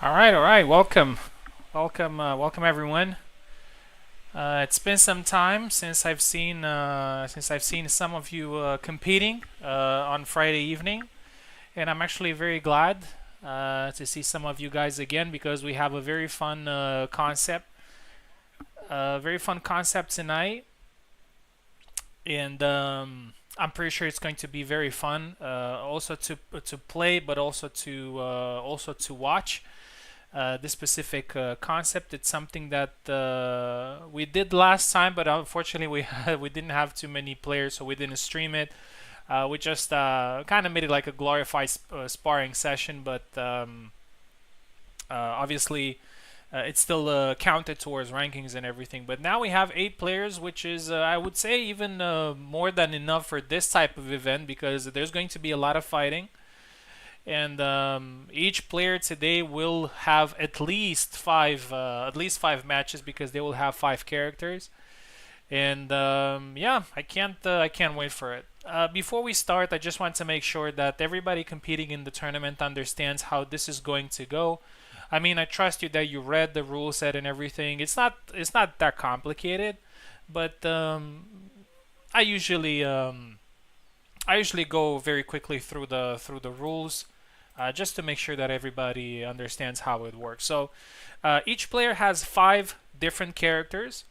All right. Welcome everyone. It's been some time since I've seen some of you competing on Friday evening, and I'm actually very glad to see some of you guys again because we have a very fun concept tonight, and I'm pretty sure it's going to be very fun. Also to play, but also to watch. This specific concept. It's something that we did last time, but unfortunately we didn't have too many players, so we didn't stream it. We just kind of made it like a glorified sparring session, but obviously it's still counted towards rankings and everything. But now we have 8 players, which is I would say even more than enough for this type of event because there's going to be a lot of fighting. And each player today will have at least five matches because they will have 5 characters. And yeah, I can't wait for it. Before we start, I just want to make sure that everybody competing in the tournament understands how this is going to go. I mean, I trust you that you read the rule set and everything. It's not that complicated, but I usually go very quickly through the rules, just to make sure that everybody understands how it works. So each player has 5 different characters,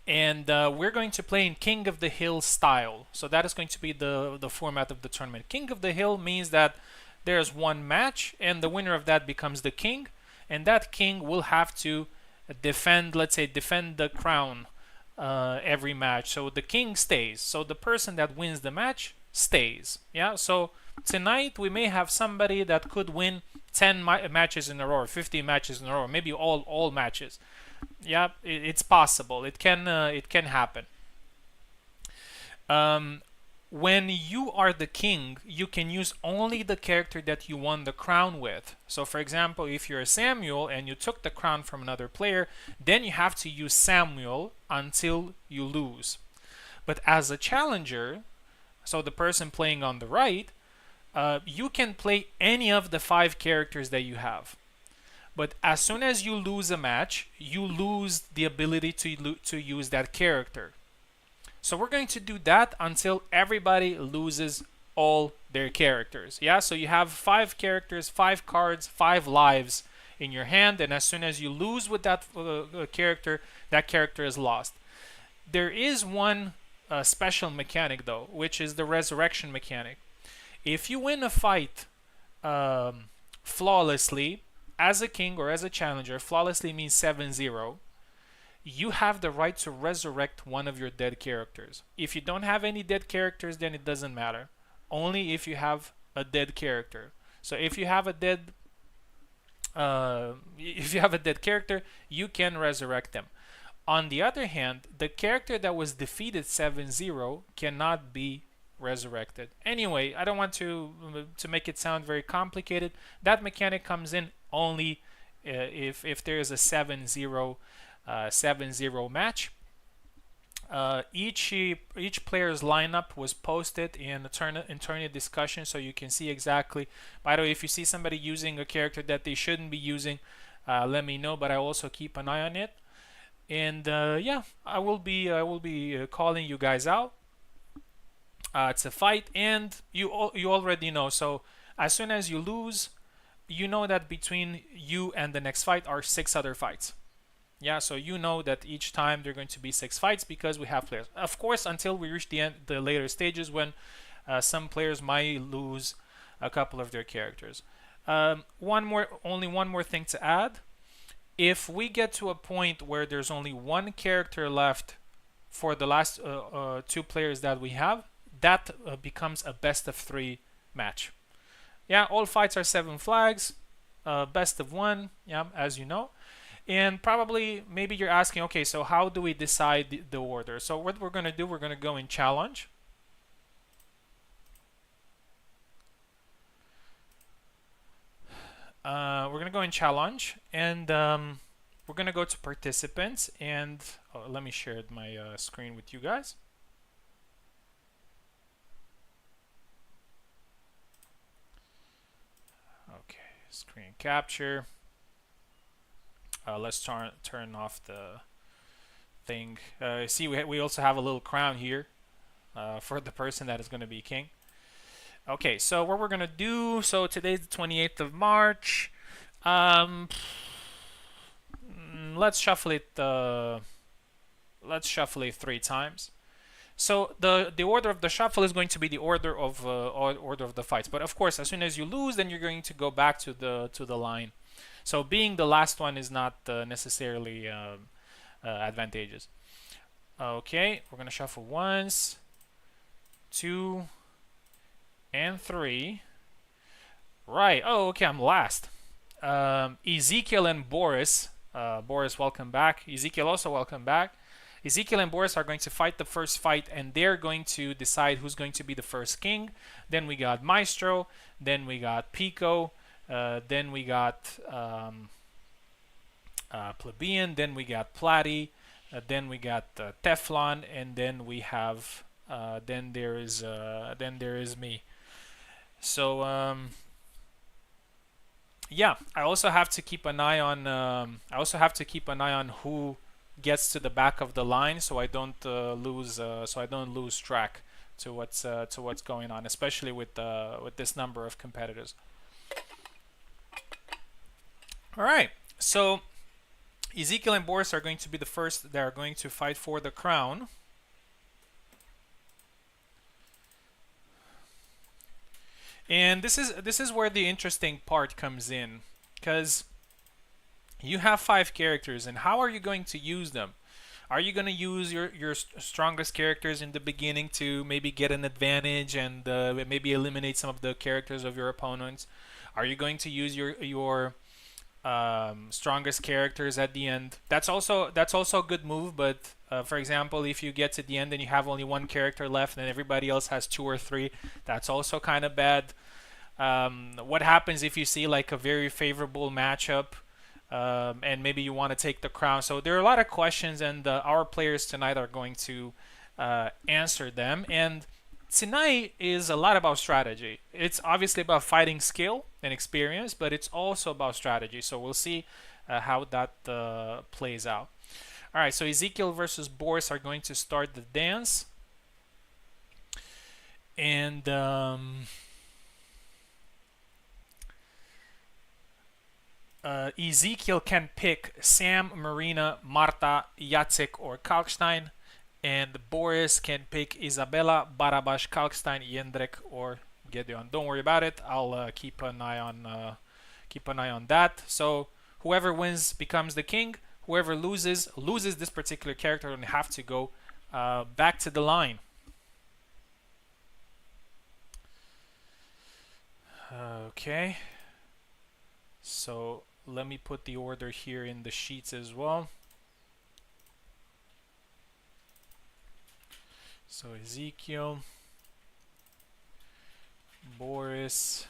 and we're going to play in King of the Hill style. So that is going to be the format of the tournament. King of the Hill means that there's one match, and the winner of that becomes the king, and that king will have to defend, let's say, defend the crown every match. So the king stays. So the person that wins the match stays. Yeah. So tonight we may have somebody that could win 10 matches in a row, or 50 matches in a row, or maybe all matches. Yeah, it's possible. It can happen. Um, when you are the king, you can use only the character that you won the crown with. So, for example, if you're Samuel and you took the crown from another player, then you have to use Samuel until you lose. But as a challenger, so the person playing on the right, you can play any of the 5 characters that you have. But as soon as you lose a match, you lose the ability to use that character. So we're going to do that until everybody loses all their characters. Yeah, so you have 5 characters, 5 cards, 5 lives in your hand, and as soon as you lose with that character is lost. There is one special mechanic though, which is the resurrection mechanic. If you win a fight flawlessly as a king or as a challenger, flawlessly means 7-0, you have the right to resurrect one of your dead characters. If you don't have any dead characters, then it doesn't matter. Only if you have a dead character. So if you have a dead character, you can resurrect them. On the other hand, the character that was defeated 7-0 cannot be resurrected. Anyway, I don't want to make it sound very complicated. That mechanic comes in only if there is a 7-0 match. Each player's lineup was posted in tournament discussion, so you can see exactly. By the way, if you see somebody using a character that they shouldn't be using, let me know. But I also keep an eye on it. And yeah, I will be calling you guys out. It's a fight, and you already know. So as soon as you lose, you know that between you and the next fight are 6 other fights. Yeah, so you know that each time there are going to be 6 fights because we have players. Of course, until we reach the later stages when some players might lose a couple of their characters. Only one more thing to add. If we get to a point where there's only one character left for the last 2 players that we have, that becomes a best-of-3 match. Yeah, all fights are 7 flags, best of 1. Yeah, as you know. And probably, maybe you're asking, okay, so how do we decide the order? So what we're going to do, we're going to go in challenge. We're going to go in challenge, and we're going to go to participants. And let me share my screen with you guys. Okay, Screen capture. Let's turn off the thing. See, we also have a little crown here for the person that is going to be king. Okay, so what we're going to do, so today's the 28th of March. Let's shuffle it 3 times. So the order of the shuffle is going to be the order of the fights. But of course, as soon as you lose, then you're going to go back to the line. So being the last one is not necessarily advantageous. Okay, we're gonna shuffle once, 2, and 3. Right. Oh, okay. I'm last. Ezekiel and Boris. Boris, welcome back. Ezekiel, also welcome back. Ezekiel and Boris are going to fight the first fight, and they're going to decide who's going to be the first king. Then we got Maestro. Then we got Pico. Then we got Plebeian. Then we got Platy. Then we got Teflon, and then we have then there is me. So yeah, I also have to keep an eye on who gets to the back of the line, so I don't lose track to what's going on, especially with this number of competitors. All right, so Ezekiel and Boris are going to be the first that are going to fight for the crown. And this is where the interesting part comes in, because you have 5 characters, and how are you going to use them? Are you going to use your strongest characters in the beginning to maybe get an advantage and maybe eliminate some of the characters of your opponents? Are you going to use your strongest characters at the end? That's also a good move, but for example, if you get to the end and you have only 1 character left and everybody else has 2 or 3, that's also kind of bad. What happens if you see like a very favorable matchup and maybe you want to take the crown? So there are a lot of questions, and our players tonight are going to answer them. And tonight is a lot about strategy. It's obviously about fighting skill and experience, but it's also about strategy. So we'll see how that plays out. All right, so Ezekiel versus Boris are going to start the dance. And Ezekiel can pick Sam, Marina, Marta, Jacek, or Kalkstein. And Boris can pick Isabella, Barabash, Kalkstein, Jendrek, or Gedeon. Don't worry about it. I'll keep an eye on that. So whoever wins becomes the king. Whoever loses this particular character and have to go back to the line. Okay. So let me put the order here in the sheets as well. So Ezekiel, Boris.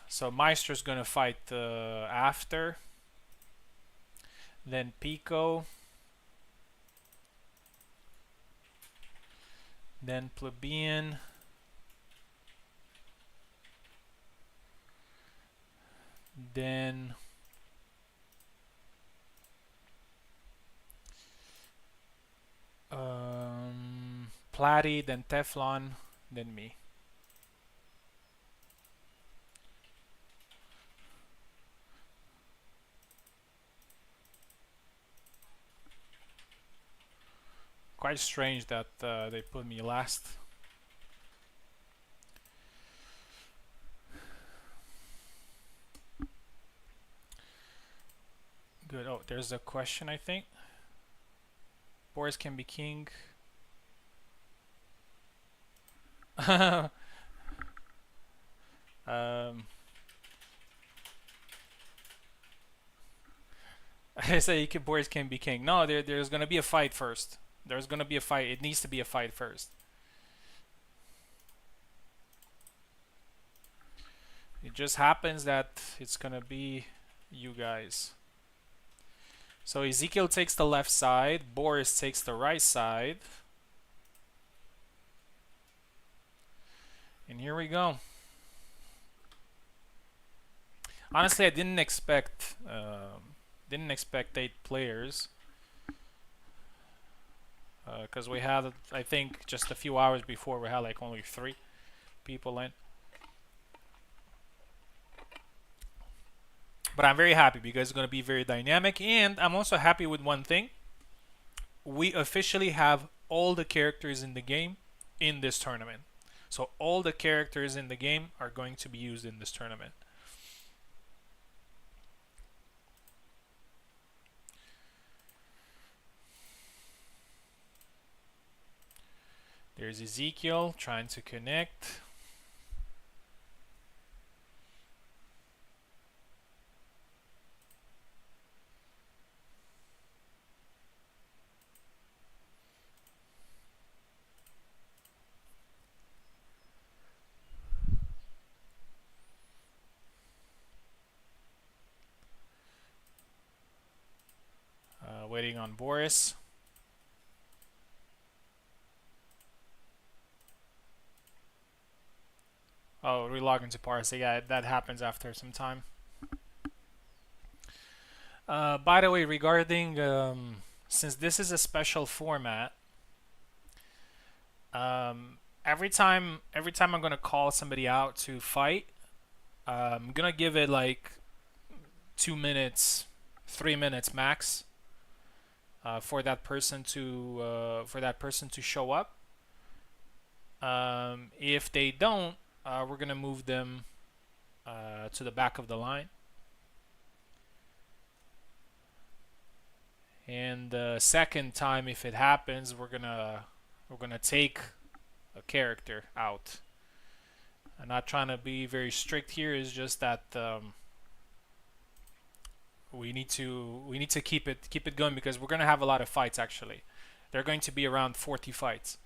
So Maestro's gonna fight after. Then Pico. Then Plebeian. Then Platy, then Teflon, then me. Quite strange that they put me last. Good. Oh, there's a question, I think. Boris can be king. I say Boris can be king. No, there's gonna be a fight first. There's gonna be a fight. It needs to be a fight first. It just happens that it's gonna be you guys. So Ezekiel takes the left side, Boris takes the right side. And here we go. Honestly, I didn't expect 8 players, because we had, I think, just a few hours before we had like only 3 people in. But I'm very happy because it's going to be very dynamic, and I'm also happy with one thing. We officially have all the characters in the game in this tournament. So all the characters in the game are going to be used in this tournament. There's Ezekiel trying to connect. Waiting on Boris. Oh, relog into Parse. Yeah, that happens after some time. By the way, regarding since this is a special format, every time I'm gonna call somebody out to fight, I'm gonna give it like 2 minutes, 3 minutes max, for that person to show up. If they don't, we're gonna move them to the back of the line. And the second time, if it happens, we're gonna take a character out. I'm not trying to be very strict here. It's just that we need to keep it going because we're gonna have a lot of fights. Actually, there are going to be around 40 fights.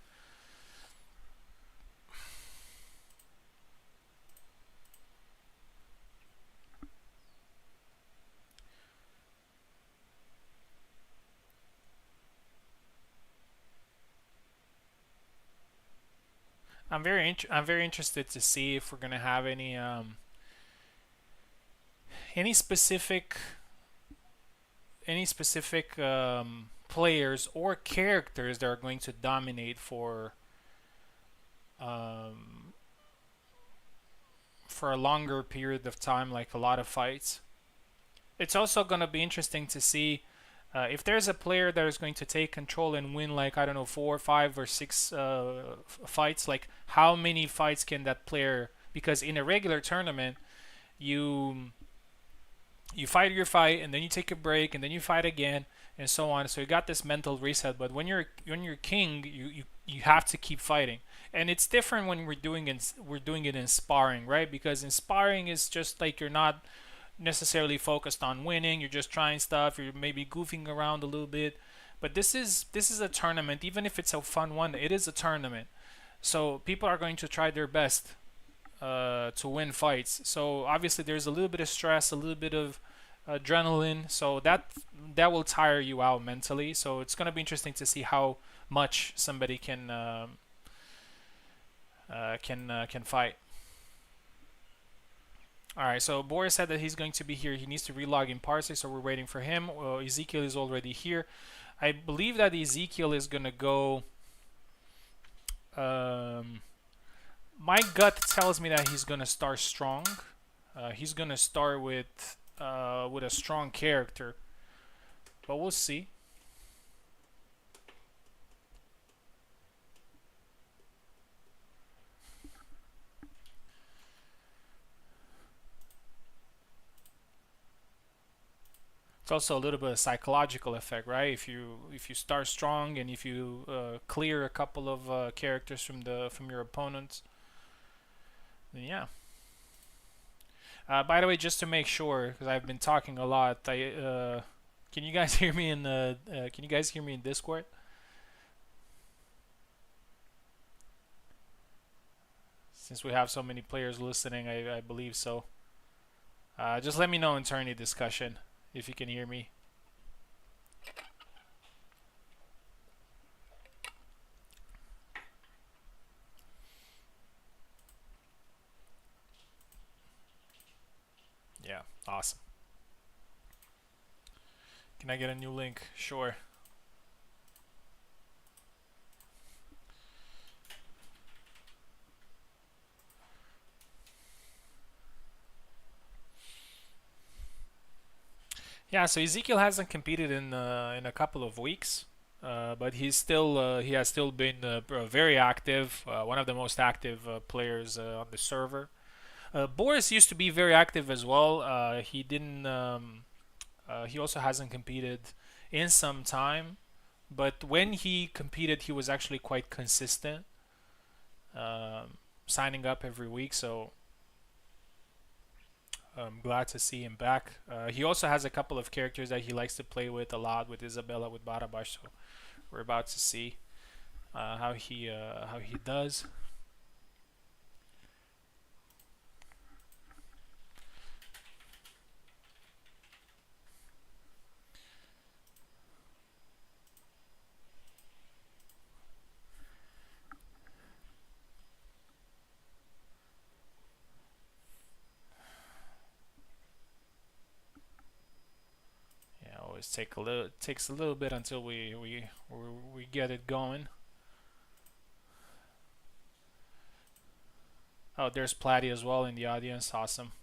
I'm very interested to see if we're gonna have any specific players or characters that are going to dominate um, for a longer period of time, like a lot of fights. It's also going to be interesting to see if there's a player that is going to take control and win, like, I don't know, 4, 5, or 6 fights. Like, how many fights can that player? Because in a regular tournament, you fight your fight and then you take a break and then you fight again and so on. So you got this mental reset. But when you're king, you have to keep fighting. And it's different when we're doing it in sparring, right? Because in sparring is just like you're not necessarily focused on winning. You're just trying stuff. You're maybe goofing around a little bit. But this is a tournament. Even if it's a fun one, it is a tournament. So people are going to try their best to win fights. So obviously there's a little bit of stress, a little bit of adrenaline. So that will tire you out mentally. So it's gonna be interesting to see how much somebody can fight. All right, so Boris said that he's going to be here. He needs to relog in Parse, so we're waiting for him. Ezekiel is already here. I believe that Ezekiel is gonna go. Um, my gut tells me that he's gonna start strong. He's gonna start with a strong character, but we'll see. It's also a little bit of psychological effect, right? If you start strong and if you clear a couple of characters from your opponents, then yeah. By the way, just to make sure, because I've been talking a lot, can you guys hear me in Discord? Since we have so many players listening, I believe so. Just let me know in tourney discussion if you can hear me. Yeah, awesome. Can I get a new link? Sure. Yeah, so Ezekiel hasn't competed in a couple of weeks, but he has still been very active, one of the most active players on the server. Boris used to be very active as well. He didn't. He also hasn't competed in some time, but when he competed, he was actually quite consistent, signing up every week. So I'm glad to see him back. He also has a couple of characters that he likes to play with a lot, with Isabella, with Barabash. So we're about to see how he does. Yeah, always takes a little bit until we get it going. Oh, there's Platty as well in the audience. Awesome.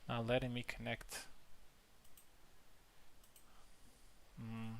Not letting me connect. Mm.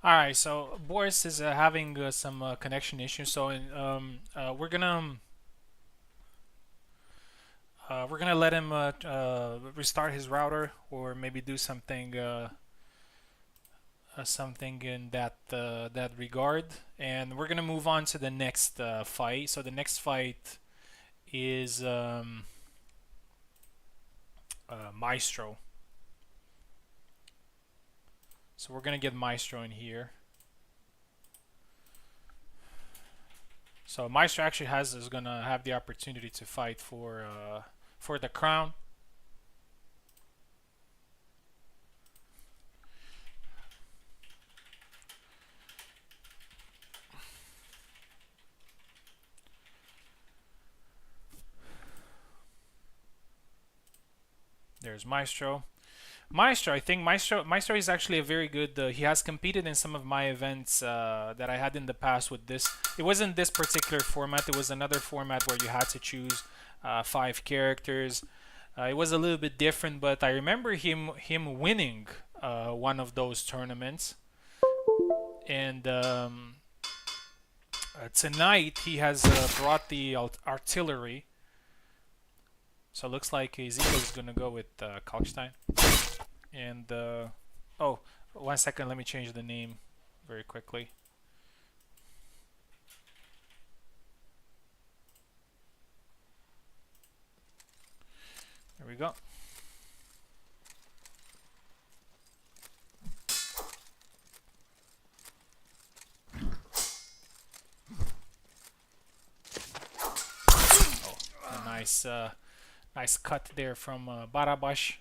All right, so Boris is having some connection issues, so we're gonna let him restart his router or maybe do something in that regard, and we're gonna move on to the next fight. So the next fight is Maestro. So we're gonna get Maestro in here. So Maestro actually is gonna have the opportunity to fight for the crown. There's Maestro. I think Maestro is actually a very good. He has competed in some of my events that I had in the past with this. It wasn't this particular format. It was another format where you had to choose 5 characters. It was a little bit different, but I remember him winning one of those tournaments. And tonight he has brought the artillery. So it looks like Ezekiel's gonna go with Kalkstein. And oh, 1 second, let me change the name very quickly. There we go. Oh, a nice cut there from Barabash.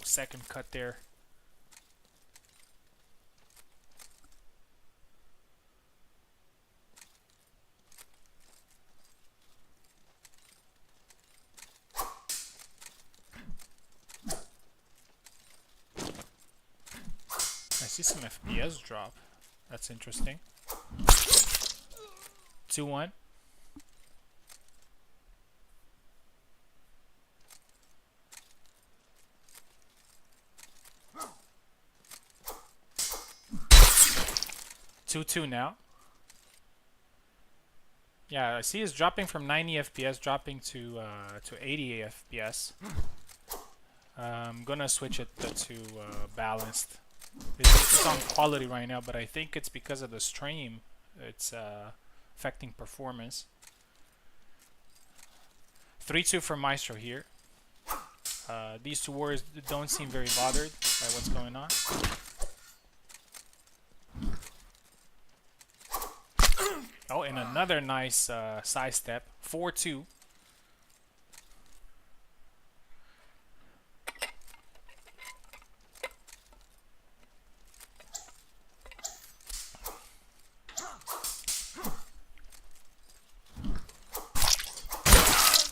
second cut there. I see some FPS drop. That's interesting. 2-1. Two now. Yeah, I see it's dropping from 90 FPS, dropping to 80 FPS. I'm gonna switch it to balanced. It's on quality right now, but I think it's because of the stream. It's affecting performance. 3-2 for Maestro here. These two warriors don't seem very bothered by what's going on. Oh, and another nice side step. 4-2.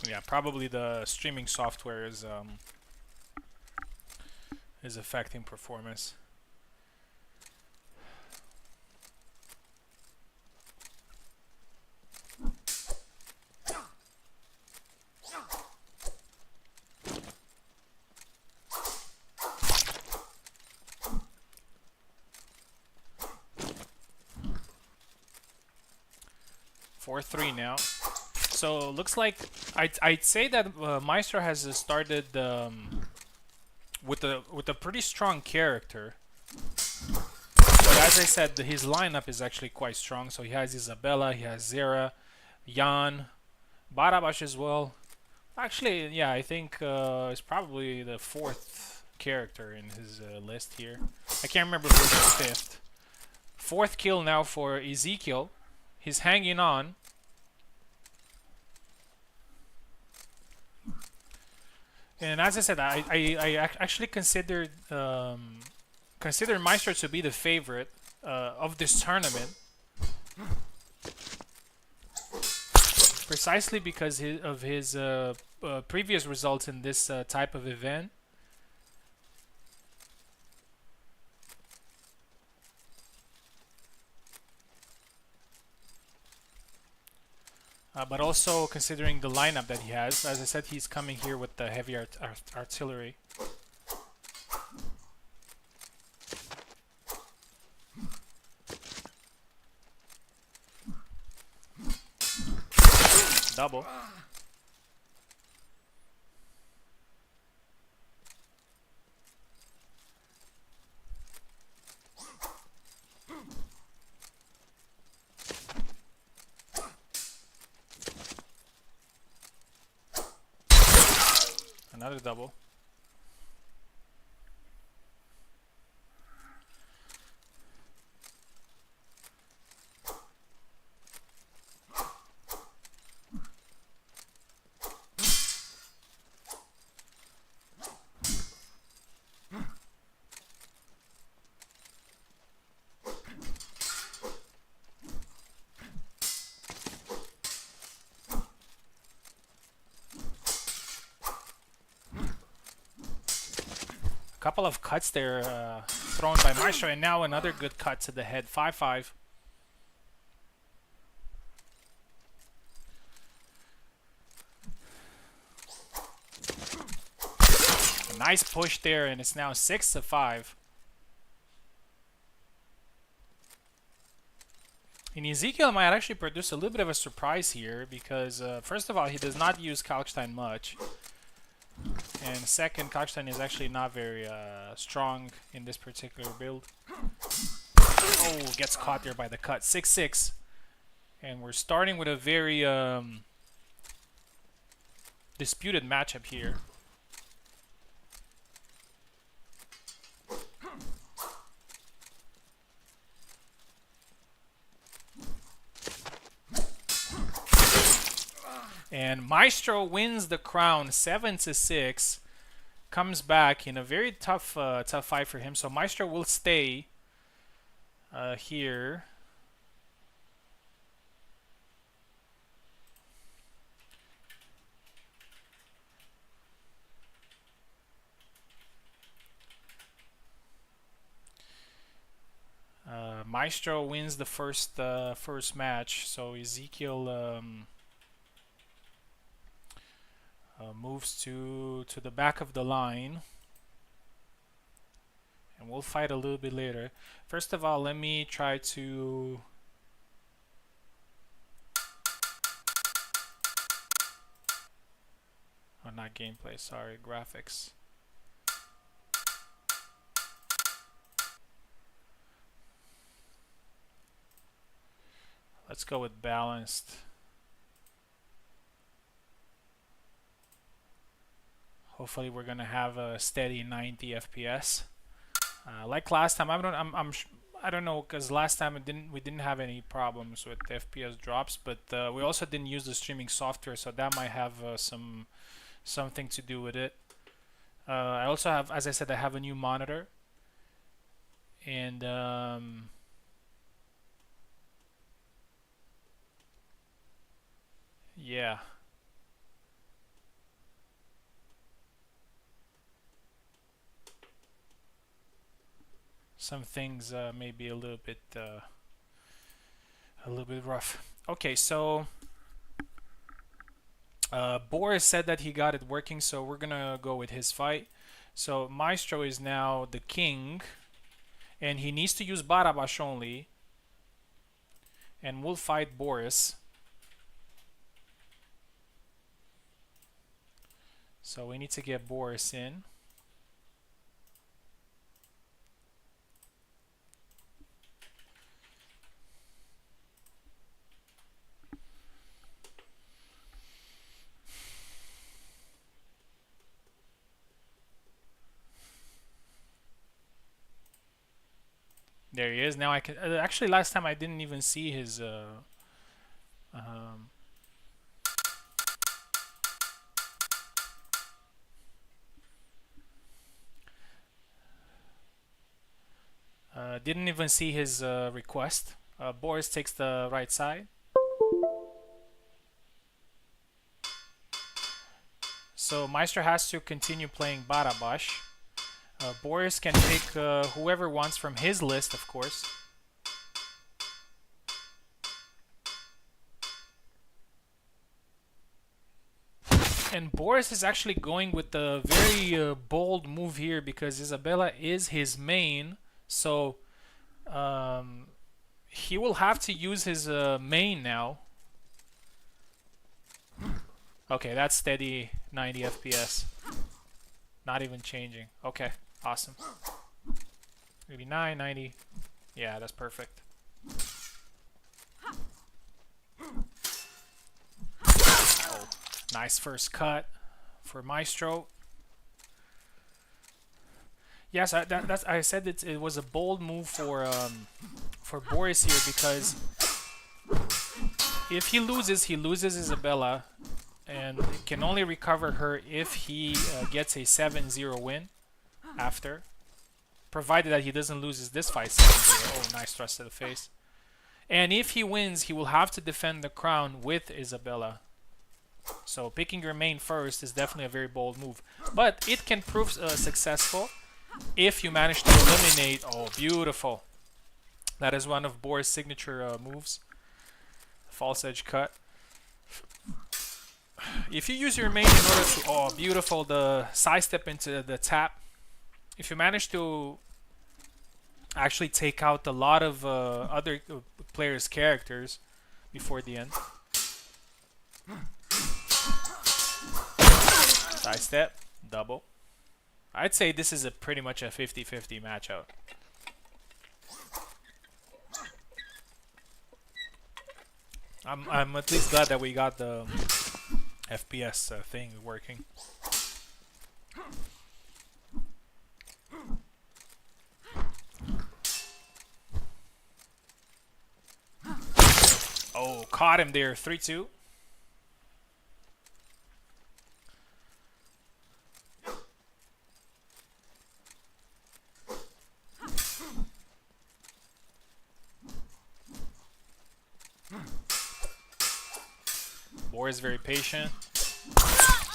Yeah, probably the streaming software is affecting performance. Four-three now. So looks like I'd say that Maestro has started with a pretty strong character. But as I said, his lineup is actually quite strong. So he has Isabella, he has Zera, Jan, Barabash as well. Actually, yeah, I think it's probably the fourth character in his list here. I can't remember who was the fifth. Fourth kill now for Ezekiel. He's hanging on. And as I said, I actually considered Maestro to be the favorite of this tournament, precisely because of his previous results in this type of event. But also considering the lineup that he has. As I said, he's coming here with the heavy artillery. Double. Another double. Couple of cuts there thrown by Maestro, and now another good cut to the head. 5-5. A nice push there, and it's now 6-5. And Ezekiel might actually produce a little bit of a surprise here because, first of all, he does not use Kalkstein much. And second, Kalkstein is actually not very strong in this particular build. Oh, gets caught there by the cut. 6-6. And we're starting with a very disputed matchup here. And Maestro wins the crown 7-6. comes back in a very tough tough fight for him. So Maestro will stay here. Maestro wins the first match, so Ezekiel moves to the back of the line, and we'll fight a little bit later. First of all, let me try to not gameplay, sorry, graphics. Let's go with balanced. Hopefully we're gonna have a steady 90 FPS. Like last time, I don't know, because last time we didn't have any problems with FPS drops, but we also didn't use the streaming software, so that might have something to do with it. I also have, as I said, I have a new monitor, and yeah. Some things may be a little bit rough. Okay, so Boris said that he got it working, so we're gonna go with his fight. So Maestro is now the king, and he needs to use Barabash only, and we'll fight Boris. So we need to get Boris in. There he is. Now I can. Actually, last time I didn't even see his. Didn't even see his request. Boris takes the right side. So Maestro has to continue playing Barabash. Boris can pick whoever wants from his list, of course. And Boris is actually going with a very bold move here because Isabella is his main. So he will have to use his main now. Okay, that's steady 90 FPS. Not even changing. Okay, awesome. 89, 90. Yeah, that's perfect. Oh, nice first cut for Maestro. Yes, I said it was a bold move for Boris here because if he loses Isabella, and can only recover her if he gets a 7-0 win after, provided that he doesn't lose this fight 7-0. Oh, nice thrust to the face. And if he wins, he will have to defend the crown with Isabella. So picking your main first is definitely a very bold move. But it can prove successful if you manage to eliminate... Oh, beautiful. That is one of Boris' signature moves. False edge cut. If you use your main in order to... Oh, beautiful. The sidestep into the tap. If you manage to actually take out a lot of other players' characters before the end. Sidestep. Double. I'd say this is pretty much a 50-50 matchup. I'm at least glad that we got the FPS thing working. Oh, caught him there. 3-2. Boris very patient.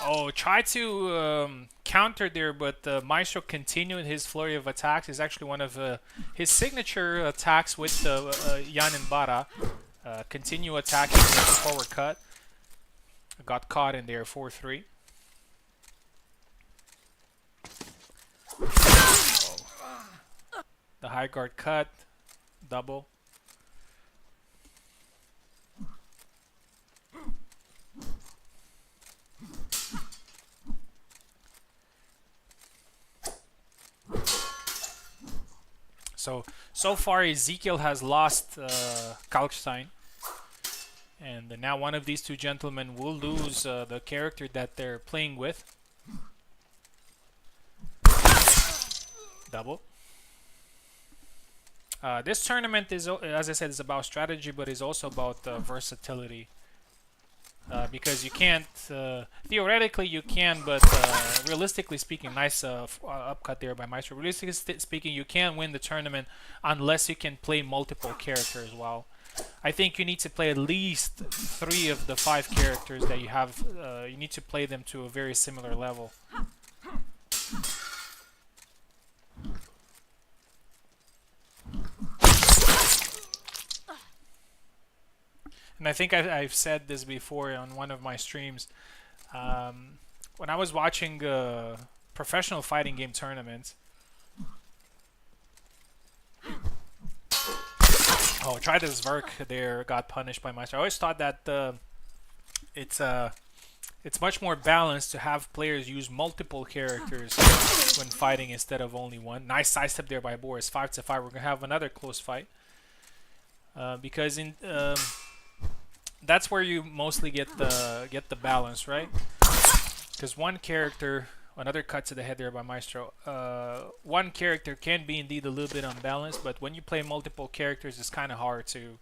Oh, try to counter there, but Maestro continued his flurry of attacks. It's actually one of his signature attacks with Yan and Bara. Continue attacking with the forward cut. Got caught in there 4-3. Oh. The high guard cut. Double. So far Ezekiel has lost Kalkstein, and now one of these two gentlemen will lose the character that they're playing with. Double. This tournament is, as I said, is about strategy, but is also about versatility. Because you can't, theoretically you can, but realistically speaking, nice upcut there by Maestro. Realistically speaking, you can't win the tournament unless you can play multiple characters well. I think you need to play at least 3 of the 5 characters that you have. You need to play them to a very similar level. And I think I've said this before on one of my streams. When I was watching professional fighting game tournaments. Oh, tried this Zwerk there, got punished by Maestro. I always thought that it's much more balanced to have players use multiple characters when fighting instead of only one. Nice sidestep there by Boris. 5-5. We're gonna have another close fight because in that's where you mostly get the balance, right? Because one character, another cut to the head there by Maestro. One character can be indeed a little bit unbalanced, but when you play multiple characters, it's kind of hard to.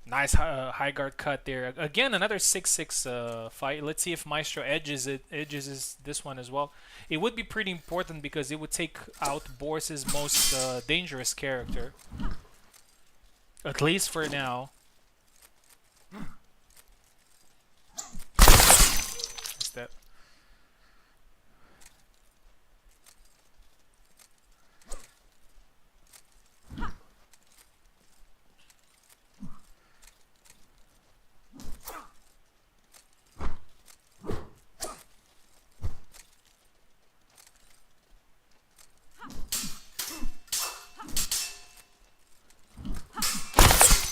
Nice high guard cut there. Again, another 6-6 fight. Let's see if Maestro edges this one as well. It would be pretty important because it would take out Boris's most dangerous character, at least for now. Step.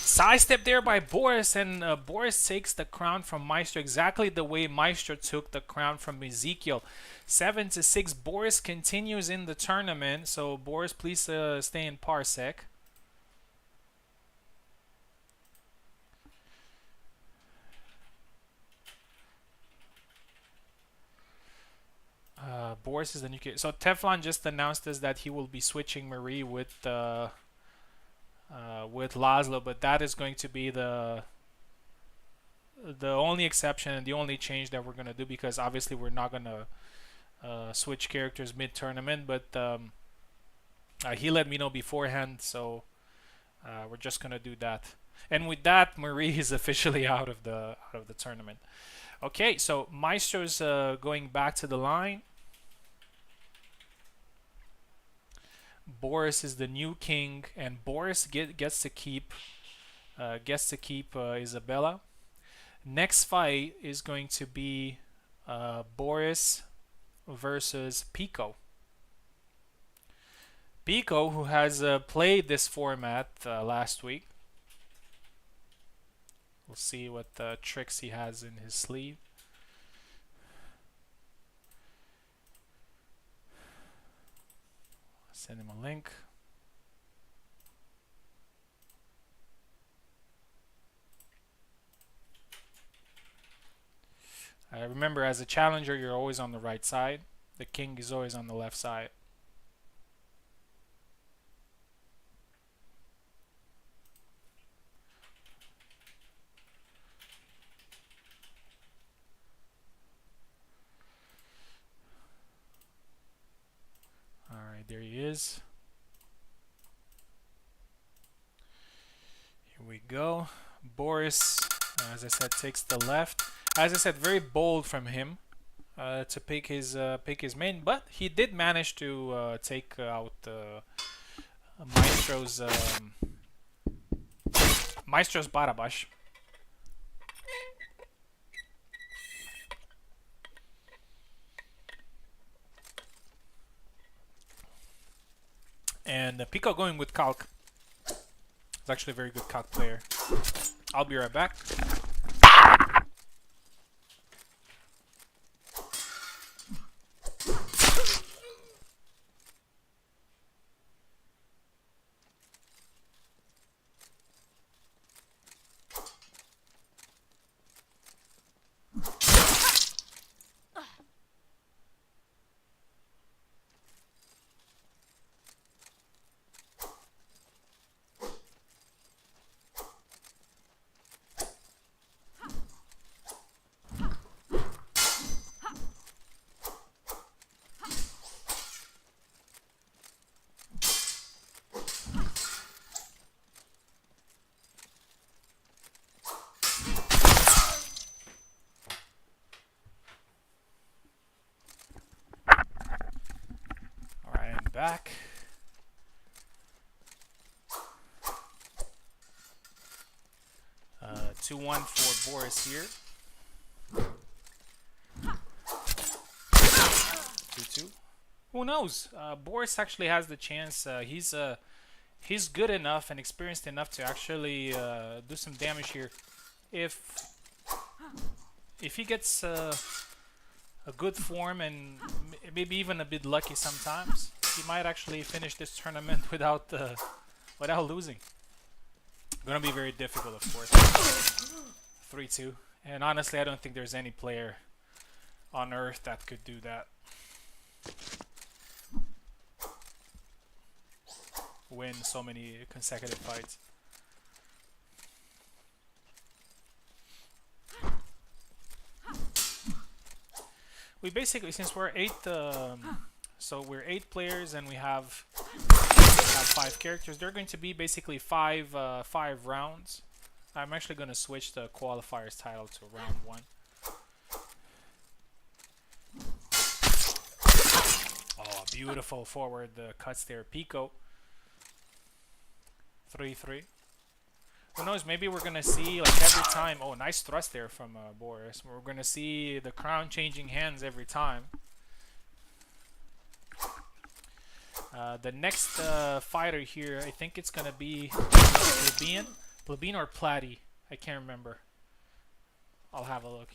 Sidestep there by Boris, and Boris takes the crown from Maestro exactly the way Maestro took the crown from Ezekiel. 7-6. Boris continues in the tournament, so Boris, please stay in Parsec. Boris is the new kid. So Teflon just announced us that he will be switching Marie with Laszlo, but that is going to be the only exception and the only change that we're gonna do, because obviously we're not gonna switch characters mid-tournament. But he let me know beforehand, so we're just gonna do that. And with that, Marie is officially out of the tournament. Okay, so Maestro's going back to the line. Boris is the new king, and Boris gets to keep Isabella. Next fight is going to be Boris versus Pico. Pico, who has played this format last week. We'll see what tricks he has in his sleeve. Send him a link. Remember, as a challenger, you're always on the right side. The king is always on the left side. Alright, there he is. Here we go. Boris As I said, takes the left. As I said, very bold from him to pick his main, but he did manage to take out Maestro's Barabash. And Pico going with Calc. He's actually a very good Calc player. I'll be right back. Back. Uh, 2-1 for Boris here. 2-2. Who knows? Boris actually has the chance. He's good enough and experienced enough to actually do some damage here. If he gets a good form and maybe even a bit lucky sometimes, he might actually finish this tournament without losing. Gonna be very difficult, of course. 3-2, and honestly, I don't think there's any player on Earth that could do that. Win so many consecutive fights. We basically, since we're so we're 8 players and we have 5 characters. They're going to be basically 5 rounds. I'm actually going to switch the qualifiers title to round 1. Oh, beautiful forward cuts there, Pico. 3-3. Who knows? Maybe we're gonna see like every time. Oh, nice thrust there from Boris. We're gonna see the crown changing hands every time. The next fighter here, I think it's gonna be Plebeian or Platy. I can't remember. I'll have a look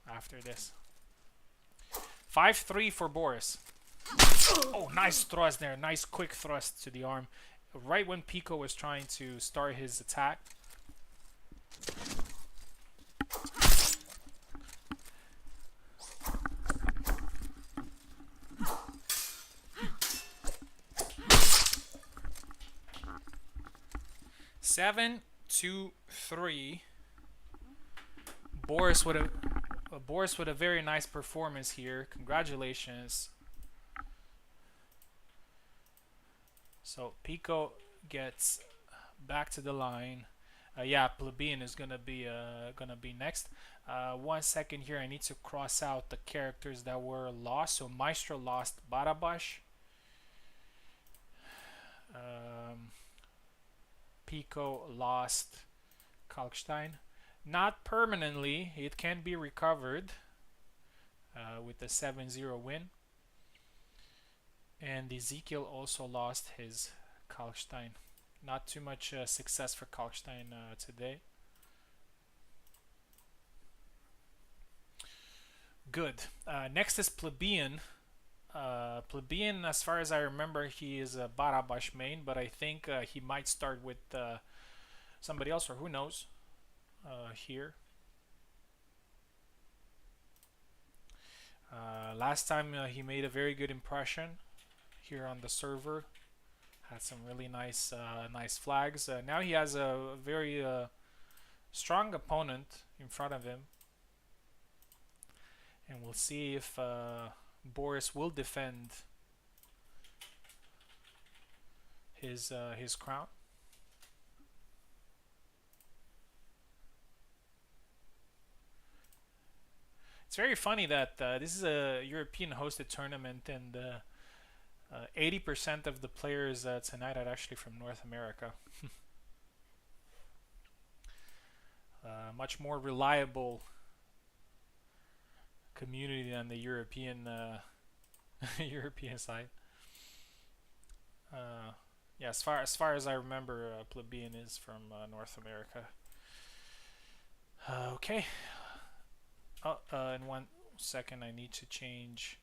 after this. 5-3 for Boris. Oh, nice thrust there. Nice quick thrust to the arm. Right when Pico was trying to start his attack. Seven, 2-3. Boris with a very nice performance here. Congratulations. So Pico gets back to the line. Yeah, Plebeian is gonna be next. 1 second here. I need to cross out the characters that were lost. So Maestro lost Barabash. Pico lost Kalkstein. Not permanently. It can be recovered with the 7-0 win. And Ezekiel also lost his Kalkstein. Not too much success for Kalkstein today. Good. Next is Plebeian. Plebeian, as far as I remember, he is a Barabash main, but I think he might start with somebody else, or who knows, here. Last time he made a very good impression here on the server. Had some really nice flags. Now he has a very strong opponent in front of him, and we'll see if Boris will defend his crown. It's very funny that this is a European hosted tournament, and 80% of the players tonight are actually from North America. Much more reliable community than the European European side. Yeah, as far as I remember, Plebeian is from North America. Okay. Oh, in 1 second, I need to change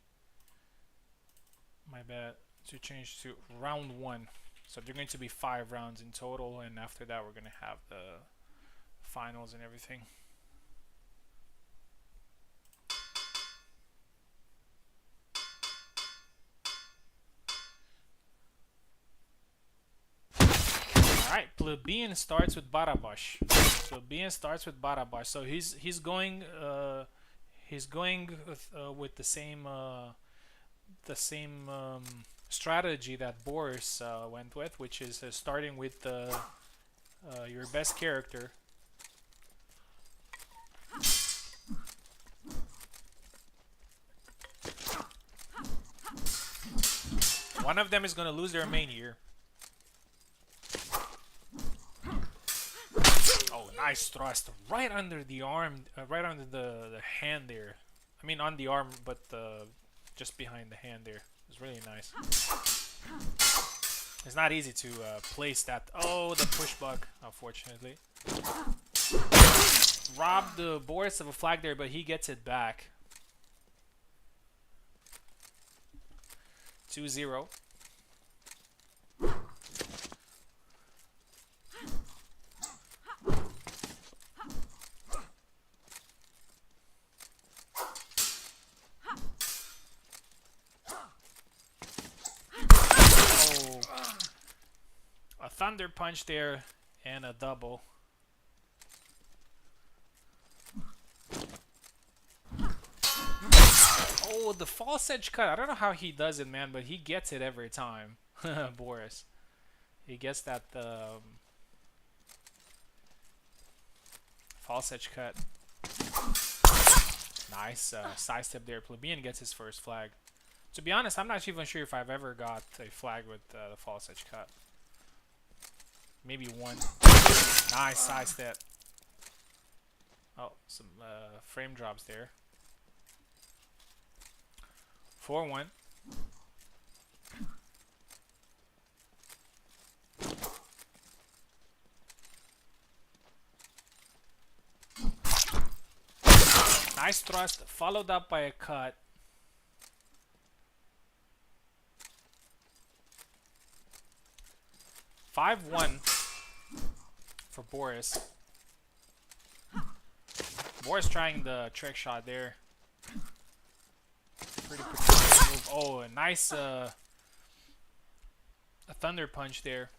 my bet to change to round 1. So there are going to be 5 rounds in total, and after that, we're going to have the finals and everything. Alright, Plebeian starts with Barabash. Plebeian starts with Barabash. So he's going with the same strategy that Boris went with, which is starting with your best character. One of them is going to lose their main here. Oh, nice thrust right under the arm, right under the hand there. I mean on the arm, but just behind the hand there. It's really nice. It's not easy to place that. Oh, the push bug, unfortunately. Robbed the Boris of a flag there, but he gets it back. 2-0. A thunder punch there and a double. Oh, the false edge cut. I don't know how he does it, man, but he gets it every time. Boris. He gets that false edge cut. Nice side step there. Plebeian gets his first flag. To be honest, I'm not even sure if I've ever got a flag with the false edge cut. Maybe one. Nice side step. Oh, some frame drops there. 4-1. Nice thrust, followed up by a cut. (5-1) for Boris. Boris trying the trick shot there. Pretty precise move. Oh, a nice a thunder punch there.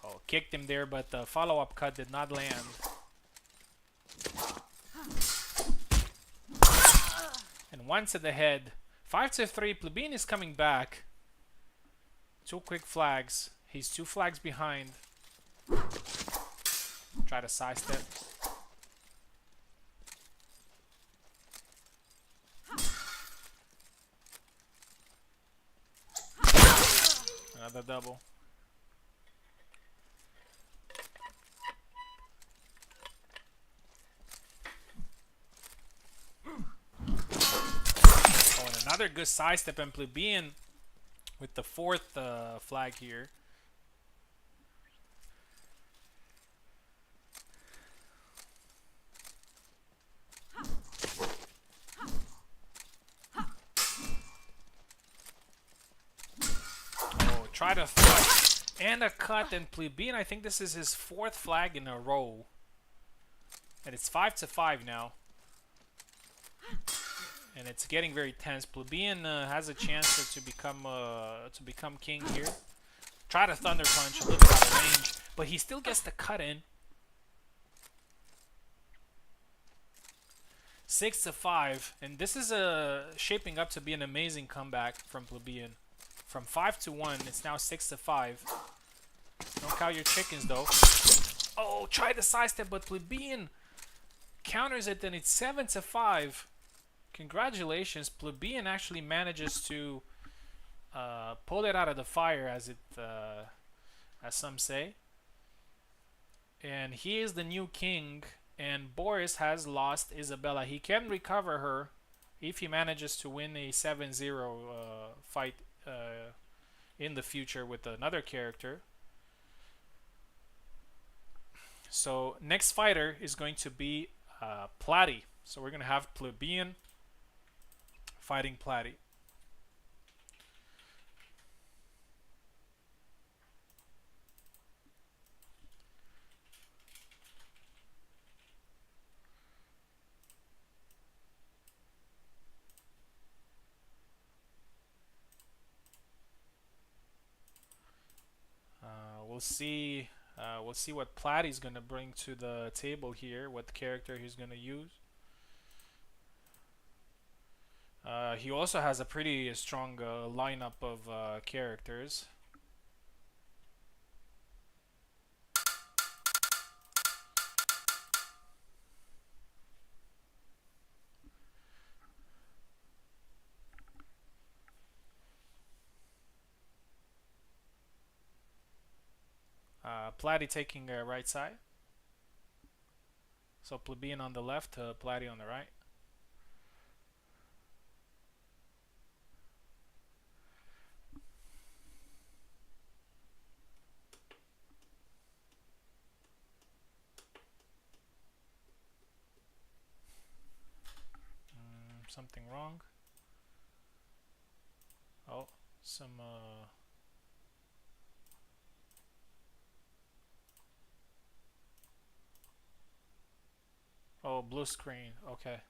Oh, kicked him there, but the follow-up cut did not land. And once at the head. 5-3. Plebeian is coming back. 2 quick flags. He's 2 flags behind. Try to sidestep. Another double. Another good sidestep, and Plebeian with the 4th flag here. Oh, try to thrust and a cut, and Plebeian, I think this is his 4th flag in a row. And it's 5-5 now. And it's getting very tense. Plebeian has a chance to become king here. Try to thunder punch, a little bit out of range, but he still gets the cut in. 6-5, and this is shaping up to be an amazing comeback from Plebeian. From 5-1, it's now 6-5. Don't count your chickens though. Oh, try the sidestep, but Plebeian counters it, and it's 7-5. Congratulations, Plebeian actually manages to pull it out of the fire, as some say. And he is the new king, and Boris has lost Isabella. He can recover her if he manages to win a 7-0 fight in the future with another character. So next fighter is going to be Platy. So we're going to have Plebeian fighting Platy. We'll see. We'll see what Platy's gonna bring to the table here. What character he's gonna use. He also has a pretty strong lineup of characters. Platy taking right side. So Plebeian on the left, Platy on the right. Something wrong. Oh, some oh, blue screen. Okay.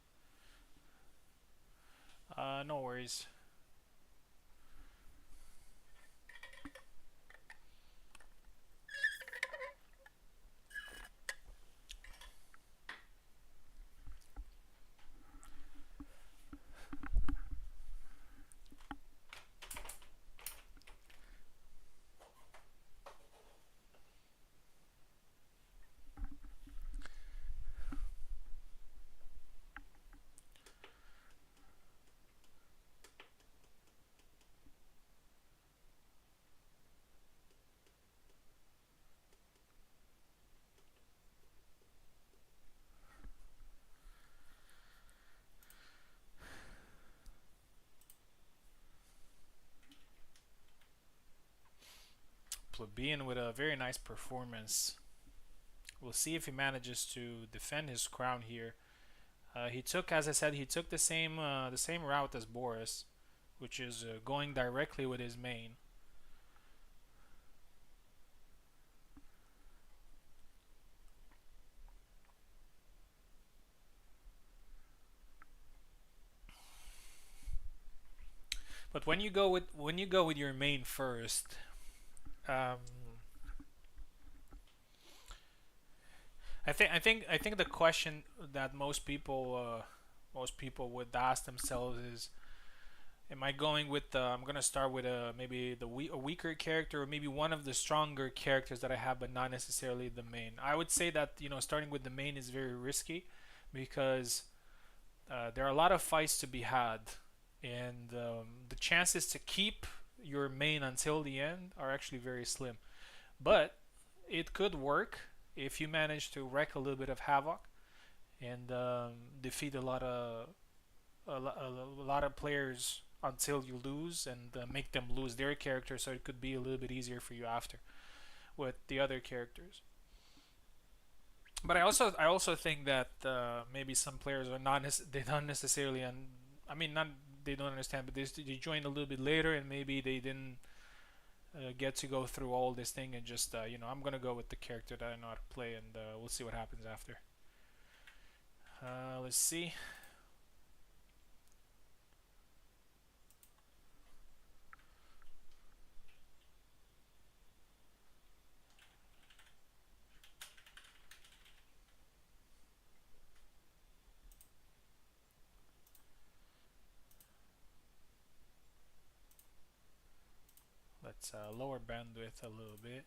No worries. Plebeian with a very nice performance. We'll see if he manages to defend his crown here. He took, as I said, he took the same route as Boris, which is going directly with his main. But when you go with your main first, I think the question that most people would ask themselves is, am I going with I'm gonna start with maybe a weaker character, or maybe one of the stronger characters that I have, but not necessarily the main. I would say that, starting with the main is very risky, because there are a lot of fights to be had, and the chances to keep your main until the end are actually very slim. But it could work if you manage to wreak a little bit of havoc and defeat a lot of players until you lose, and make them lose their character, so it could be a little bit easier for you after with the other characters. But I also think that maybe some players are not they don't necessarily I mean, not they don't understand, but they joined a little bit later, and maybe they didn't get to go through all this thing, and just I'm gonna go with the character that I know how to play, and we'll see what happens after. Let's see. Let's lower bandwidth a little bit.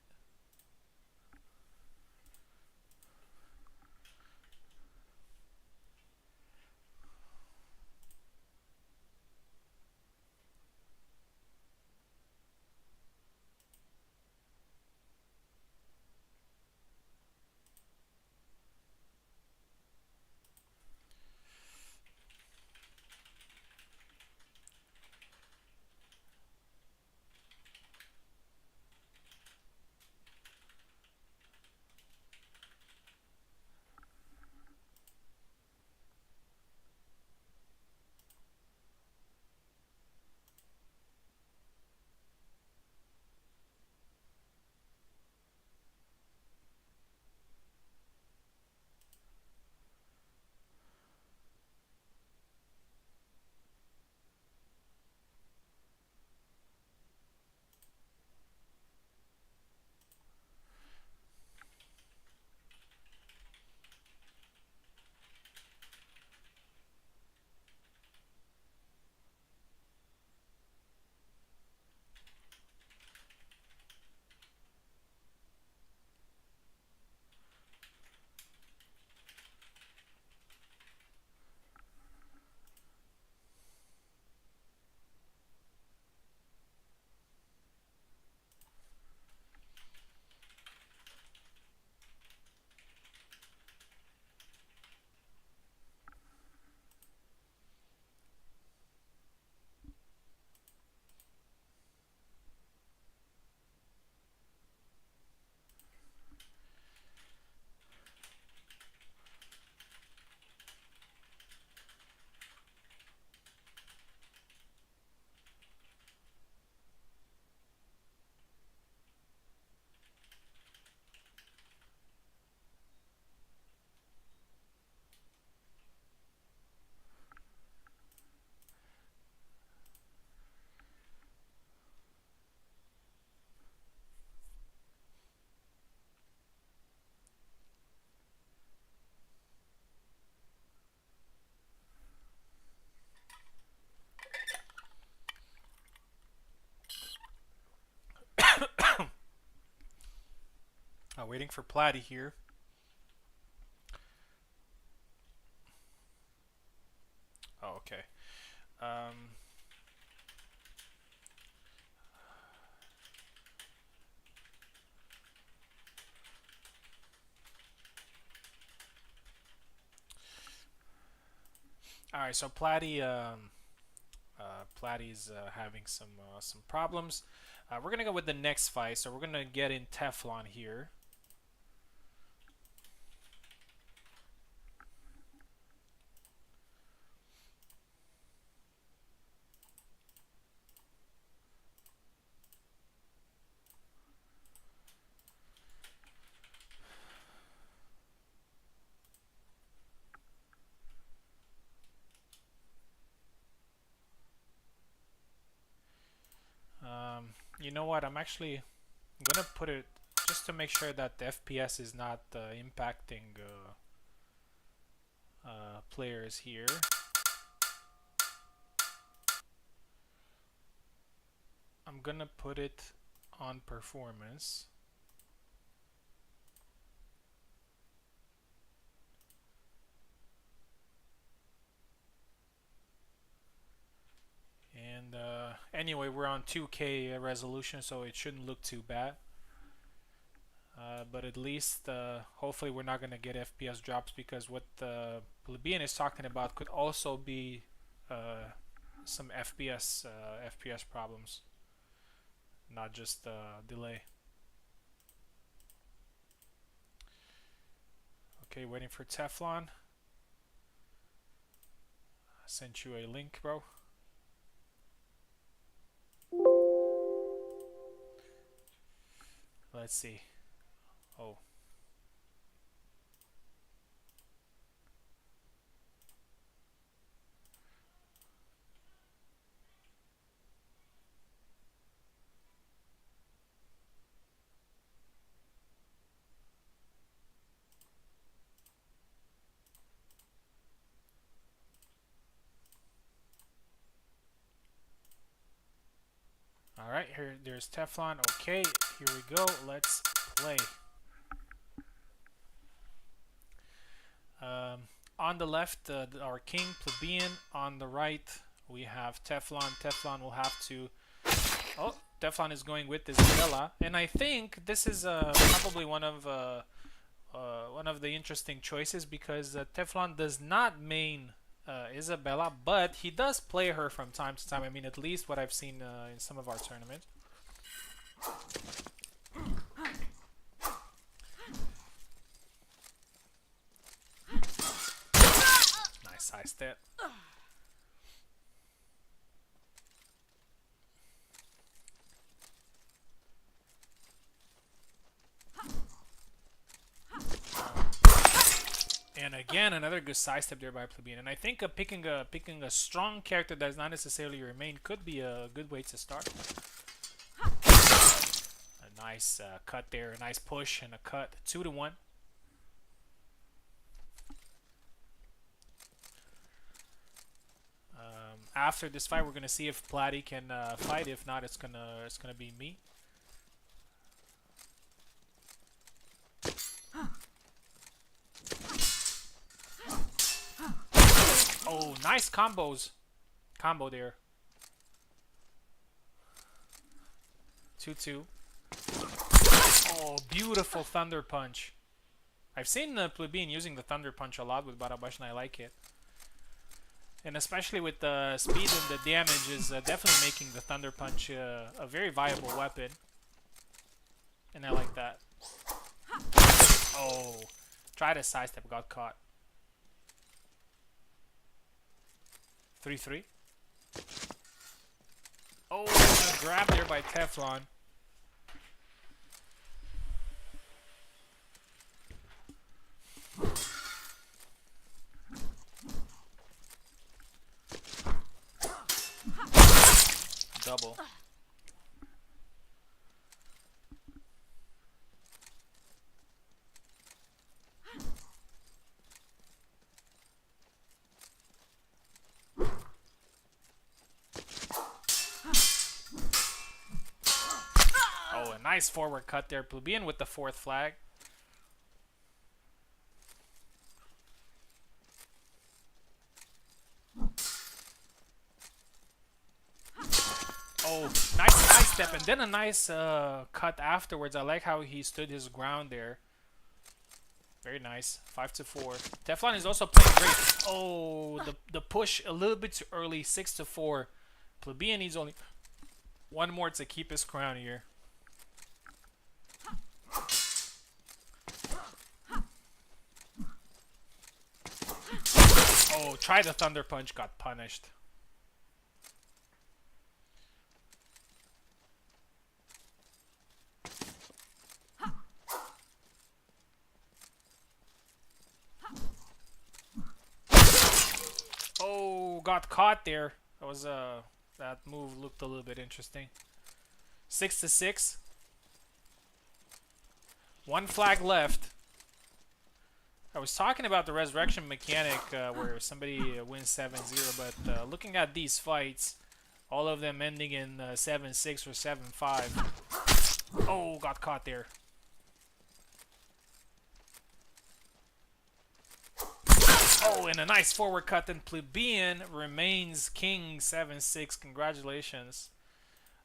Waiting for Platy here. Oh, okay. All right, so Platy's having some problems. We're gonna go with the next fight, so we're gonna get in Teflon here. You know what? I'm gonna put it just to make sure that the FPS is not impacting players here. I'm gonna put it on performance. And anyway, we're on 2K resolution, so it shouldn't look too bad. But at least, hopefully, we're not going to get FPS drops, because what the plebeian is talking about could also be some FPS problems, not just delay. Okay, waiting for Teflon. I sent you a link, bro. Let's see. Oh. All right, here there's Teflon. Okay, here we go. Let's play. On the left, our king plebeian. On the right, we have Teflon. Teflon will have to. Oh, Teflon is going with Isabella, and I think this is probably one of the interesting choices because Teflon does not main Isabella, but he does play her from time to time. I mean, at least what I've seen in some of our tournaments. Nice side step. And again, another good side step there by plebeian. And I think picking a strong character that is not necessarily your main could be a good way to start. A nice cut there, a nice push and a cut. 2-1. After this fight, we're gonna see if Platty can fight. If not, it's gonna be me. Oh, nice combo there. 2-2. Oh, beautiful thunder punch. I've seen the plebeian using the thunder punch a lot with Barabash, and I like it. And especially with the speed and the damage is definitely making the thunder punch a very viable weapon. And I like that. Oh, tried a sidestep, got caught. 3-3. Oh, a grab there by Teflon. Double. Oh, a nice forward cut there. Plebeian with the 4th flag. Oh, nice side step and then a nice cut afterwards. I like how he stood his ground there. Very nice. 5-4. Teflon is also playing great. Oh, the push a little bit too early. 6-4. Plebeian needs only one more to keep his crown here. Oh, try the thunder punch, got punished. Oh, got caught there. That was that move looked a little bit interesting. 6-6. One flag left. I was talking about the resurrection mechanic where somebody wins 7-0, but looking at these fights, all of them ending in 7-6 or 7-5. Oh, got caught there. Oh, and a nice forward cut, and plebeian remains king 7-6. Congratulations.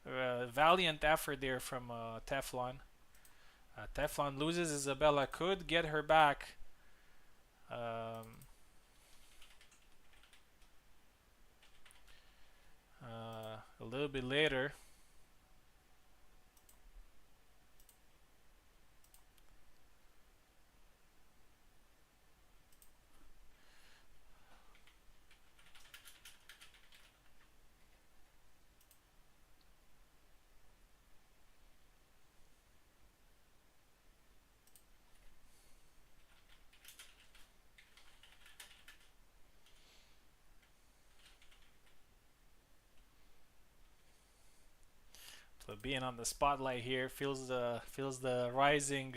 Valiant effort there from Teflon. Teflon loses. Isabella could get her back. A little bit later. So being on the spotlight here feels the rising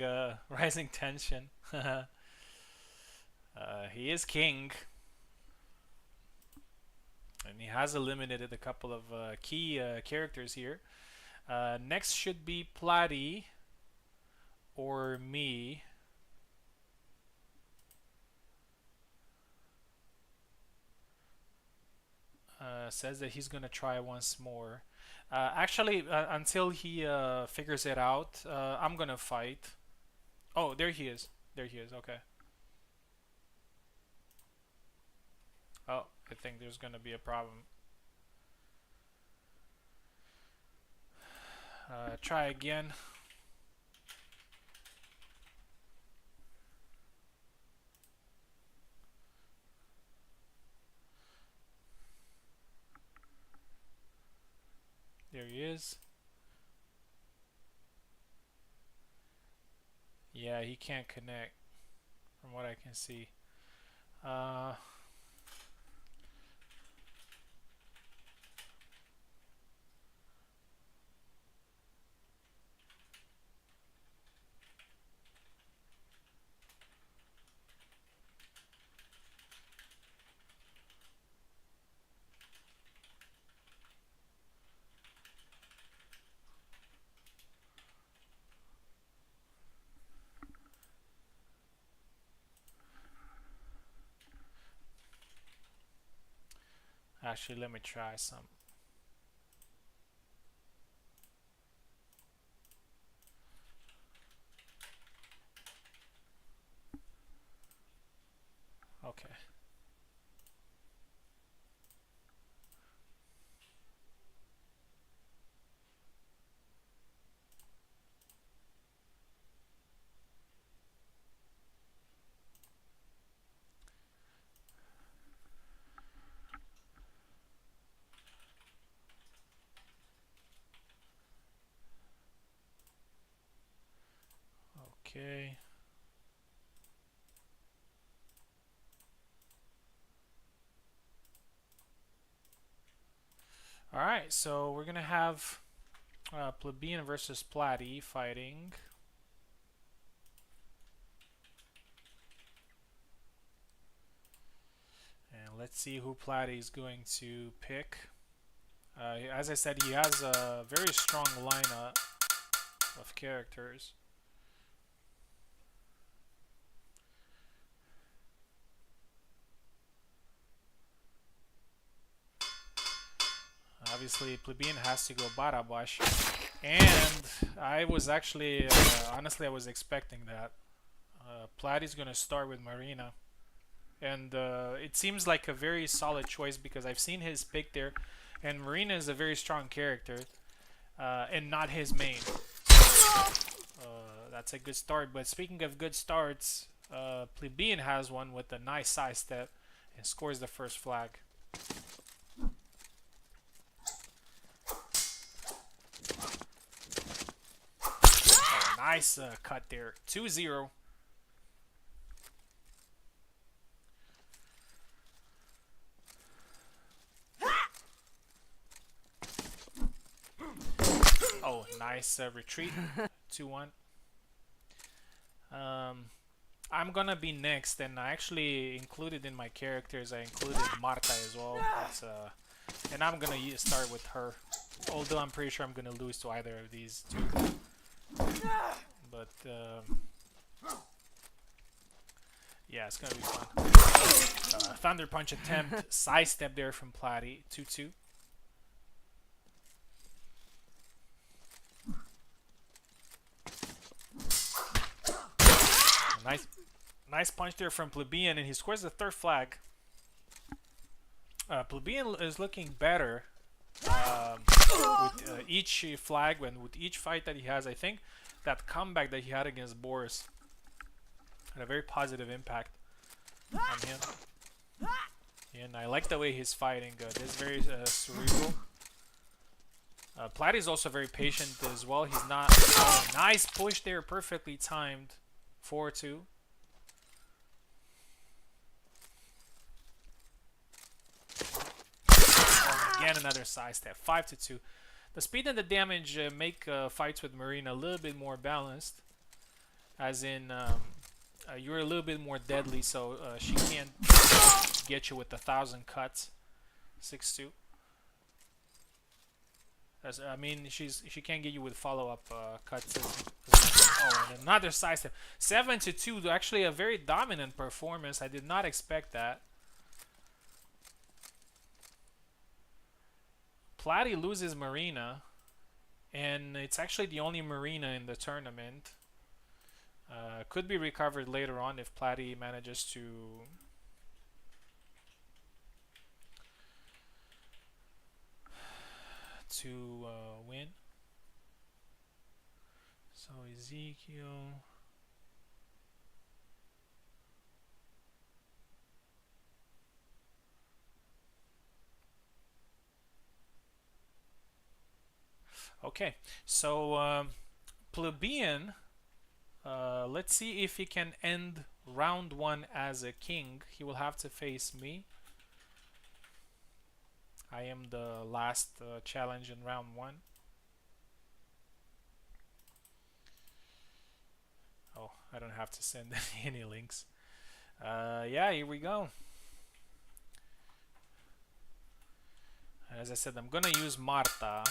rising tension. He is king, and he has eliminated a couple of key characters here. Next should be Platy or me. Says that he's gonna try once more. Actually, until he figures it out, I'm gonna fight. Oh, there he is. There he is. Okay. Oh, I think there's gonna be a problem. Try again. There he is. Yeah, he can't connect from what I can see. Actually, let me try some. Okay. Okay. Alright, so we're gonna have Plebeian versus Platy fighting. And let's see who Platy is going to pick. As I said, he has a very strong lineup of characters. Obviously, Plebeian has to go Barabash. And I was actually, honestly, I was expecting that. Platy's going to start with Marina. And it seems like a very solid choice because I've seen his pick there. And Marina is a very strong character. And not his main. So, that's a good start. But speaking of good starts, Plebeian has one with a nice side step and scores the first flag. Nice cut there. 2-0. Oh, nice retreat. 2-1. I'm gonna be next, and I actually included in my characters, I included Marta as well. And I'm gonna start with her. Although I'm pretty sure I'm gonna lose to either of these two. But yeah, it's gonna be fun. Thunder Punch attempt, side step there from Platy, 2-2. Nice punch there from Plebeian, and he scores the third flag. Plebeian is looking better with each flag and with each fight that he has. I think that comeback that he had against Boris had a very positive impact on him. And I like the way he's fighting. This very cerebral. Platy is also very patient as well. He's not... Oh, nice push there, perfectly timed. 4-2. Again, another side step. 5-2. The speed and the damage make fights with Marina a little bit more balanced. As in, you're a little bit more deadly, so she can't get you with 1,000 cuts. 6-2. I mean, she can't get you with follow-up cuts. Oh, and another side step. 7-2. Actually, a very dominant performance. I did not expect that. Platy loses Marina, and it's actually the only Marina in the tournament. Could be recovered later on if Platy manages to win. So Ezekiel. Okay, so plebeian. Let's see if he can end round 1 as a king. He will have to face me. I am the last challenge in round 1. Oh, I don't have to send any links. Yeah, here we go. As I said, I'm gonna use Marta,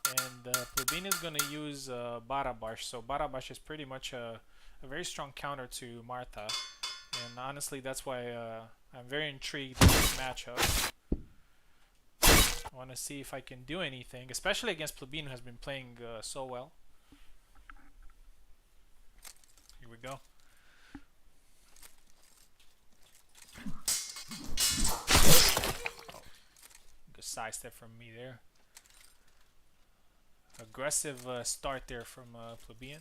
and plebeian is gonna use Barabash. So Barabash is pretty much a very strong counter to Marta, and honestly, that's why I'm very intrigued in this matchup. I want to see if I can do anything, especially against plebeian, who has been playing so well. Here we go. Oh, good side step from me there. Aggressive start there from plebeian.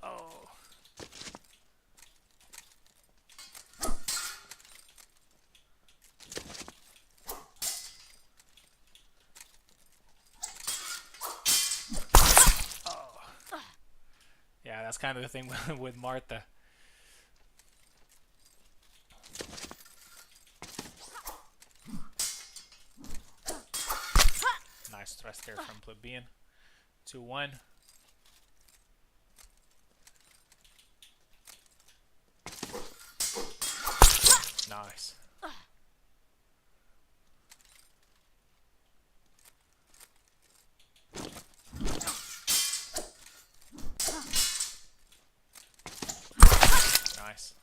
Oh. Yeah, that's kind of the thing with Marta. Nice thrust there from plebeian. 2-1. Nice. Nice.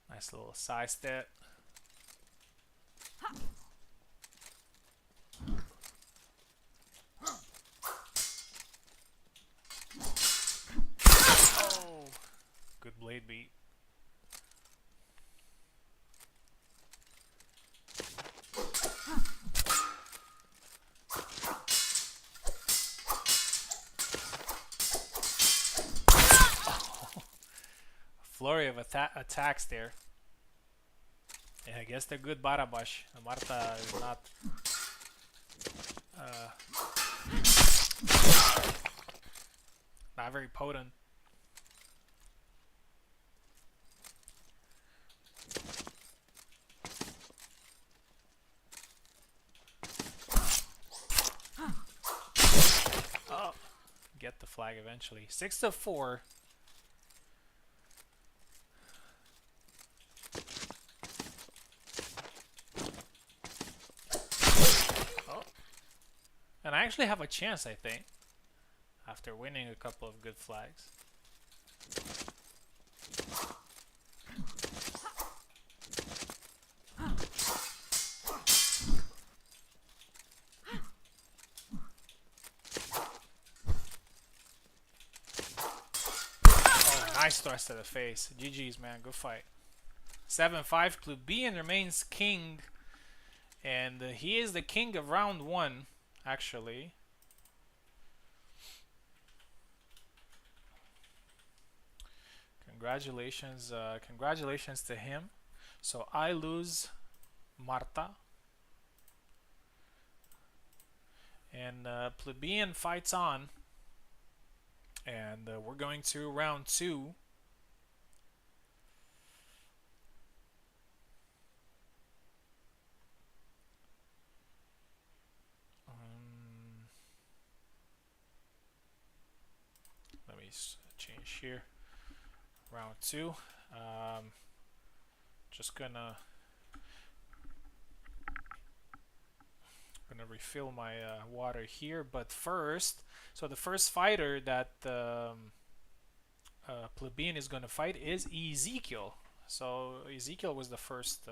Nice little side step. Oh, good blade beat. Flurry of attacks there. Yeah, I guess they're good Barabash. Marta is not not very potent. Oh, get the flag eventually. 6-4. And I actually have a chance, I think, after winning a couple of good flags. Oh, nice thrust to the face. GG's, man. Good fight. 7-5. Plebeian remains king. And he is the king of round 1. Actually, congratulations to him. So I lose Marta, and plebeian fights on, and we're going to round 2. change here. Round 2. Just gonna refill my water here, but first, so the first fighter that plebeian is gonna fight is Ezekiel. So Ezekiel was the first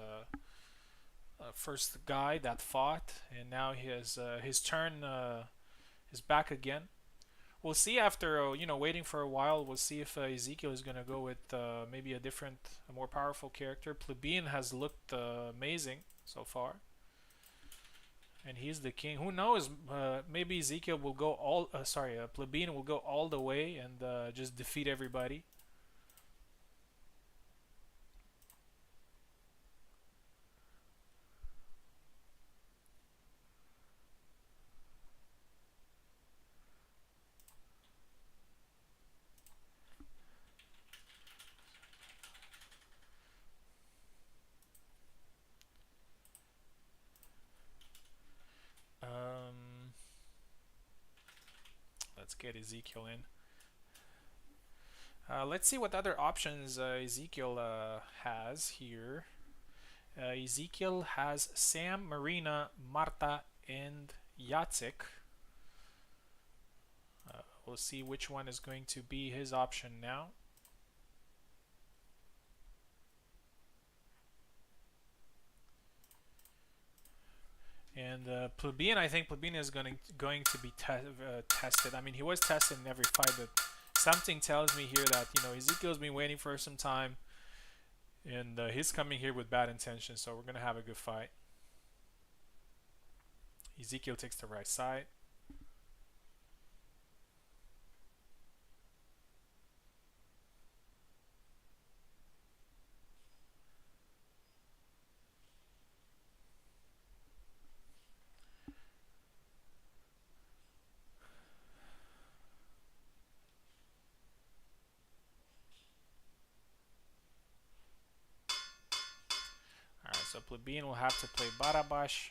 guy that fought, and now his turn is back again. We'll see after waiting for a while. We'll see if Ezekiel is gonna go with maybe a more powerful character. Plebeian has looked amazing so far, and he's the king. Who knows? Maybe Ezekiel will go Plebeian will go all the way and just defeat everybody. Let's get Ezekiel in. Let's see what other options Ezekiel has here. Ezekiel has Sam, Marina, Marta, and Jacek. We'll see which one is going to be his option now. And Plebeian, I think Plebeian is going to be tested. I mean, he was tested in every fight, but something tells me here that Ezekiel's been waiting for some time, and he's coming here with bad intentions. So we're gonna have a good fight. Ezekiel takes the right side. So Plebeian will have to play Barabash.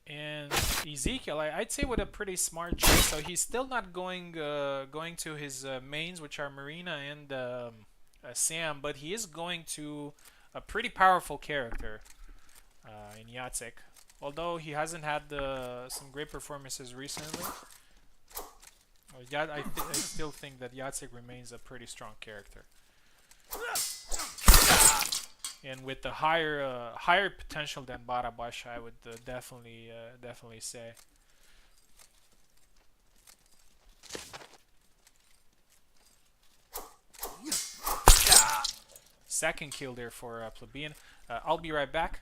And Ezekiel, I'd say with a pretty smart choice. So he's still not going to his mains, which are Marina and Sam, but he is going to a pretty powerful character in Jacek. Although he hasn't had some great performances recently, I still think that Jacek remains a pretty strong character. And with the higher potential than Barabash, I would definitely say. Second kill there for Plebeian. I'll be right back.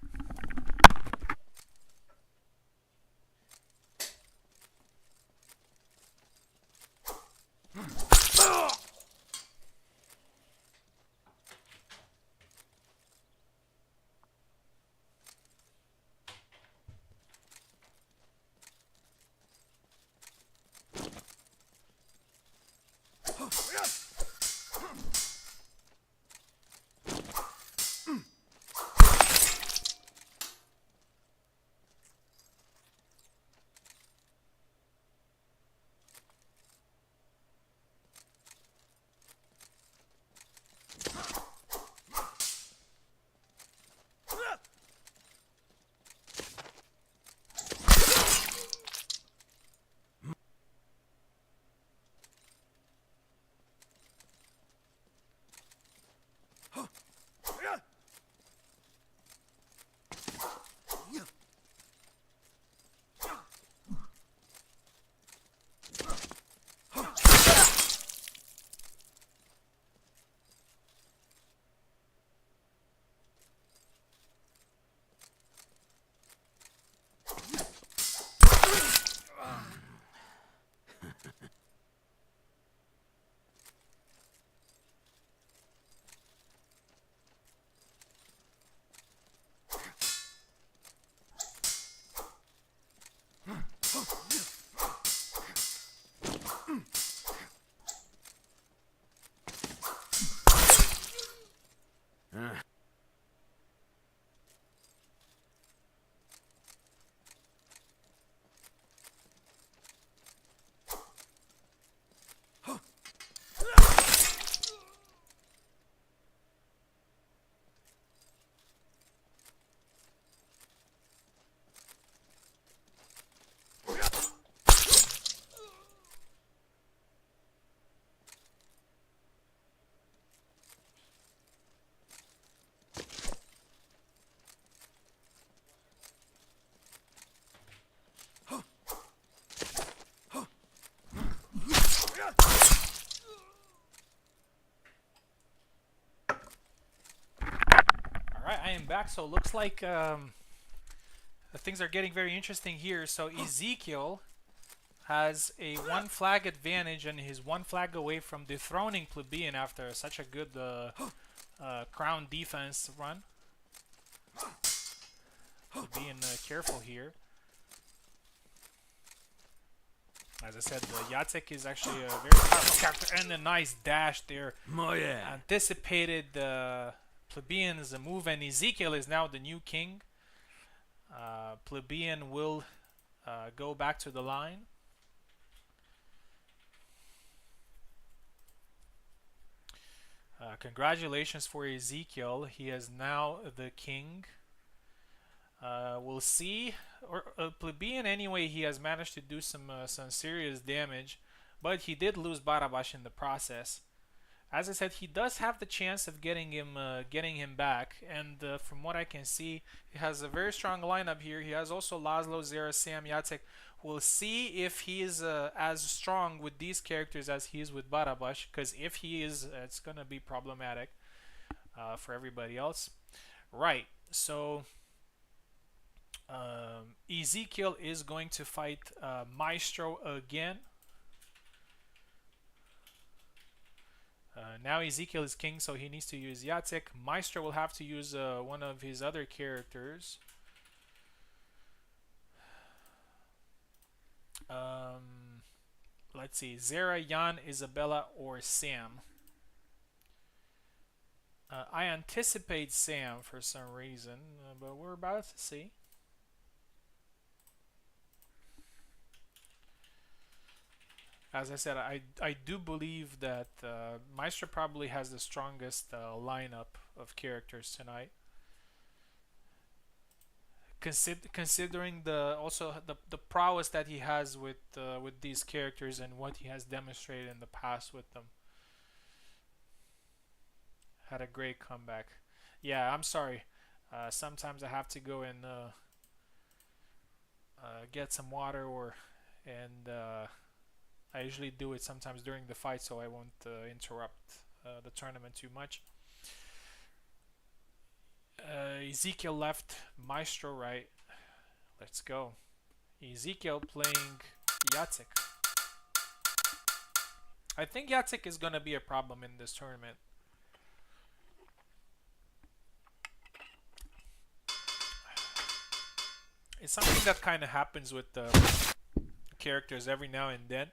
back. So it looks like things are getting very interesting here. So Ezekiel has a 1 flag advantage, and he's 1 flag away from dethroning Plebeian after such a good crown defense run. Plebeian careful here. As I said, Jacek is actually a very powerful character, and a nice dash there. Oh yeah. Anticipated Plebeian's move, and Ezekiel is now the new king. Plebeian will go back to the line. Congratulations for Ezekiel. He is now the king. We'll see. Plebeian, anyway, he has managed to do some serious damage, but he did lose Barabash in the process. As I said, he does have the chance of getting him back, and from what I can see, he has a very strong lineup here. He has also Laszlo, Zera, Sam, Jacek. We'll see if he is as strong with these characters as he is with Barabash, because if he is, it's going to be problematic for everybody else. Right, so Ezekiel is going to fight Maestro again. Now Ezekiel is king, so he needs to use Jacek. Maestro will have to use one of his other characters. Let's see, Zera, Jan, Isabella, or Sam. I anticipate Sam for some reason, but we're about to see. As I said, I do believe that Maestro probably has the strongest lineup of characters tonight. Considering the prowess that he has with these characters and what he has demonstrated in the past with them. Had a great comeback. Yeah, I'm sorry. Sometimes I have to go and get some water, and I usually do it sometimes during the fight, so I won't interrupt the tournament too much. Ezekiel left, Maestro right. Let's go. Ezekiel playing Jacek. I think Jacek is going to be a problem in this tournament. It's something that kind of happens with the characters every now and then.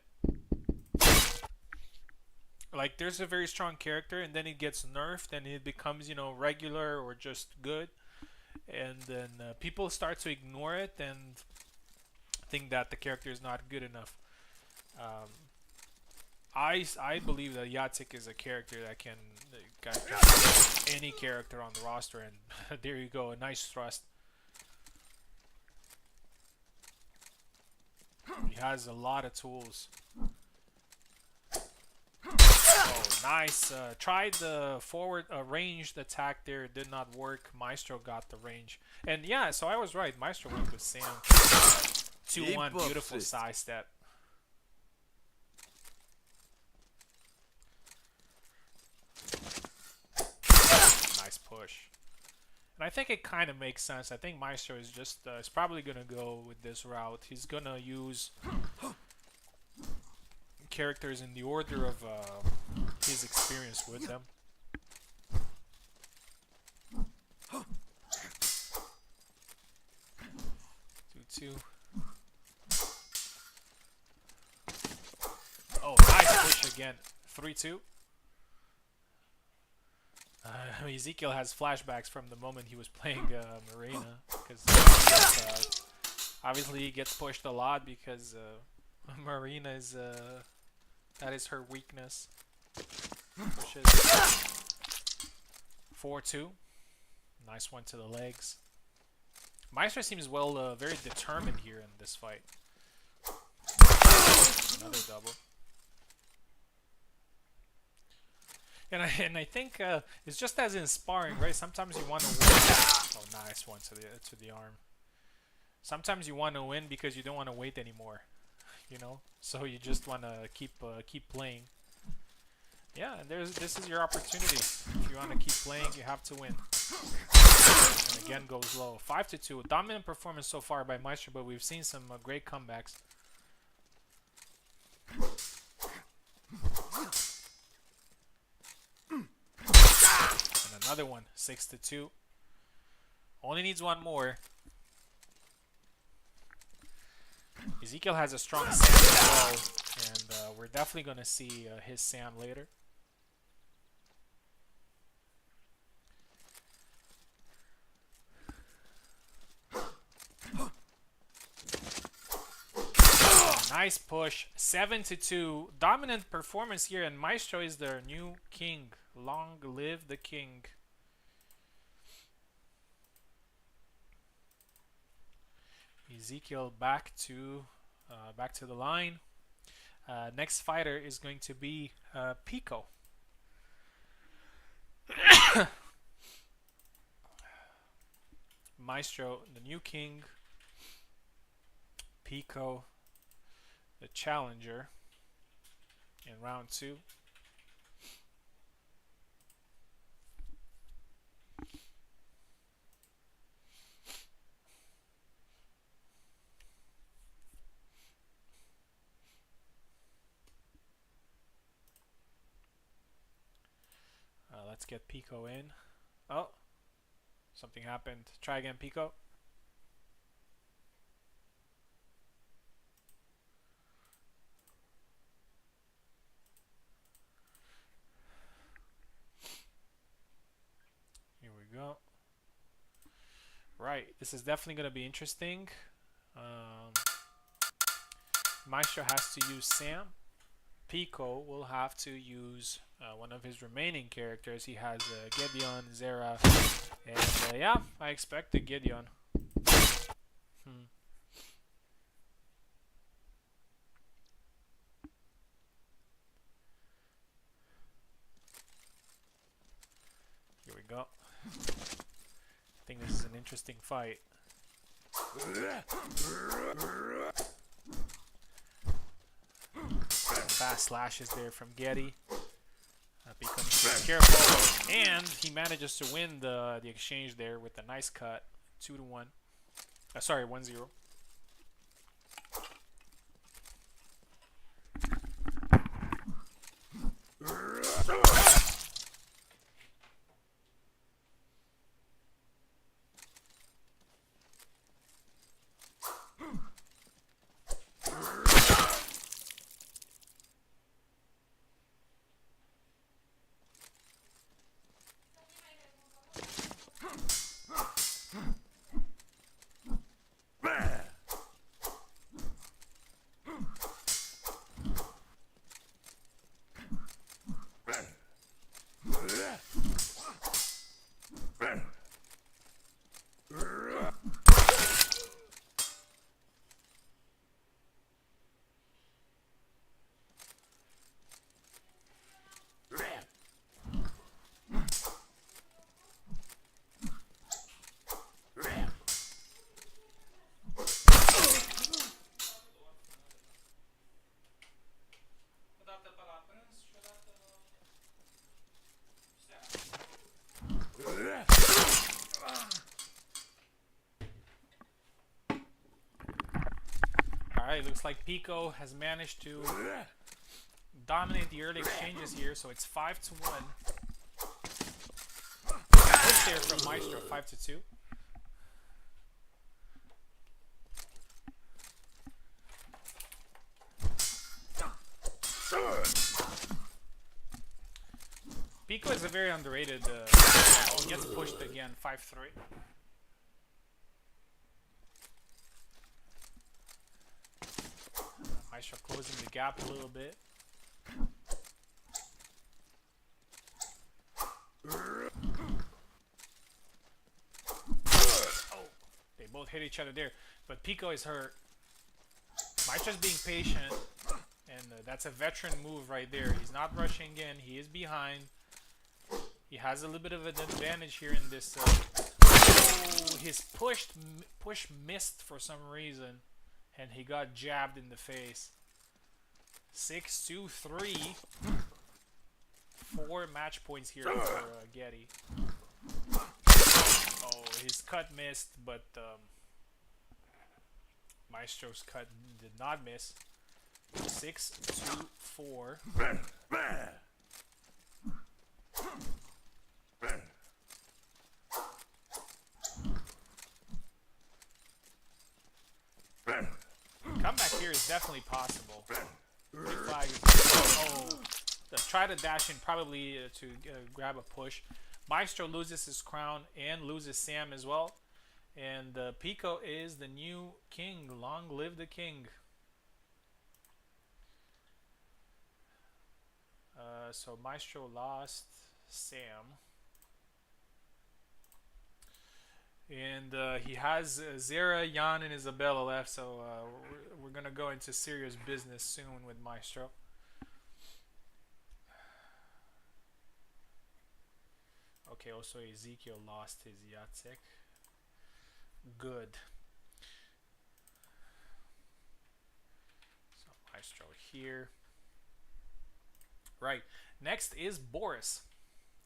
Like, there's a very strong character, and then it gets nerfed, and it becomes, you know, regular or just good, and then people start to ignore it and think that the character is not good enough. I believe that Jacek is a character that can any character on the roster, and there you go, a nice thrust. He has a lot of tools. Oh, nice. Tried the forward ranged attack there. Did not work. Maestro got the range. And yeah, so I was right. Maestro went with Sam. 2-1. Beautiful side step. Nice push. And I think it kind of makes sense. I think Maestro is just is probably going to go with this route. He's going to use characters in the order of his experience with them. Two. Oh, nice push again. 3-2. Ezekiel has flashbacks from the moment he was playing Marina, because obviously he gets pushed a lot because Marina is that is her weakness. Pushes. 4-2. Nice one to the legs. Maestro seems very determined here in this fight. Another double. And I think it's just as inspiring, right? Sometimes you want to win. Oh, nice one to the arm. Sometimes you want to win because you don't want to wait anymore, you know. So you just want to keep playing. Yeah, and this is your opportunity. If you want to keep playing, you have to win. And again goes low. 5-2. Dominant performance so far by Maestro, but we've seen some great comebacks. And another one. 6-2. Only needs one more. Ezekiel has a strong Sam as well, and we're definitely going to see his Sam later. Nice push. 7-2. Dominant performance here, and Maestro is their new king. Long live the king. Ezekiel back to the line. Next fighter is going to be Pico. Maestro, the new king. Pico, the challenger in round 2. Let's get Pico in. Oh, something happened. Try again, Pico. Here we go. Right, this is definitely going to be interesting. Maestro has to use Sam. Pico will have to use one of his remaining characters. He has Gideon, Zera, and yeah, I expect the Gideon. Here we go. I think this is an interesting fight. Fast slashes there from Getty. Pico needs to be careful, and he manages to win the exchange there with a nice cut. 2-1. Sorry, 1-0. Alright, looks like Pico has managed to dominate the early exchanges here, so it's 5-1. Push there from Maestro, 5-2. Pico is a very underrated. He gets pushed again, 5-3. Maestro closing the gap a little bit. Oh, they both hit each other there, but Pico is hurt. Maestro's being patient, and that's a veteran move right there. He's not rushing in. He is behind. He has a little bit of an advantage here in this. Oh, his push missed for some reason, and he got jabbed in the face. 6-2-3. 4 match points here for Getty. Oh, his cut missed, but Maestro's cut did not miss. 6, 2, 4. Comeback here is definitely possible. Big flag is, oh, try to dash in probably to grab a push. Maestro loses his crown and loses Sam as well. And Pico is the new king. Long live the king. So Maestro lost Sam. And he has Zera, Jan, and Isabella left, so we're going to go into serious business soon with Maestro. Okay, also Ezekiel lost his Yatsek. Good. So Maestro here. Right. Next is Boris.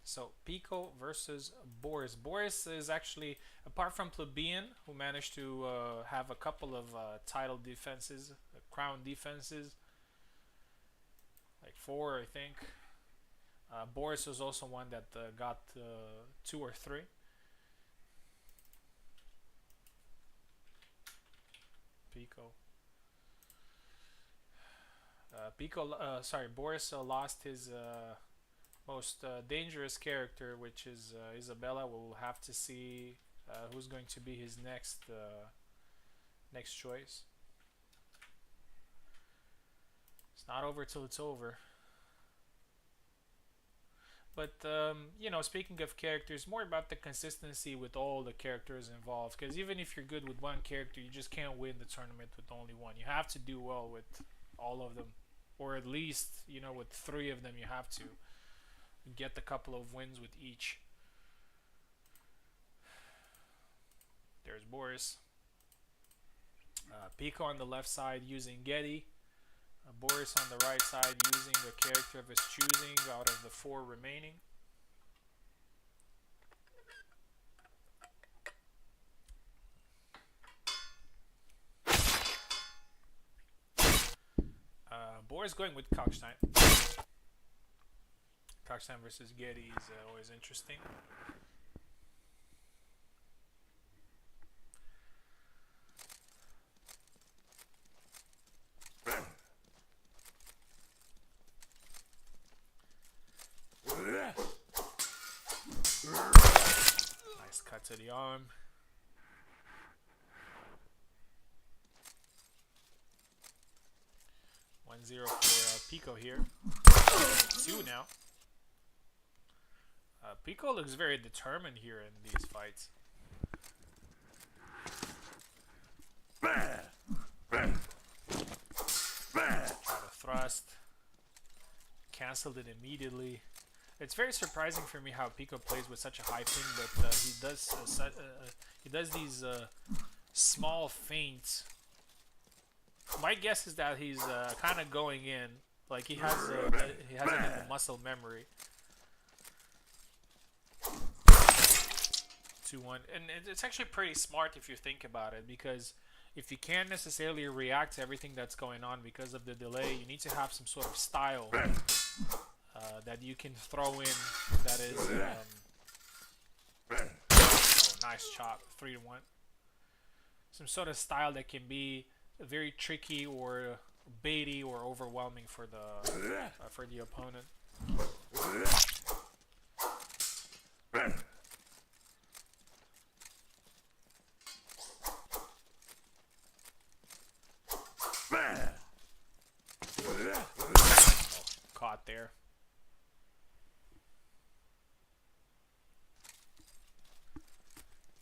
So Pico versus Boris. Boris is actually, apart from Plebeian, who managed to have a couple of title defenses, crown defenses, like 4, I think. Boris was also one that got 2 or 3. Boris lost his most dangerous character, which is Isabella. We'll have to see who's going to be his next choice. It's not over till it's over. But you know, speaking of characters, more about the consistency with all the characters involved. Because even if you're good with one character, you just can't win the tournament with only one. You have to do well with all of them, or at least, you know, with 3 of them, you have to get a couple of wins with each. There's Boris. Pico on the left side using Getty. Boris on the right side using the character of his choosing out of the 4 remaining. Boris going with Kalkstein. Kalkstein versus Getty is always interesting. Nice cut to the arm. Zero for Pico here. 2 now. Pico looks very determined here in these fights. Try to thrust. Canceled it immediately. It's very surprising for me how Pico plays with such a high ping, but he does these small feints. My guess is that he's kind of going in, like he has it in the muscle memory. 2-1, and it's actually pretty smart if you think about it, because if you can't necessarily react to everything that's going on because of the delay, you need to have some sort of style that you can throw in. That is, oh, nice chop, 3-1. Some sort of style that can be very tricky or baity or overwhelming for the opponent. Caught there.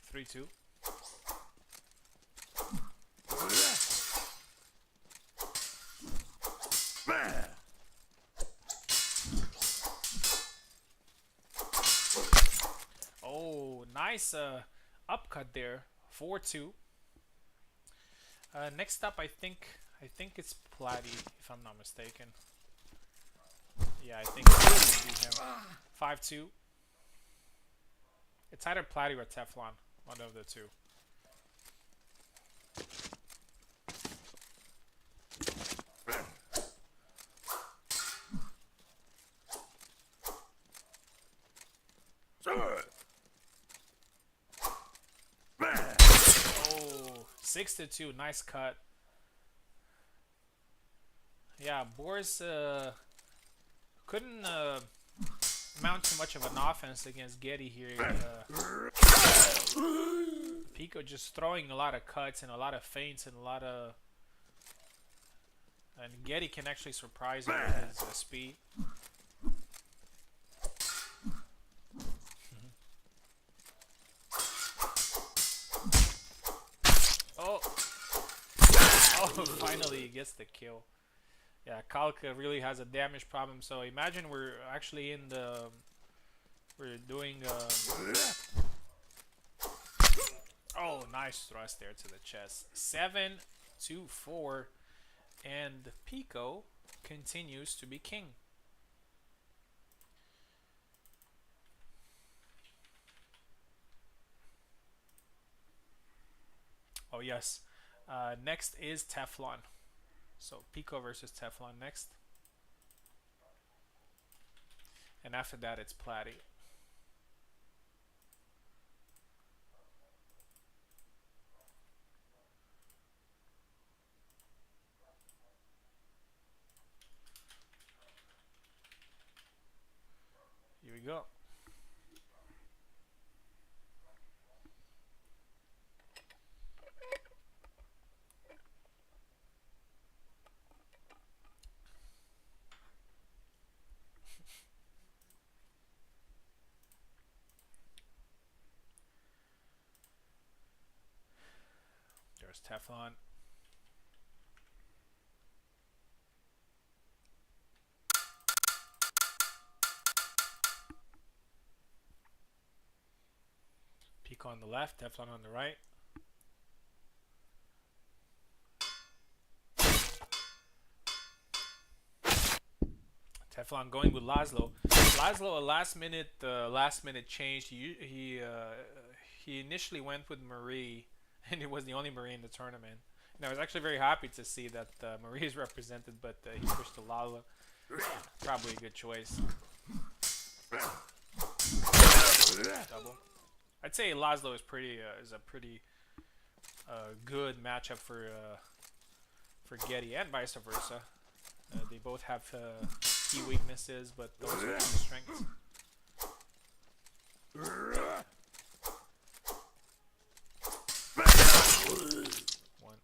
Three, 2. Oh, nice upcut there. 4-2. Next up, I think it's Platty, if I'm not mistaken. Yeah, I think it's him. 5-2. It's either Platty or Teflon. One of the two. Oh, 6-2. Nice cut. Yeah, Boris couldn't mount too much of an offense against Getty here. Pico just throwing a lot of cuts and a lot of feints and a lot of... And Getty can actually surprise him with his speed. Oh! Oh, finally he gets the kill. Yeah, Kalka really has a damage problem. So imagine we're actually in the... We're doing... Oh, nice thrust there to the chest. 7-4. And Pico continues to be king. Oh, yes. Next is Teflon. So Pico versus Teflon next. And after that, it's Platy. Here we go. There's Teflon. Pico on the left, Teflon on the right. Teflon going with Laszlo. Laszlo, a last minute change. He initially went with Marie, and he was the only Marie in the tournament. And I was actually very happy to see that Marie is represented, but he switched to Lala. Probably a good choice. Double. I'd say Laszlo is a pretty good matchup for Getty and vice versa. They both have key weaknesses, but those are key strengths. 1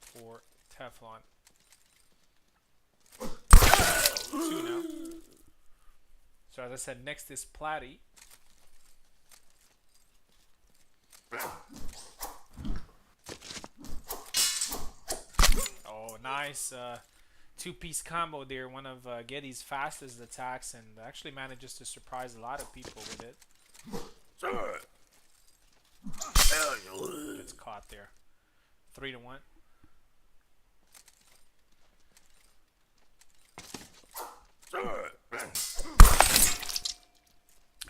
for Teflon. 2 now. So as I said, next is Platy. Oh, nice two-piece combo there. One of Getty's fastest attacks, and actually manages to surprise a lot of people with it. Gets caught there. 3-1.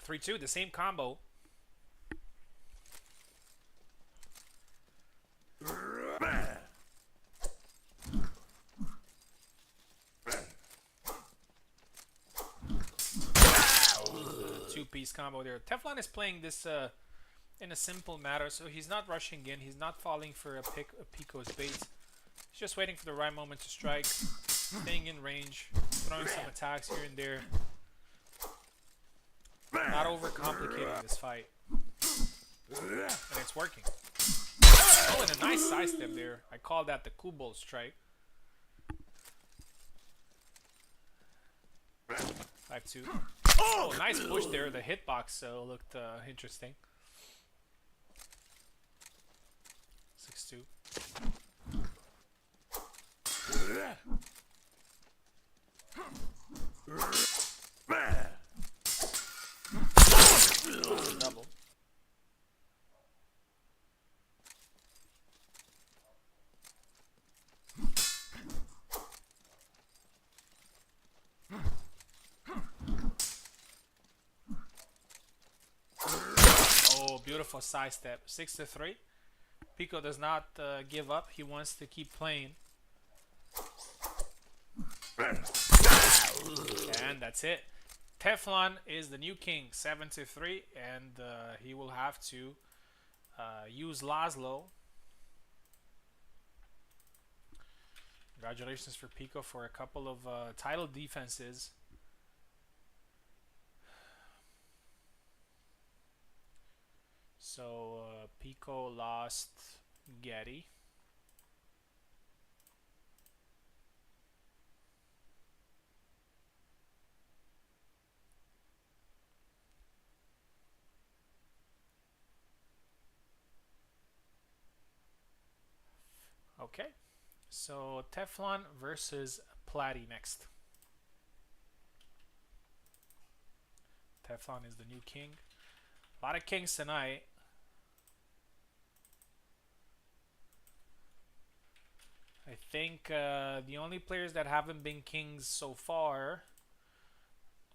3-2, the same combo. Two-piece combo there. Teflon is playing this in a simple manner, so he's not rushing in. He's not falling for a Pico's bait. He's just waiting for the right moment to strike, staying in range, throwing some attacks here and there. Not overcomplicating this fight. And it's working. Oh, and a nice sidestep there. I call that the Kubol strike. 5-2. Oh, nice push there. The hitbox looked interesting. 6-2. Double. beautiful side step. 6-3. Pico does not give up. He wants to keep playing. And that's it. Teflon is the new king, 7-3, and he will have to use Laszlo. Congratulations for Pico for a couple of title defenses. So Pico lost Getty. Okay, so Teflon versus Platty next. Teflon is the new king. A lot of kings tonight. I think the only players that haven't been kings so far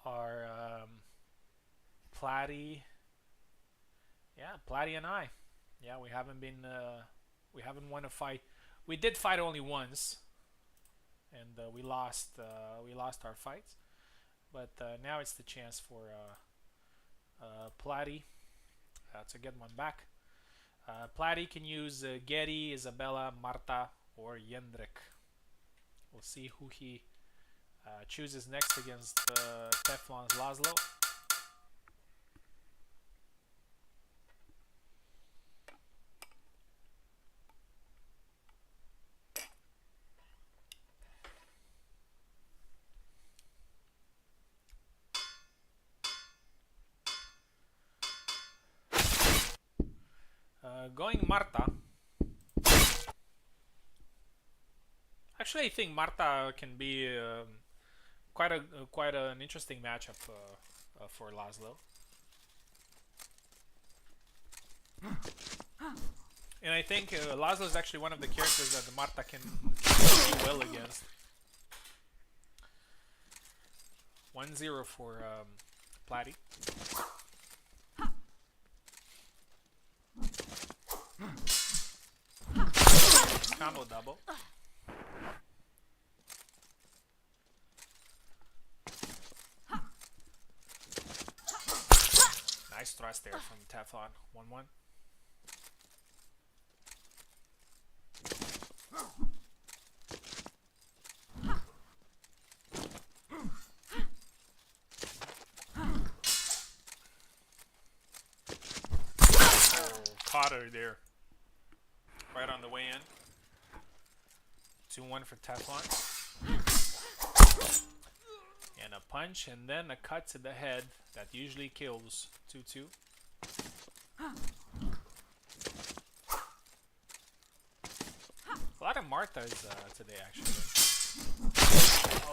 are Platty. Yeah, Platty and I. Yeah, we haven't won a fight. We did fight only once, and we lost our fights. But now it's the chance for Platty to get one back. Platty can use Getty, Isabella, Marta, or Jendrik. We'll see who he chooses next against Teflon's Laszlo. Going Marta. Actually, I think Marta can be quite an interesting matchup for Laszlo. And I think Laszlo is actually one of the characters that the Marta can do well against. 1-0 for Platty. Combo double. Nice thrust there from Teflon. 1-1. Caught her there. Right on the way in. 2-1 for Teflon. And a punch and then a cut to the head that usually kills. 2-2. A lot of Marthas today, actually.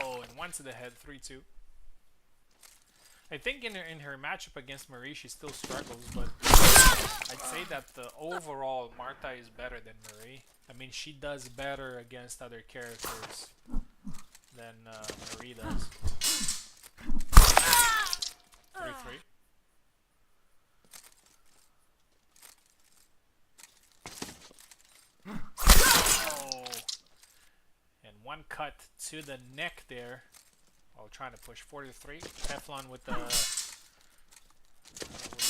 Oh, and one to the head. 3-2. I think in her matchup against Marie, she still struggles, but I'd say that the overall Marta is better than Marie. I mean, she does better against other characters than Marie does. 3-3. Oh. And one cut to the neck there. While trying to push 4-3. Teflon with the with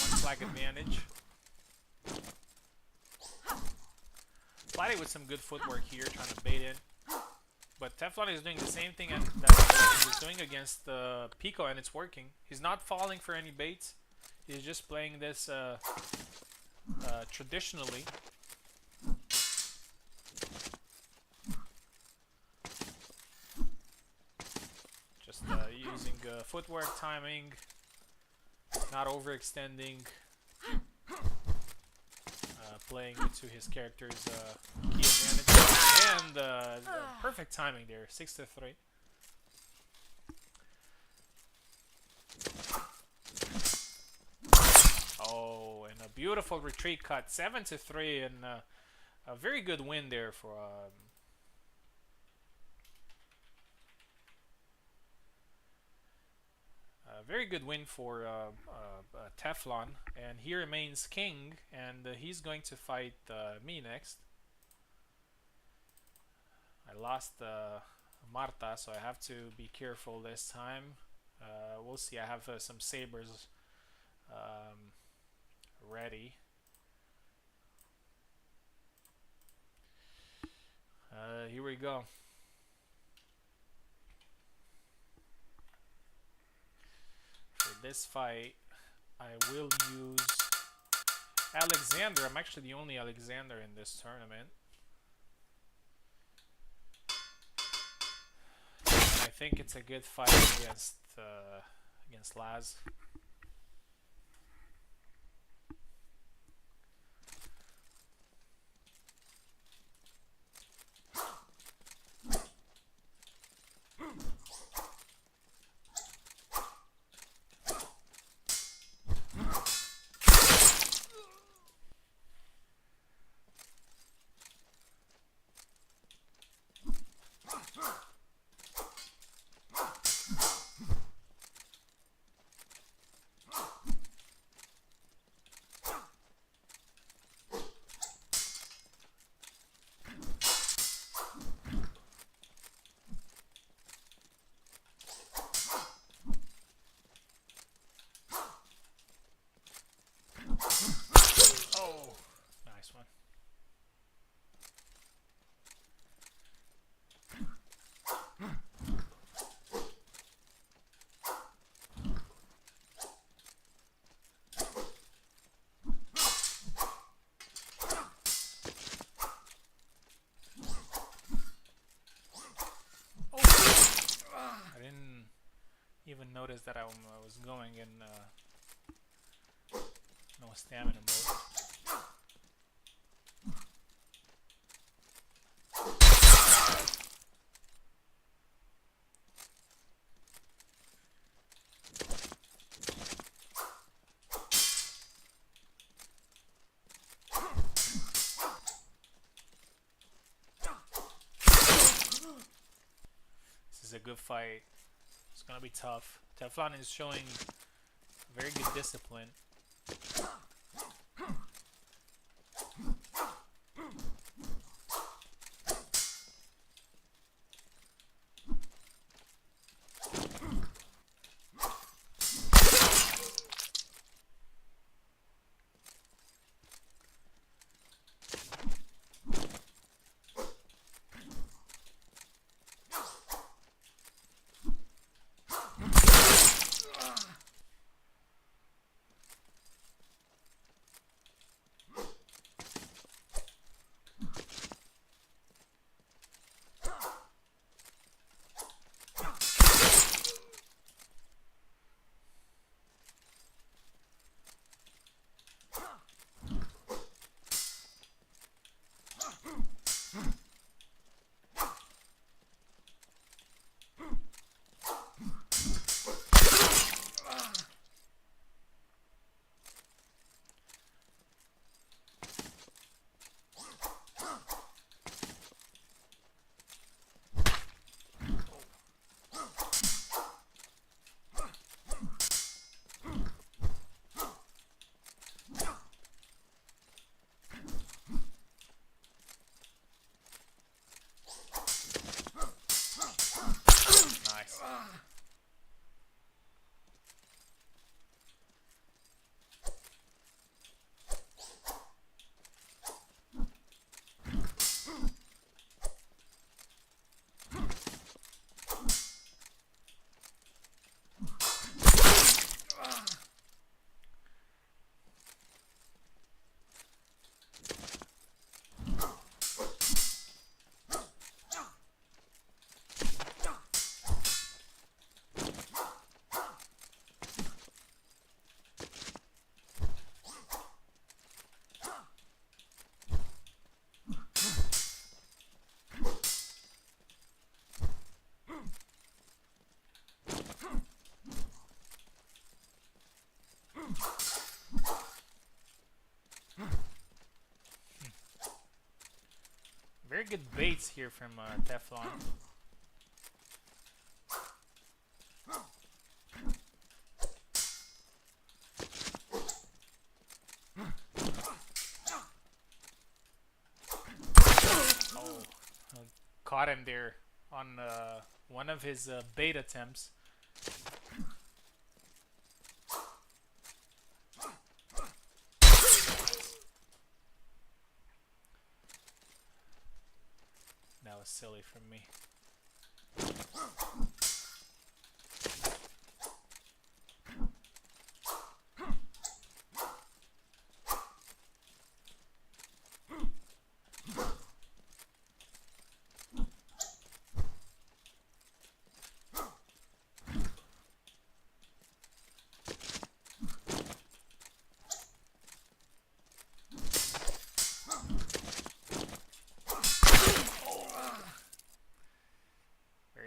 one flag advantage. Platty with some good footwork here, trying to bait in. But Teflon is doing the same thing that he was doing against Pico, and it's working. He's not falling for any baits. He's just playing this traditionally. Just using footwork, timing, not overextending. Playing to his character's key advantage, and perfect timing there, 6-3. Oh, and a beautiful retreat cut, 7-3, and a very good win there for a Very good win for Teflon, and he remains king, and he's going to fight me next. I lost Marta, so I have to be careful this time. We'll see. I have some sabers ready. Here we go. For this fight, I will use Alexander. I'm actually the only Alexander in this tournament. I think it's a good fight against Laz. Even noticed that I was going in no stamina mode. This is a good fight. It's gonna be tough. Teflon is showing very good discipline. Very good baits here from Teflon. caught him there on one of his bait attempts. That was silly from me.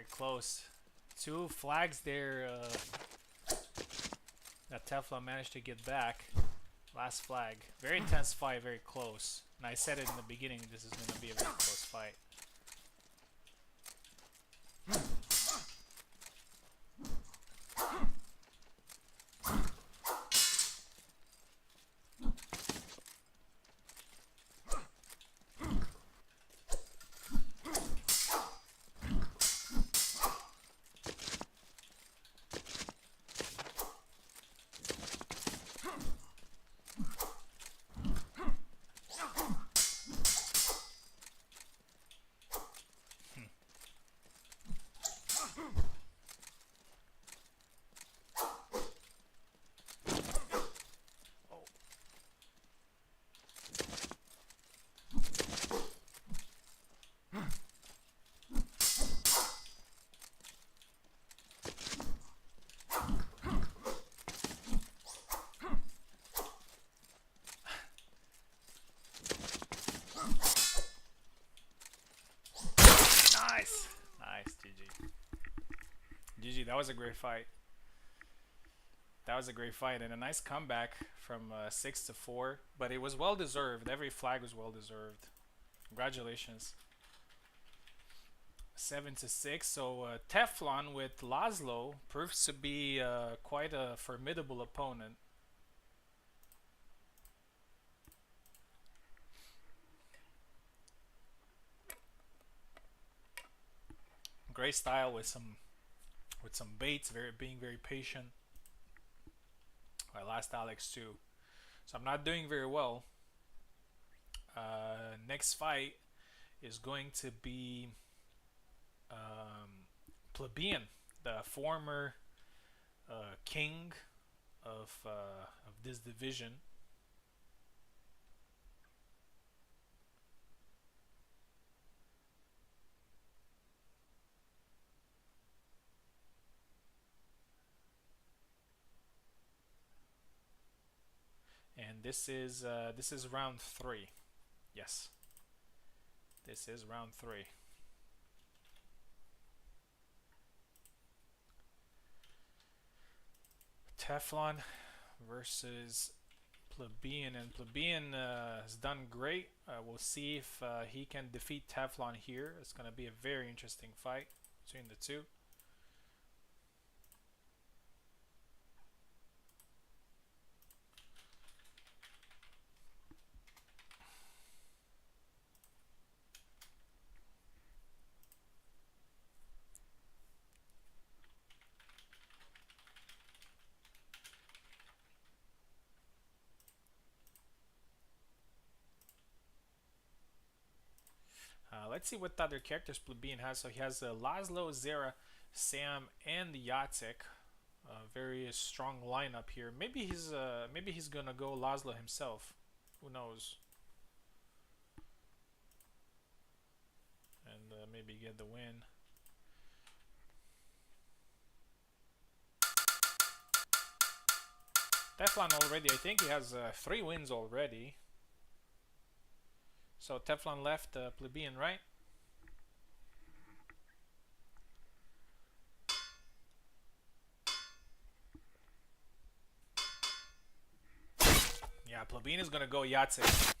Close. 2 flags there that Teflon managed to get back. Last flag. Very intense fight, very close. And I said it in the beginning, this is going to be a very close fight. GG, that was a great fight. That was a great fight and a nice comeback from 6 to 4, but it was well deserved. Every flag was well deserved. Congratulations. 7 to 6. So Teflon with Laszlo proves to be quite a formidable opponent. Great style with some baits, being very patient. I lost Alex too, so I'm not doing very well. Next fight is going to be Plebeian, the former king of this division. And this is round 3. Yes, this is round 3. Teflon versus Plebeian, and Plebeian has done great. We'll see if he can defeat Teflon here. It's going to be a very interesting fight between the two. Let's see what other characters Plebeian has. So he has Laszlo, Zera, Sam, and Jacek. Very strong lineup here. Maybe he's gonna go Laszlo himself. Who knows? And maybe get the win. Teflon already, I think he has 3 wins already. So Teflon left Plebeian, right? Yeah, Plebeian is gonna go Jacek.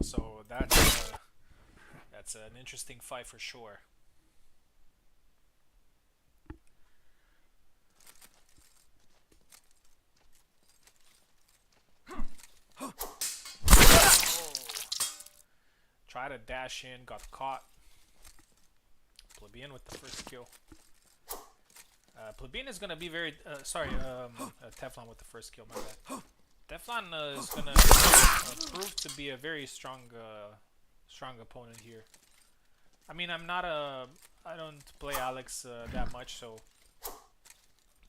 So that's an interesting fight for sure. Try to dash in, got caught. Plebeian with the first kill. Plebeian is gonna be very Teflon with the first kill. My bad. Teflon is gonna prove to be a very strong opponent here. I mean, I don't play Alex that much, so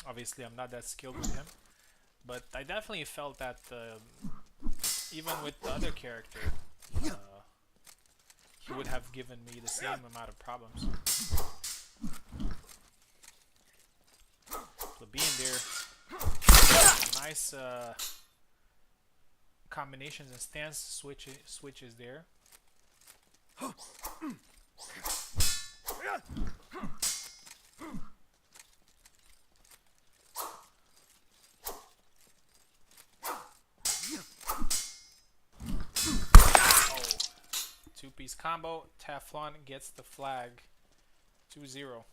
obviously I'm not that skilled with him. But I definitely felt that even with the other character, he would have given me the same amount of problems. Plebeian there. Nice combinations and stance switches there. Two-piece combo. Teflon gets the flag. 2-0.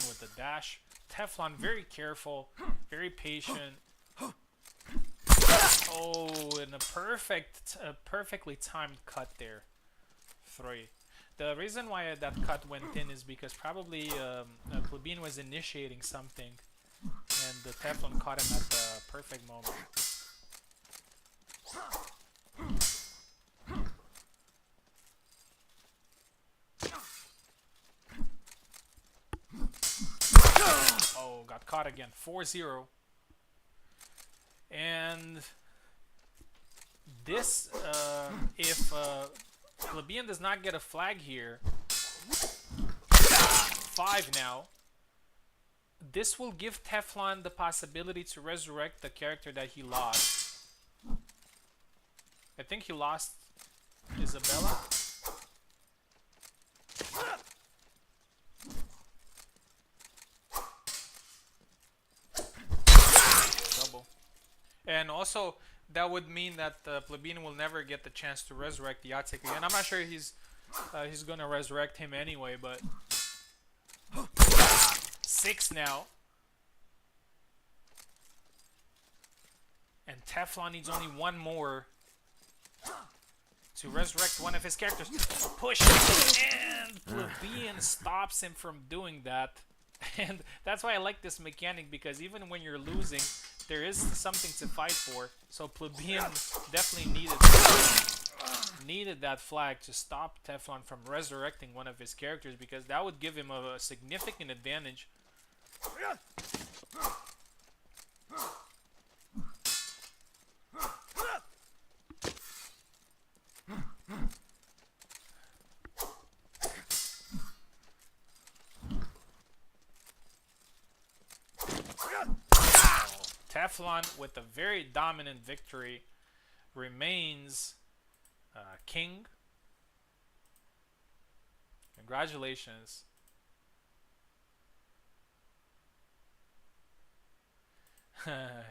With the dash. Teflon very careful, very patient. Oh, and a perfectly timed cut there. 3. The reason why that cut went in is because probably Plebeian was initiating something and the Teflon caught him at the perfect moment. Got caught again. 4-0. And this, if Plebeian does not get a flag here, 5 now, this will give Teflon the possibility to resurrect the character that he lost. I think he lost Isabella. And also, that would mean that Plebeian will never get the chance to resurrect the Yatsek again. I'm not sure he's gonna resurrect him anyway, but 6 now. And Teflon needs only one more to resurrect one of his characters. Push! And Plebeian stops him from doing that. And that's why I like this mechanic, because even when you're losing, there is something to fight for. So Plebeian definitely needed that flag to stop Teflon from resurrecting one of his characters, because that would give him a significant advantage. Teflon, with a very dominant victory, remains king. Congratulations.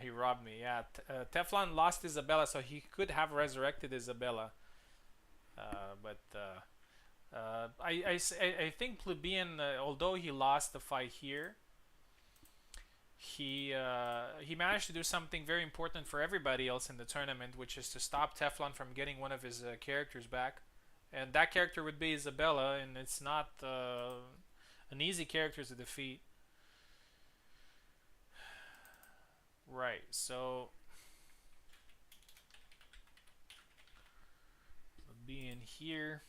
He robbed me. Yeah, Teflon lost Isabella, so he could have resurrected Isabella. I think Plebeian, although he lost the fight here, he managed to do something very important for everybody else in the tournament, which is to stop Teflon from getting one of his characters back. And that character would be Isabella, and it's not an easy character to defeat. Right, so be in here.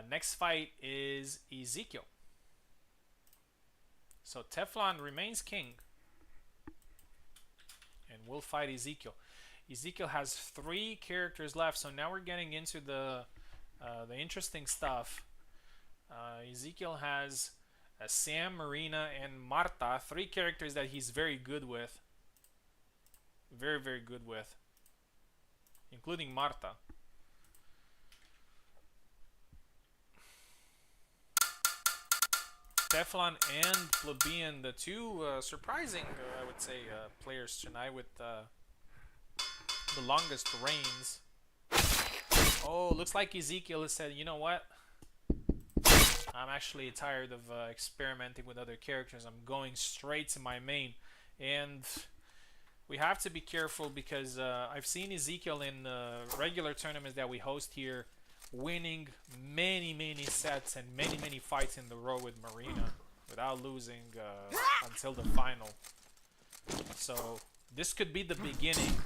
Next fight is Ezekiel. So Teflon remains king, and we'll fight Ezekiel. Ezekiel has 3 characters left, so now we're getting into the interesting stuff. Ezekiel has Sam, Marina, and Marta, 3 characters that he's very good with. Very, very good with. Including Marta. Teflon and Plebeian, the two surprising, I would say, players tonight with the longest reigns. Oh, looks like Ezekiel has said, you know what? I'm actually tired of experimenting with other characters. I'm going straight to my main. And we have to be careful because I've seen Ezekiel in regular tournaments that we host here winning many sets and many fights in the row with Marina without losing until the final. So this could be the beginning.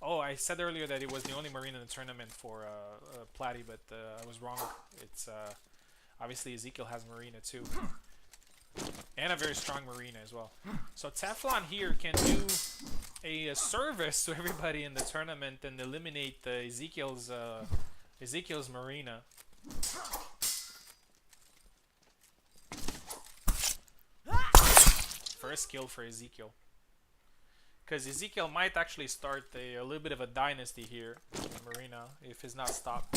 Oh, I said earlier that it was the only Marina in the tournament for Platy, but I was wrong. It's obviously Ezekiel has Marina too. And a very strong Marina as well. So Teflon here can do a service to everybody in the tournament and eliminate Ezekiel's Marina. First kill for Ezekiel. Because Ezekiel might actually start a little bit of a dynasty here with Marina if he's not stopped.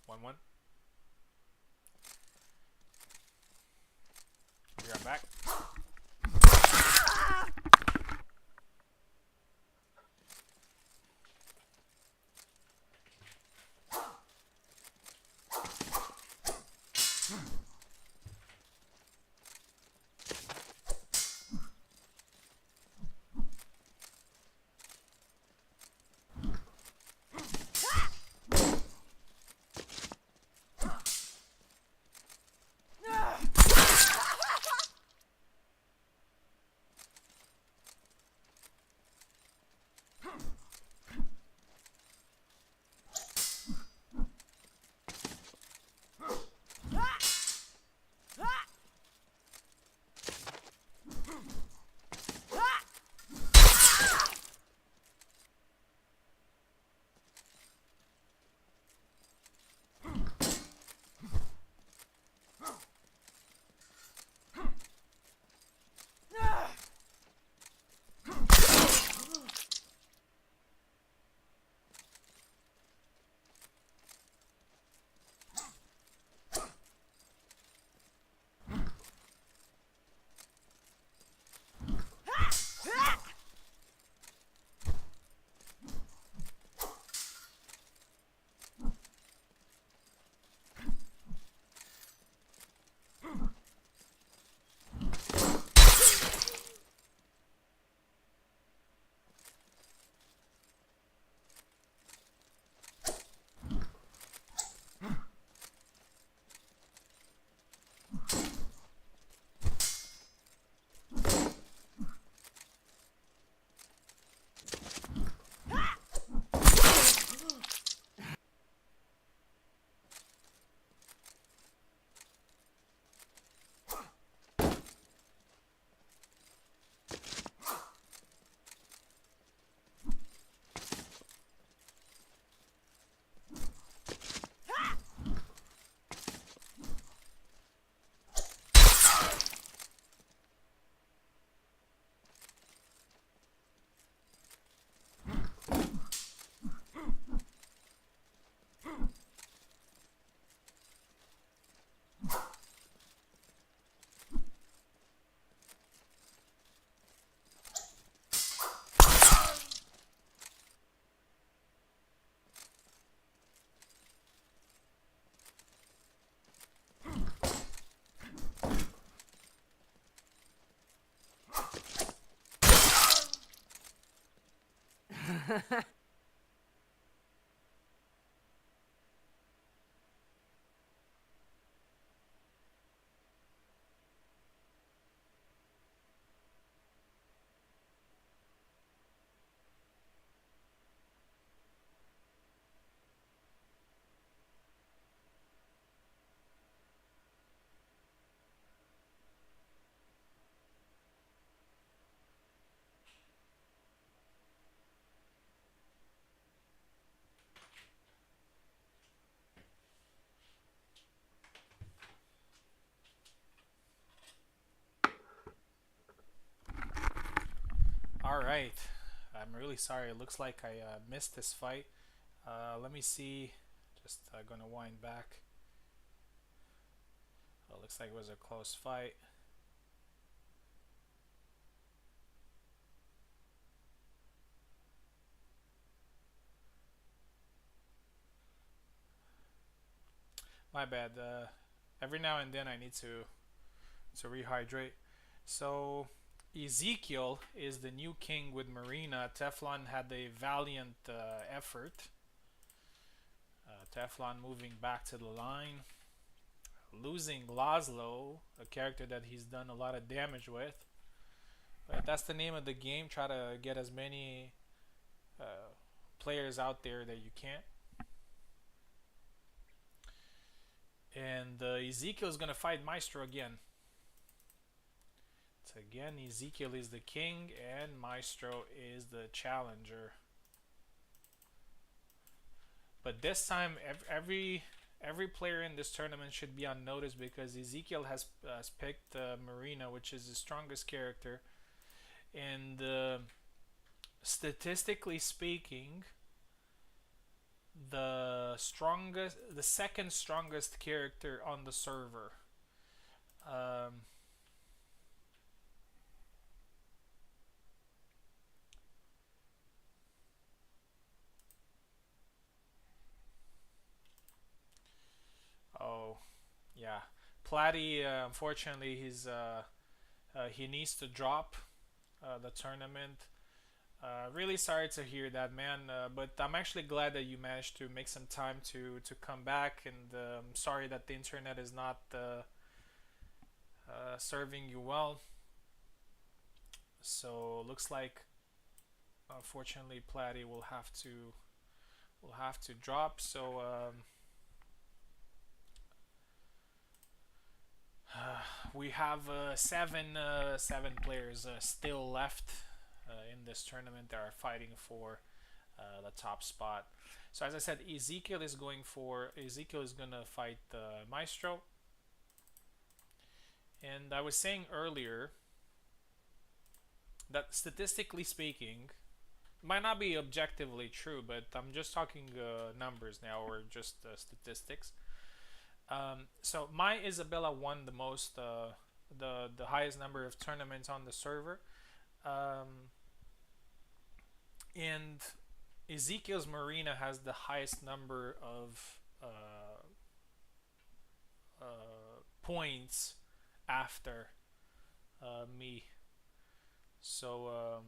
1-1. We are back. right. I'm really sorry. It looks like I missed this fight. Let me see. Just gonna wind back. Oh, looks like it was a close fight. My bad. Every now and then I need to rehydrate. So Ezekiel is the new king with Marina. Teflon had a valiant effort. Teflon moving back to the line, losing Laszlo, a character that he's done a lot of damage with. But that's the name of the game. Try to get as many players out there that you can. And Ezekiel is going to fight Maestro again. So again, Ezekiel is the king and Maestro is the challenger. But this time, every player in this tournament should be on notice because Ezekiel has picked Marina, which is his strongest character. And statistically speaking, the second strongest character on the server. Oh, yeah. Platty, unfortunately, he needs to drop the tournament. Really sorry to hear that, man. But I'm actually glad that you managed to make some time to come back, and I'm sorry that the internet is not serving you well. So looks like, unfortunately, Platty will have to drop. So we have seven players still left in this tournament that are fighting for the top spot. So as I said, Ezekiel is going to fight Maestro. And I was saying earlier that statistically speaking, might not be objectively true, but I'm just talking numbers now, or just statistics. So my Isabella won the most, the highest number of tournaments on the server, and Ezekiel's Marina has the highest number of points after me. So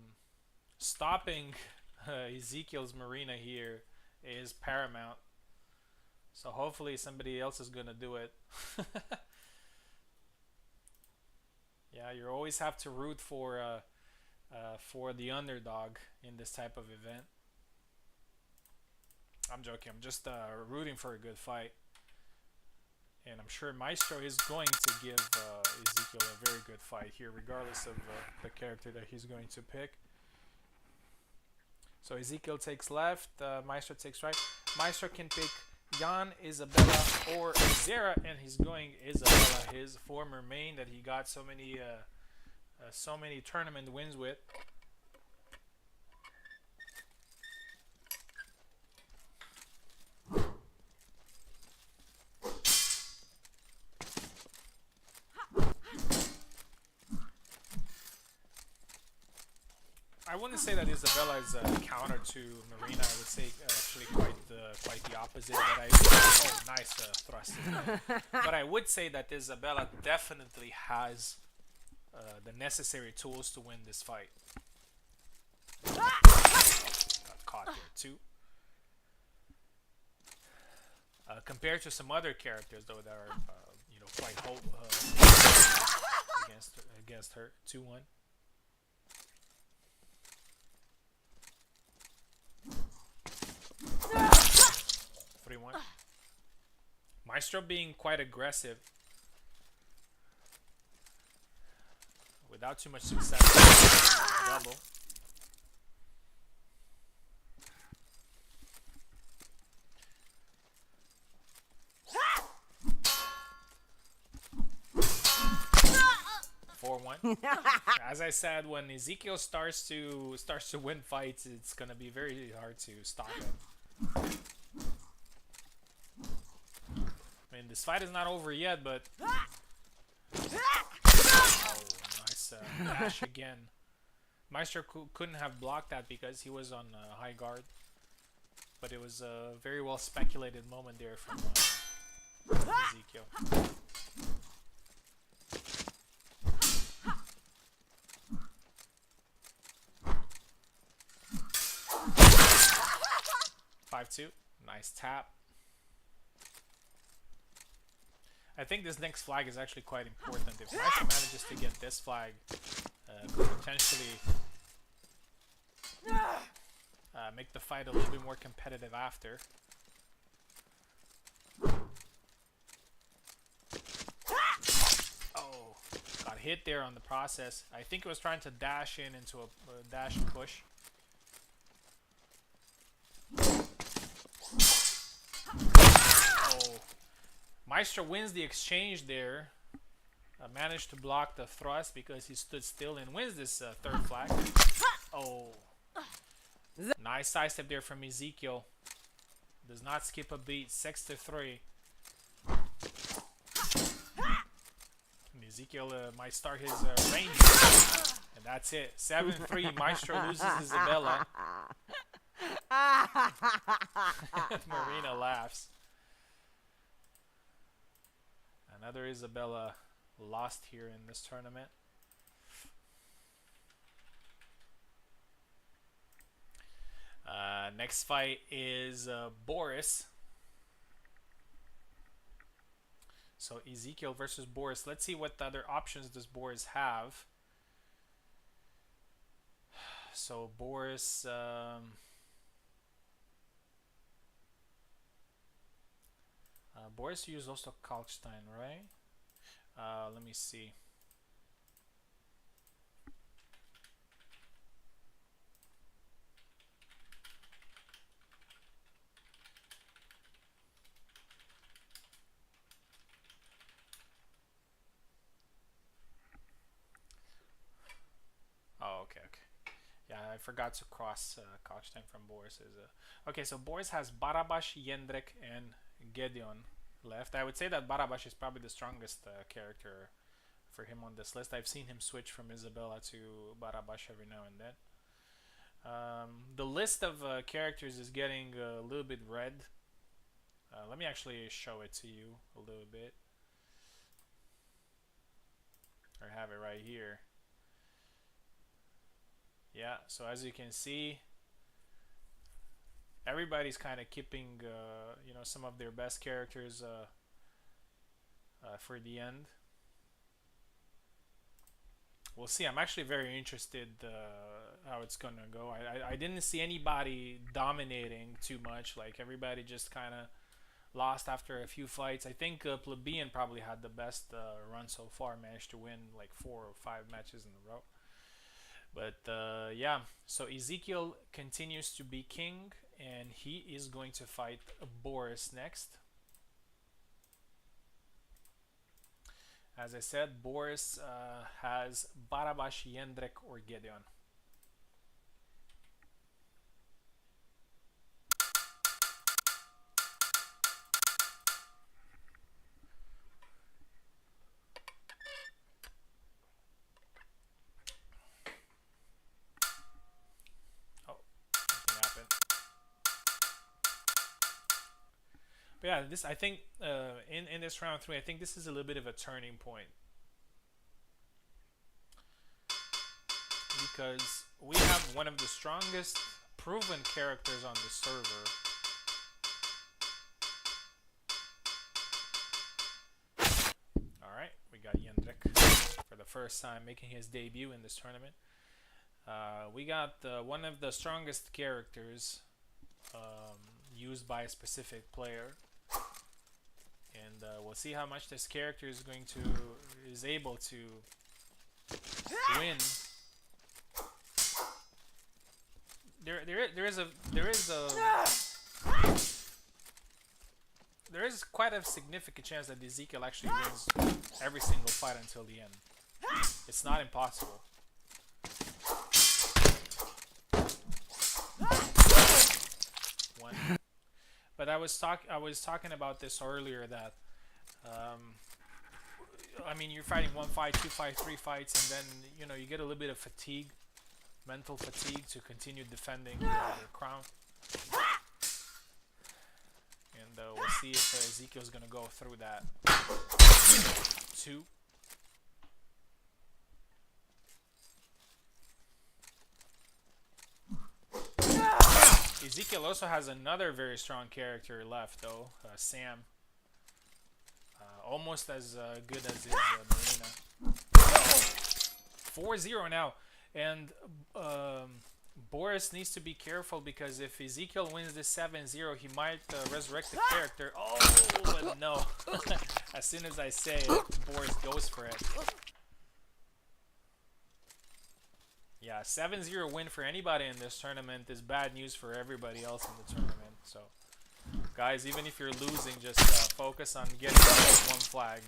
stopping Ezekiel's Marina here is paramount. So hopefully somebody else is gonna do it. Yeah, you always have to root for the underdog in this type of event. I'm joking. I'm just rooting for a good fight, and I'm sure Maestro is going to give Ezekiel a very good fight here, regardless of the character that he's going to pick. So Ezekiel takes left, Maestro takes right. Maestro can pick Jan, Isabella, or Zera, and he's going Isabella, his former main that he got so many tournament wins with. I wouldn't say that Isabella is a counter to Marina. I would say actually quite the opposite. But nice thrust. But I would say that Isabella definitely has the necessary tools to win this fight. Got caught there too. Compared to some other characters though that are quite against her. 2-1. Maestro being quite aggressive without too much success. Double. 4-1. As I said, when Ezekiel starts to win fights, it's gonna be very hard to stop him. I mean, this fight is not over yet, but oh, nice dash again. Maestro couldn't have blocked that because he was on high guard, but it was a very well speculated moment there from Ezekiel. 5-2. Nice tap. I think this next flag is actually quite important. If Maestro manages to get this flag, could potentially make the fight a little bit more competitive after. Oh, got hit there on the process. I think it was trying to dash in into a dash and push. Oh, Maestro wins the exchange there. Managed to block the thrust because he stood still and wins this third flag. Oh, nice sidestep there from Ezekiel. Does not skip a beat. 6-3. And Ezekiel might start his range, and that's it. 7-3. Maestro loses Isabella. Marina laughs. Another Isabella lost here in this tournament. Next fight is Boris. So Ezekiel versus Boris. Let's see what other options does Boris have. So Boris, Boris used also Kalkstein, right? Let me see. Oh, okay. Yeah, I forgot to cross Kalkstein from Boris. Okay, so Boris has Barabash, Jendrek, and Gedeon left. I would say that Barabash is probably the strongest character for him on this list. I've seen him switch from Isabella to Barabash every now and then. The list of characters is getting a little bit red. Let me actually show it to you a little bit. I have it right here. Yeah, so as you can see, everybody's kind of keeping you know, some of their best characters for the end. We'll see. I'm actually very interested how it's gonna go. I didn't see anybody dominating too much. Like, everybody just kind of lost after a few fights. I think Plebeian probably had the best run so far, managed to win like 4 or 5 matches in a row. But yeah, so Ezekiel continues to be king, and he is going to fight Boris next. As I said, Boris has Barabash, Jendrek, or Gedeon. But yeah, this, I think in this round 3, I think this is a little bit of a turning point, because we have one of the strongest proven characters on the server. Alright, we got Jendrek for the first time making his debut in this tournament. We got one of the strongest characters used by a specific player. And we'll see how much this character is able to win. There is quite a significant chance that Ezekiel actually wins every single fight until the end. It's not impossible. One. But I was talking about this earlier that I mean, you're fighting 1 fight, 2 fights, 3 fights, and then you know you get a little bit of fatigue, mental fatigue, to continue defending your crown. And we'll see if Ezekiel's gonna go through that. 2. Ezekiel also has another very strong character left, though, Sam. Almost as good as his Marina. 4-0 now, and Boris needs to be careful, because if Ezekiel wins this 7-0, he might resurrect the character. Oh, but no. As soon as I say it, Boris goes for it. Yeah, 7-0 win for anybody in this tournament is bad news for everybody else in the tournament. So, guys, even if you're losing, just focus on getting one flag.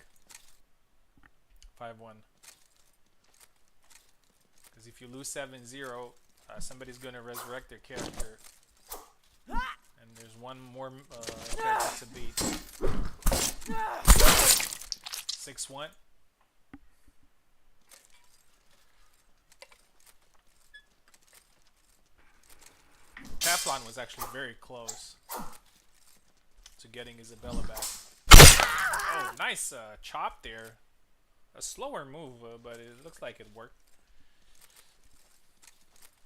5-1. Because if you lose 7-0, somebody's going to resurrect their character. And there's one more character to beat. 6-1. Teflon was actually very close to getting Isabella back. Oh, nice chop there. A slower move, but it looks like it worked.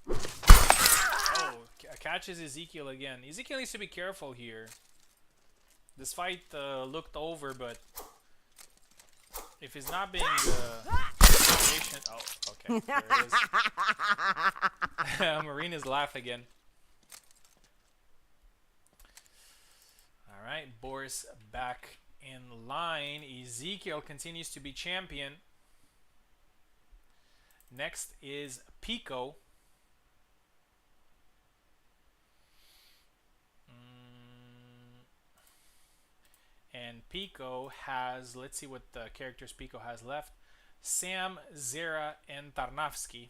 Oh, catches Ezekiel again. Ezekiel needs to be careful here. This fight looked over, but if he's not being patient... Oh, okay. There it is. Marina's laugh again. Alright, Boris back in line. Ezekiel continues to be champion. Next is Pico. And Pico has, let's see what the characters Pico has left. Sam, Zera, and Tarnavsky.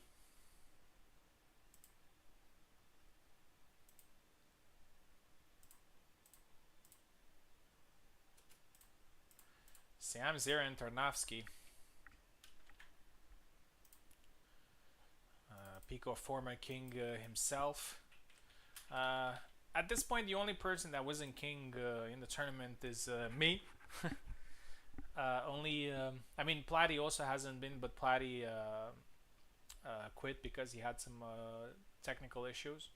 Sam, Zera, and Tarnavsky. Pico, former king himself. At this point, the only person that wasn't king in the tournament is me. I mean, Platty also hasn't been, but Platty quit because he had some technical issues.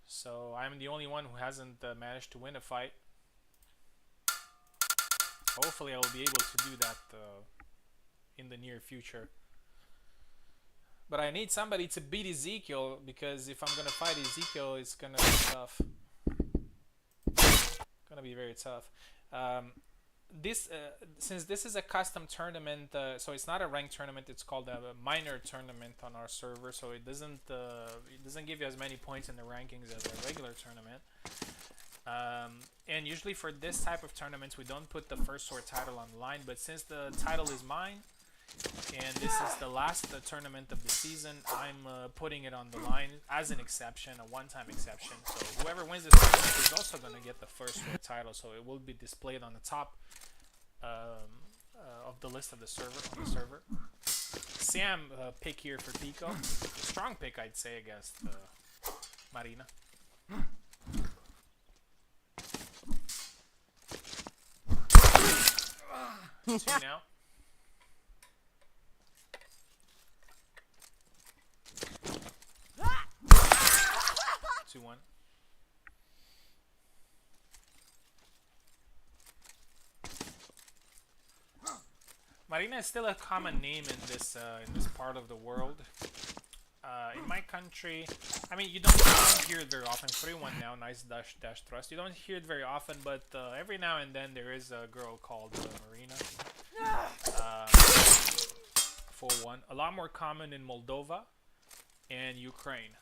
So I'm the only one who hasn't managed to win a fight. Hopefully I will be able to do that in the near future. But I need somebody to beat Ezekiel, because if I'm going to fight Ezekiel, it's going to be tough. Going to be very tough. Since this is a custom tournament, so it's not a ranked tournament, it's called a minor tournament on our server, so it doesn't give you as many points in the rankings as a regular tournament. And usually for this type of tournaments, we don't put the first sword title on the line, but since the title is mine, and this is the last tournament of the season, I'm putting it on the line as an exception, a one-time exception. So whoever wins this tournament is also going to get the first sword title, so it will be displayed on the top of the list of the server. Sam pick here for Pico. Strong pick, I'd say, against Marina. 2 now. Two, 1. Marina is still a common name in this part of the world. In my country, I mean, you don't hear it very often. 3-1 now, nice dash thrust. You don't hear it very often, but every now and then there is a girl called Marina. 4-1. A lot more common in Moldova and Ukraine.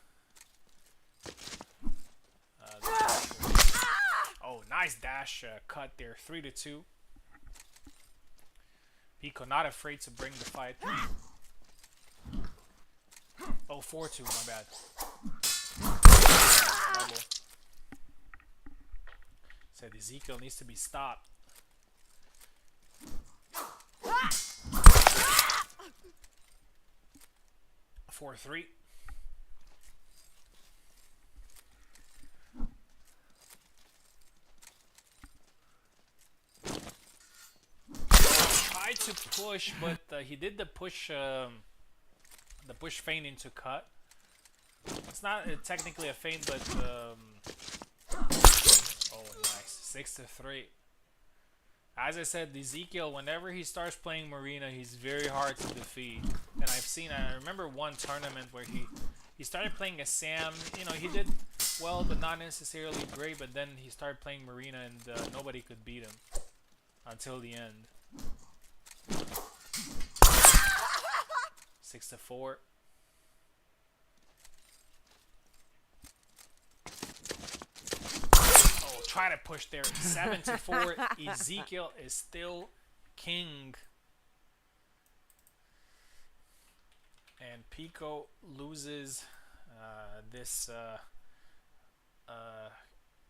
Oh, nice dash cut there. 3-2. Pico not afraid to bring the fight. Oh, 4-2, my bad. Double. Said Ezekiel needs to be stopped. 4-3. Tried to push, but he did the push feint into cut. It's not technically a feint, but oh, nice. 6-3. As I said, Ezekiel, whenever he starts playing Marina, he's very hard to defeat. And I remember one tournament where he started playing a Sam. You know, he did well, but not necessarily great. But then he started playing Marina, and nobody could beat him until the end. 6-4. Oh, try to push there. 7-4. Ezekiel is still king. And Pico loses this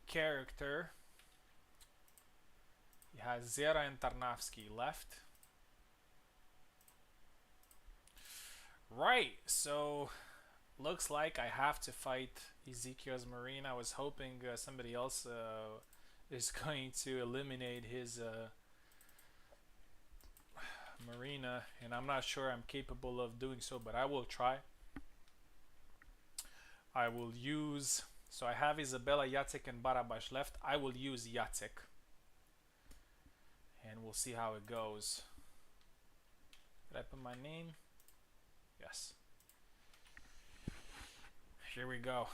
character. He has Zera and Tarnavsky left. Right, so looks like I have to fight Ezekiel's Marine. I was hoping somebody else is going to eliminate his Marina, and I'm not sure I'm capable of doing so, but I will try. I will use, so I have Isabella, Jacek, and Barabash left. I will use Jacek, and we'll see how it goes. Did I put my name? Yes. Here we go.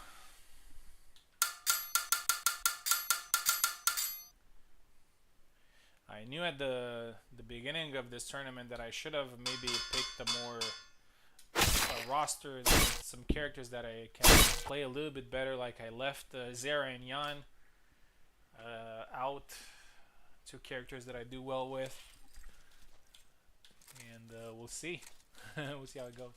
I knew at the beginning of this tournament that I should have maybe picked a more roster, some characters that I can play a little bit better. Like I left Zera and Jan out, two characters that I do well with, and we'll see. We'll see how it goes.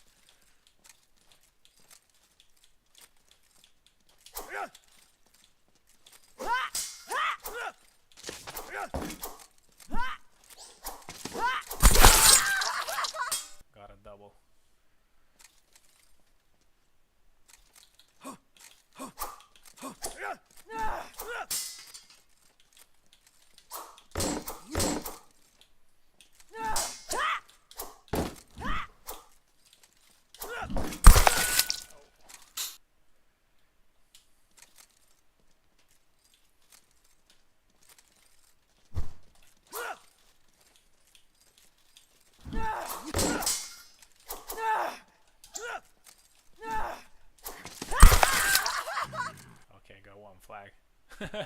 Got a double. Okay, got one flag.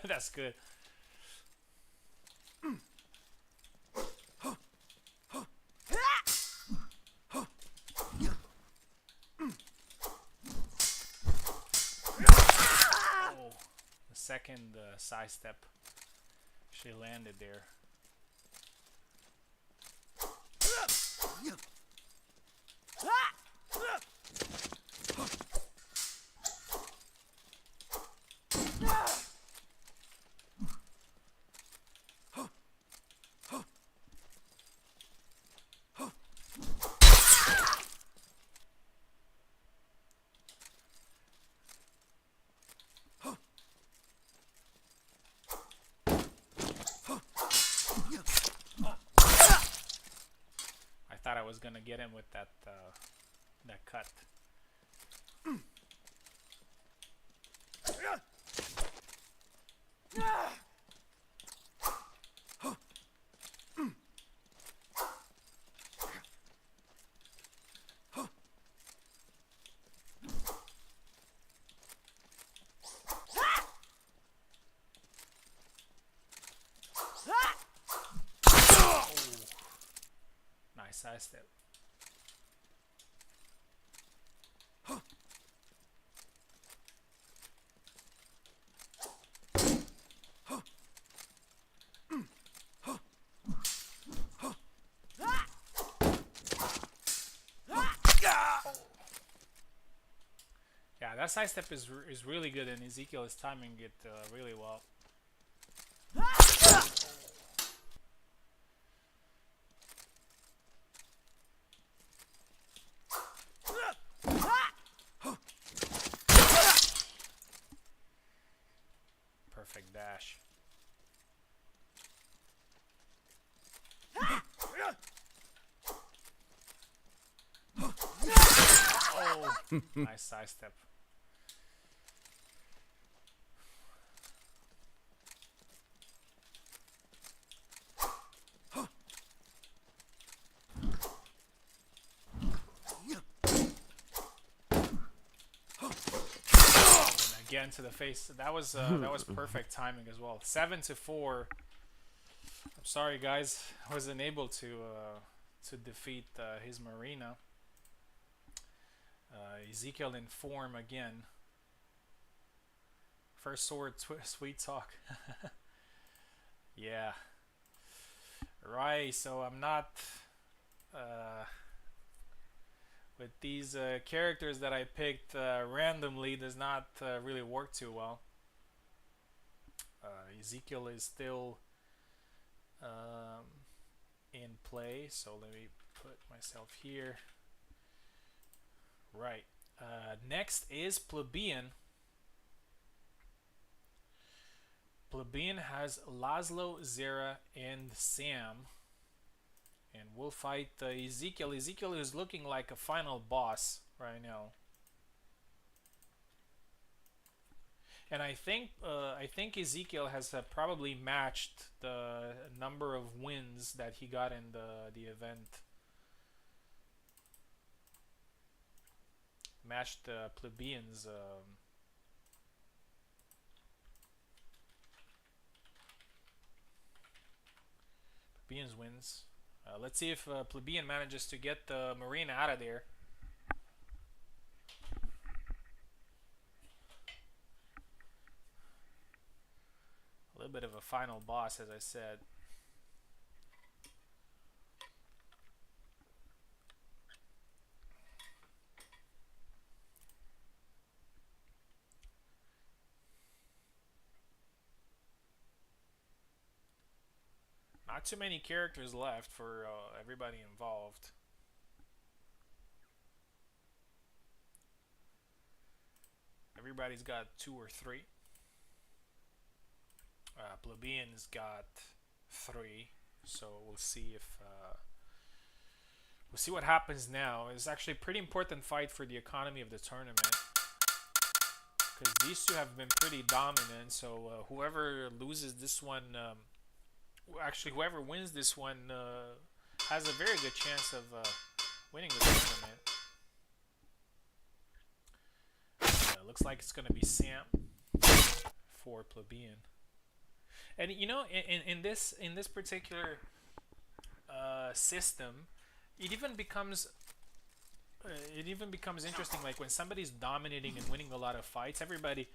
That's good. Oh, the second side step. She landed there. I was gonna get him with that that cut. Nice side step. Yeah, that sidestep is really good, and Ezekiel is timing it really well. Perfect dash. Oh, nice sidestep. Again to the face. That was perfect timing as well. 7-4. I'm sorry, guys. I wasn't able to defeat his Marina. Ezekiel in form again. First sword, sweet talk. Yeah. Right. So I'm not. With these characters that I picked randomly does not really work too well. Ezekiel is still in play, so let me put myself here. Right. Next is Plebeian. Plebeian has Laszlo, Zera, and Sam. And we'll fight Ezekiel. Ezekiel is looking like a final boss right now. And I think Ezekiel has probably matched the number of wins that he got in the event. Matched Plebeian's Plebeian's wins. Let's see if Plebeian manages to get the Marine out of there. A little bit of a final boss, as I said. Not too many characters left for everybody involved. Everybody's got 2 or 3. Plebeian's got 3, so we'll see if we'll see what happens now. It's actually a pretty important fight for the economy of the tournament because these two have been pretty dominant. So whoever loses this one, actually whoever wins this one has a very good chance of winning the tournament. Looks like it's going to be Sam for Plebeian. And you know, in this particular system, it even becomes interesting. Like when somebody's dominating and winning a lot of fights, everybody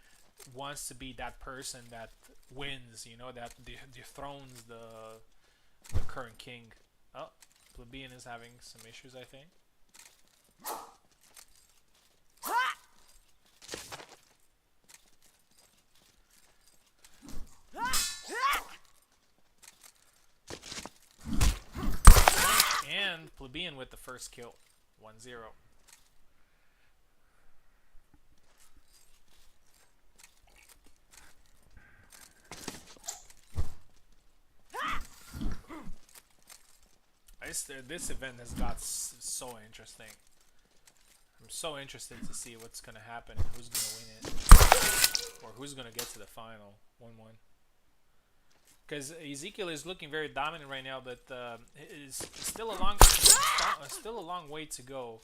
wants to be that person that wins. You know, that dethrones the current king. Oh, Plebeian is having some issues, I think. And Plebeian with the first kill, 1-0. This event has got so interesting. I'm so interested to see what's going to happen and who's going to win it. Or who's going to get to the final, 1-1. Because Ezekiel is looking very dominant right now, but it's still a long way to go.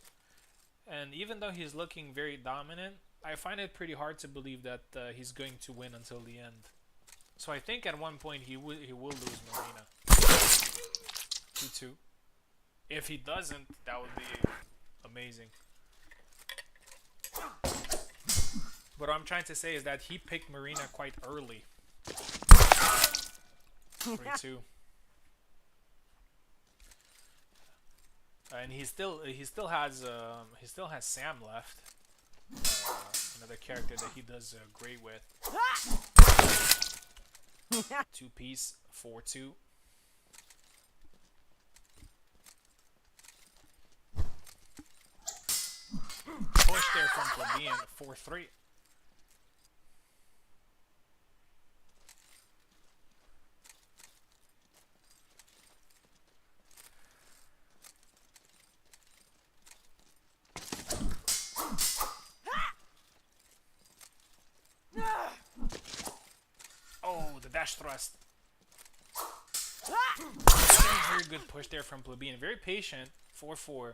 And even though he's looking very dominant, I find it pretty hard to believe that he's going to win until the end. So I think at one point he will lose Marina. 2-2. If he doesn't, that would be amazing. What I'm trying to say is that he picked Marina quite early. 3-2. And he still has Sam left. Another character that he does great with. 2-piece, 4-2. Push there from Plebeian, 4-3. Oh, the dash thrust. Very good push there from Plebeian. Very patient, 4-4.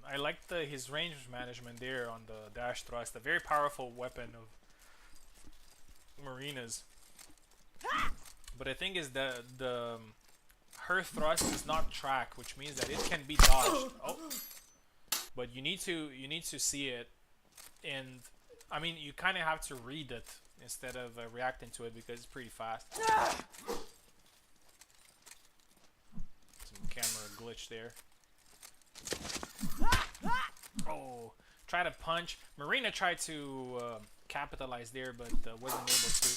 I like his range management there on the dash thrust. A very powerful weapon of Marina's. But the thing is that her thrust is not track, which means that it can be dodged. Oh, but you need to see it, and I mean you kind of have to read it instead of reacting to it because it's pretty fast. Some camera glitch there. Oh, try to punch. Marina tried to capitalize there, but wasn't able to.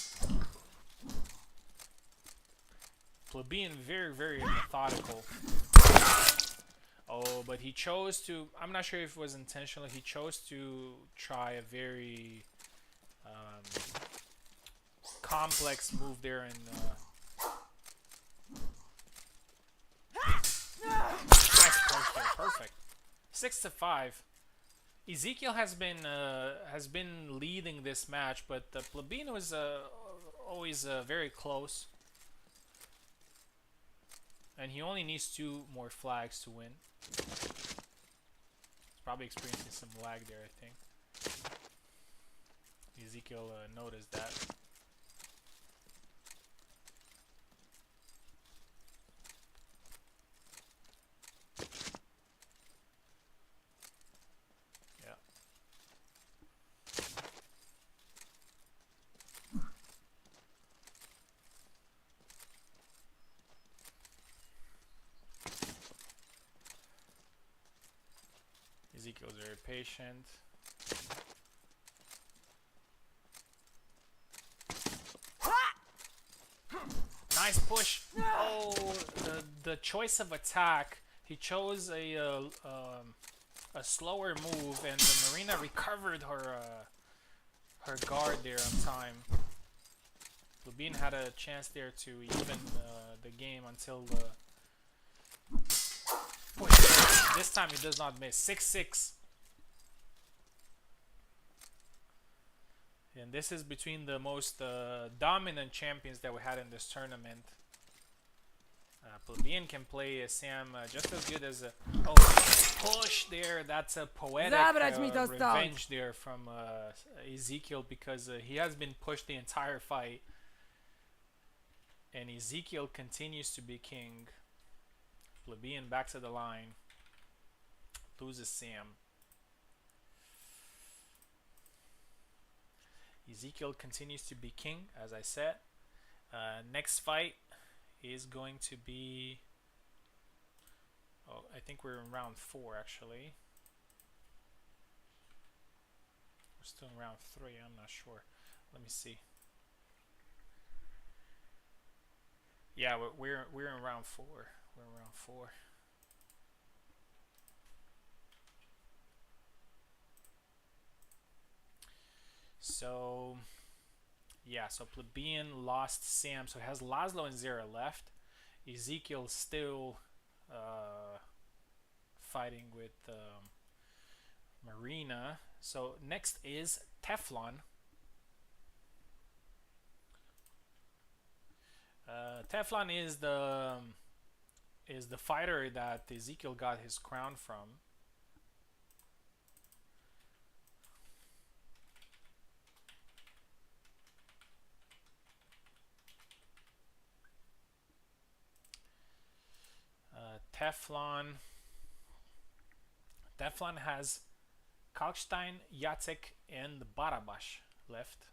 Plebeian very methodical. Oh, but he chose to. I'm not sure if it was intentional. He chose to try a very complex move there and. Nice push there, perfect. 6-5. Ezekiel has been leading this match, but Plebeian was always very close, and he only needs 2 more flags to win. He's probably experiencing some lag there, I think. Ezekiel noticed that. Ezekiel's very patient. Nice push. Oh, the choice of attack. He chose a slower move, and the Marina recovered her guard there on time. Plebeian had a chance there to even the game until the push. This time he does not miss. 6-6. And this is between the most dominant champions that we had in this tournament. Plebeian can play Sam just as good as oh, push there. That's a poetic revenge there from Ezekiel, because he has been pushed the entire fight. And Ezekiel continues to be king. Plebeian back to the line. Loses Sam. Ezekiel continues to be king, as I said. Next fight is going to be... Oh, I think we're in round 4, actually. We're still in round 3, I'm not sure. Let me see. Yeah, we're in round 4. We're in round 4. So, yeah, so Plebeian lost Sam, so it has Laszlo and Zera left. Ezekiel still fighting with Marina. So next is Teflon. Teflon is the fighter that Ezekiel got his crown from. Teflon has Kalkstein, Jacek, and Barabash left.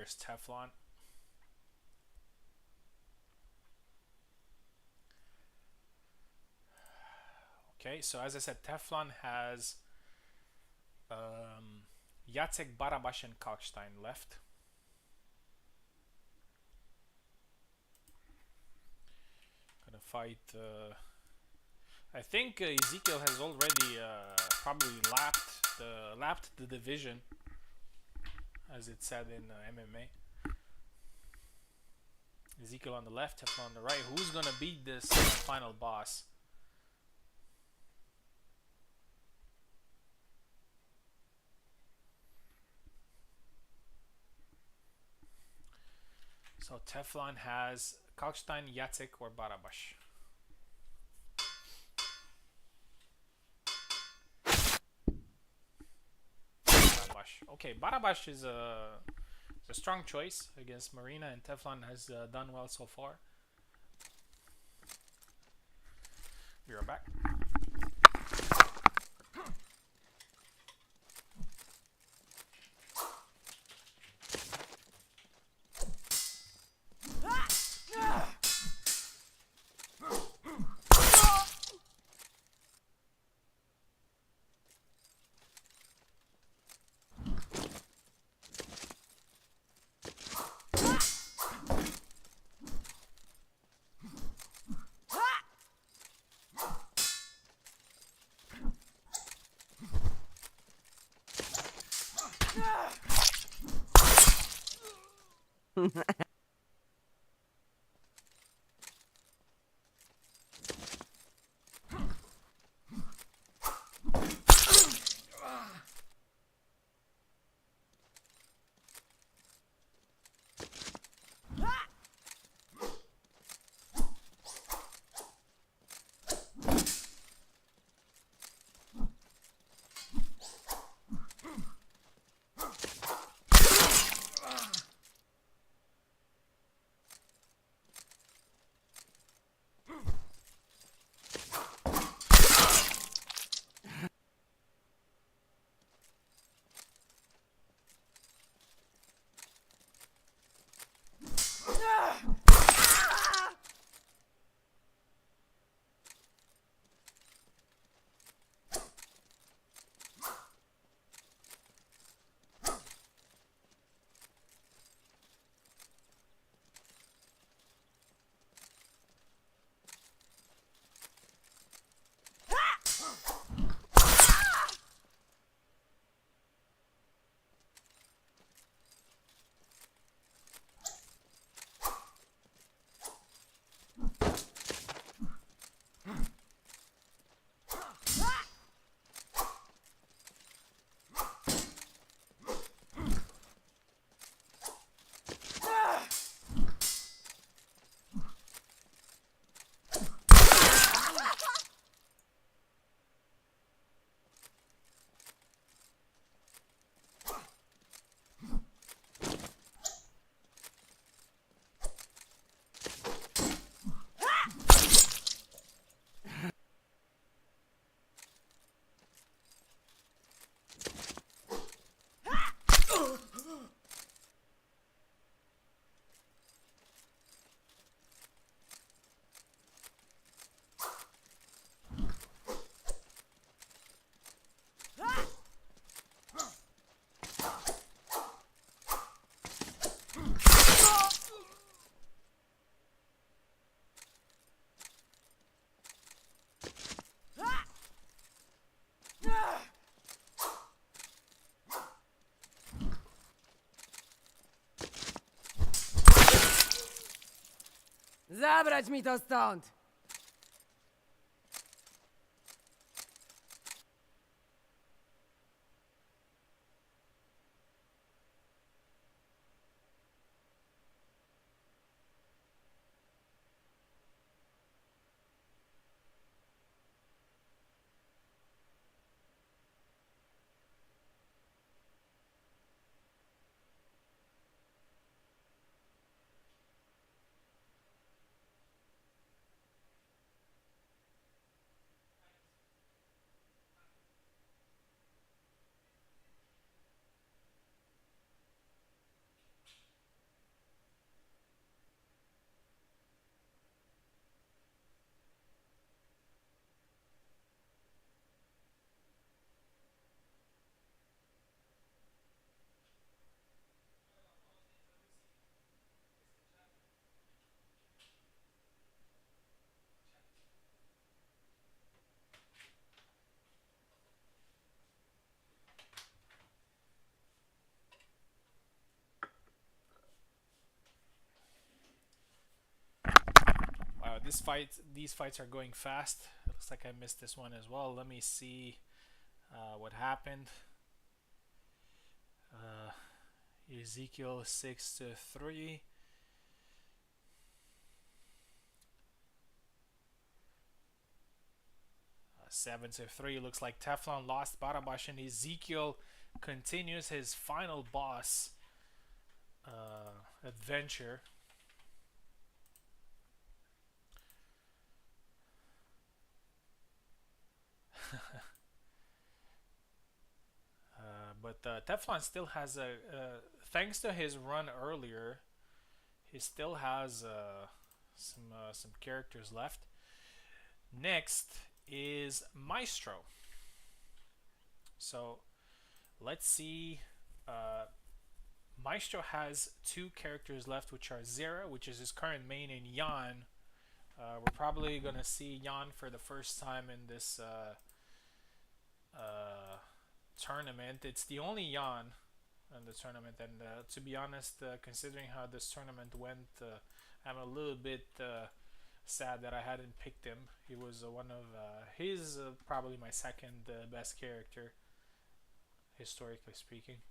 there's Teflon. Okay, so as I said, Teflon has Jacek, Barabash, and Kalkstein left. Gonna fight. I think Ezekiel has already probably lapped the division, as it said in MMA. Ezekiel on the left, Teflon on the right. Who's gonna beat this final boss? So Teflon has Kalkstein, Jacek, or Barabash. Barabash. Okay, Barabash is a strong choice against Marina, and Teflon has done well so far. We are back. Zabrać mi to stąd! these fights are going fast. It looks like I missed this one as well. Let me see what happened. Ezekiel 6-3. 7-3. Looks like Teflon lost Barabash, and Ezekiel continues his final boss adventure. But Teflon still has thanks to his run earlier, he still has some characters left. Next is Maestro. So let's see. Maestro has 2 characters left, which are Zera, which is his current main, and Jan. We're probably gonna see Jan for the first time in this tournament. It's the only Jan in the tournament, and to be honest, considering how this tournament went, I'm a little bit sad that I hadn't picked him. He was one of he's probably my second best character, historically speaking.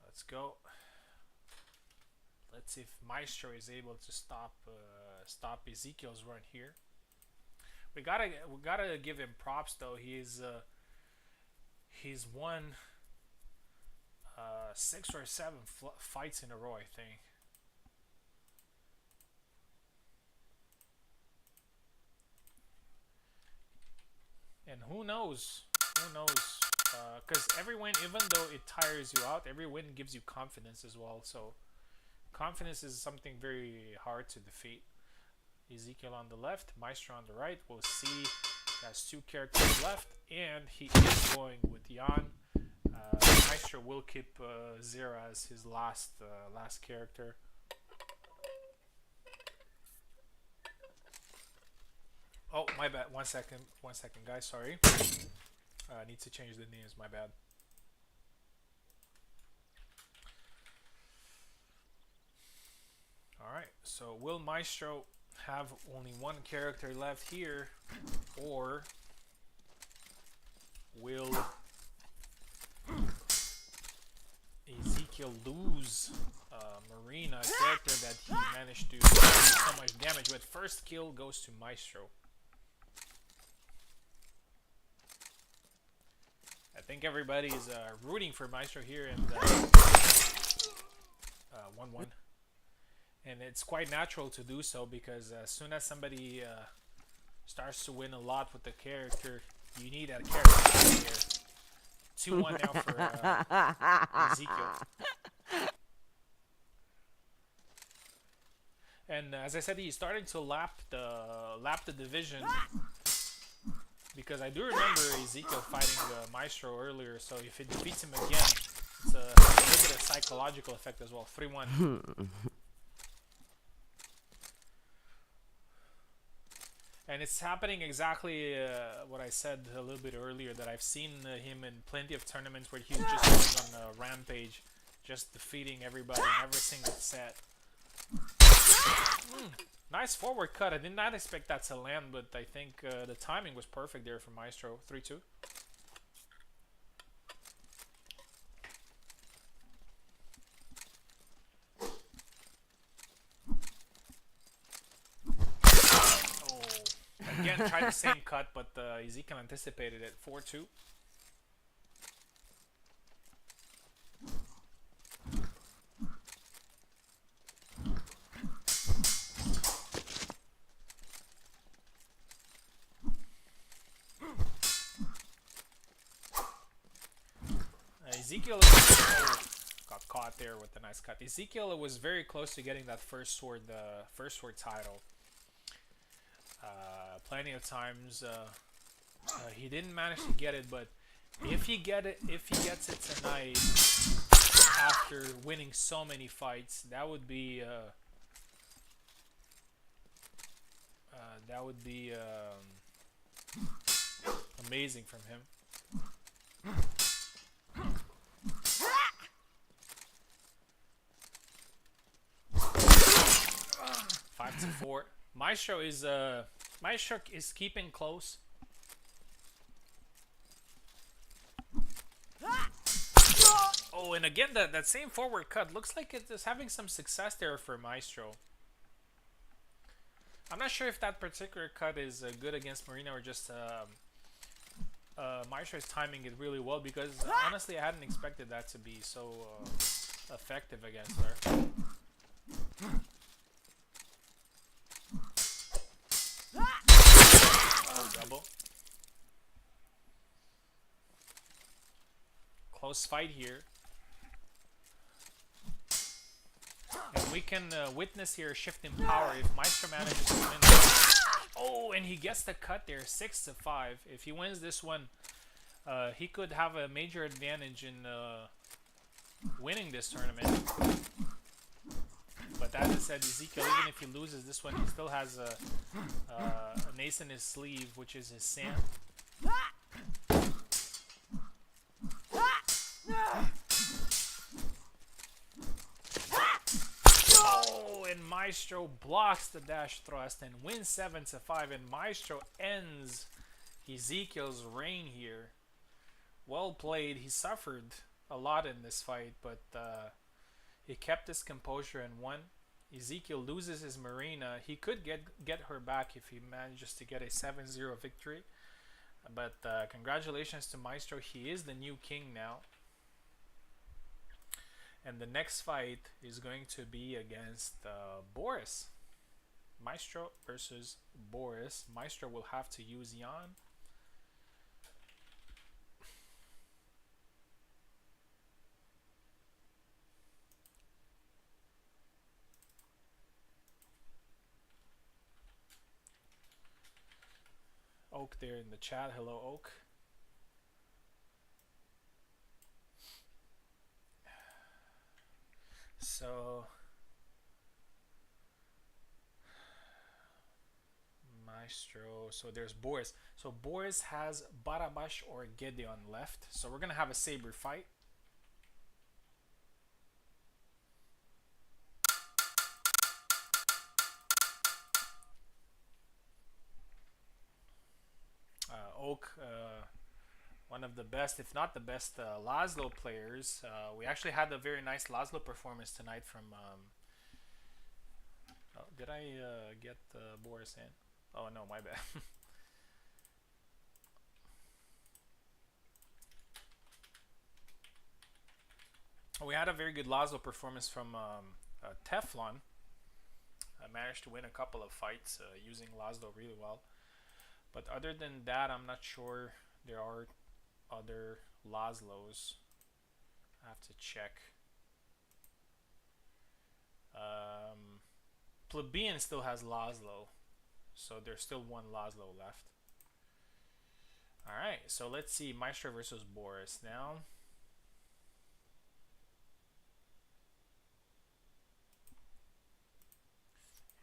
Let's go. Let's see if Maestro is able to stop Ezekiel's run here. We gotta give him props though. He's won 6 or 7 fights in a row, I think. And who knows? Because every win, even though it tires you out, every win gives you confidence as well. So confidence is something very hard to defeat. Ezekiel on the left, Maestro on the right. We'll see. He has 2 characters left, and he is going with Jan. Maestro will keep Zera as his last character. Oh, my bad. One second, guys. Sorry. I need to change the names. My bad. All right. So will Maestro have only 1 character left here, or will Ezekiel lose Marina, a character that he managed to do so much damage with? First kill goes to Maestro. I think everybody's rooting for Maestro here, and 1-1. And it's quite natural to do so, because as soon as somebody starts to win a lot with the character, you need that character here. 2-1 now for Ezekiel. And as I said, he's starting to lap the division, because I do remember Ezekiel fighting Maestro earlier. So if he defeats him again, it's a little bit of psychological effect as well. 3-1. And it's happening exactly what I said a little bit earlier, that I've seen him in plenty of tournaments where he's just going on a rampage, just defeating everybody in every single set. Nice forward cut. I did not expect that to land, but I think the timing was perfect there for Maestro. 3-2. Again, tried the same cut, but Ezekiel anticipated it. 4-2. Ezekiel got caught there with a nice cut. Ezekiel was very close to getting that first sword title. Plenty of times he didn't manage to get it, but if he gets it tonight after winning so many fights, that would be amazing from him. 8-4. Maestro is keeping close. Oh, and again that same forward cut looks like it's having some success there for Maestro. I'm not sure if that particular cut is good against Marina or just Maestro is timing it really well, because honestly I hadn't expected that to be so effective against her. Oh, double. Close fight here. And we can witness here a shift in power if Maestro manages to win. Oh, and he gets the cut there, 6-5. If he wins this one, he could have a major advantage in winning this tournament. But as I said, Ezekiel, even if he loses this one, he still has an ace in his sleeve, which is his Sam. Oh, and Maestro blocks the dash thrust and wins 7-5, and Maestro ends Ezekiel's reign here. Well played. He suffered a lot in this fight, but he kept his composure and won. Ezekiel loses his Marina. He could get her back if he manages to get a 7-0 victory. But congratulations to Maestro. He is the new king now. And the next fight is going to be against Boris. Maestro versus Boris. Maestro will have to use Jan. Oak there in the chat. Hello, Oak. So Maestro. So there's Boris. So Boris has Barabash or Gedeon left. So we're gonna have a saber fight. Oak, one of the best, if not the best, Laszlo players. We actually had a very nice Laszlo performance tonight from. Oh, did I get Boris in? Oh no, my bad. We had a very good Laszlo performance from Teflon. I managed to win a couple of fights using Laszlo really well. But other than that, I'm not sure there are other Laszlos. I have to check. Plebeian still has Laszlo, so there's still one Laszlo left. Alright, so let's see Maestro versus Boris now.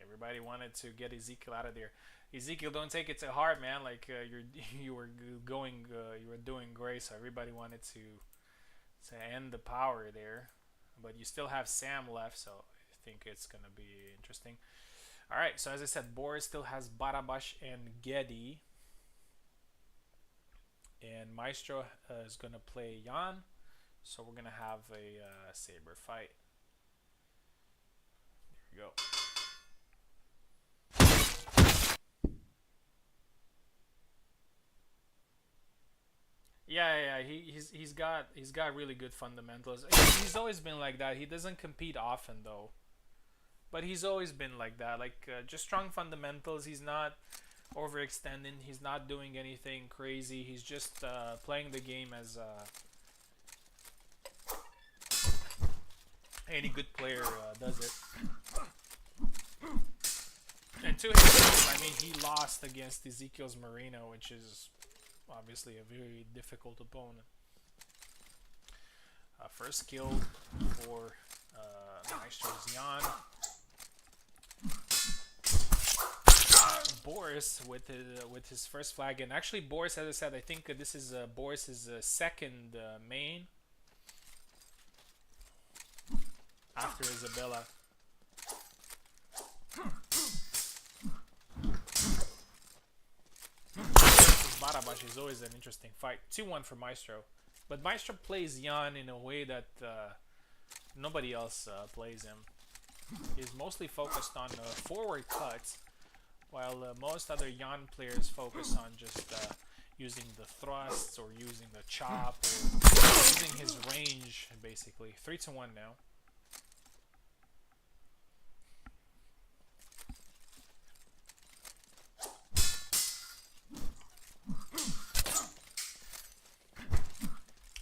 Everybody wanted to get Ezekiel out of there. Ezekiel, don't take it to heart, man. Like you were doing great, so everybody wanted to end the power there, but you still have Sam left, so I think it's gonna be interesting. All right, so as I said, Boris still has Barabash and Gedi, and Maestro is gonna play Jan, so we're gonna have a saber fight. There you go. Yeah, he's got really good fundamentals. He's always been like that. He doesn't compete often though, but he's always been like that. Like just strong fundamentals. He's not overextending. He's not doing anything crazy. He's just playing the game as any good player does it. And to his credit, I mean, he lost against Ezekiel's Marina, which is obviously a very difficult opponent. First kill for Maestro's Jan. Boris with his first flag, and actually Boris, as I said, I think this is Boris's second main after Isabella. Barabash is always an interesting fight. 2-1 for Maestro. But Maestro plays Jan in a way that nobody else plays him. He's mostly focused on forward cuts, while most other Jan players focus on just using the thrusts or using the chop or using his range, basically. 3-1 now.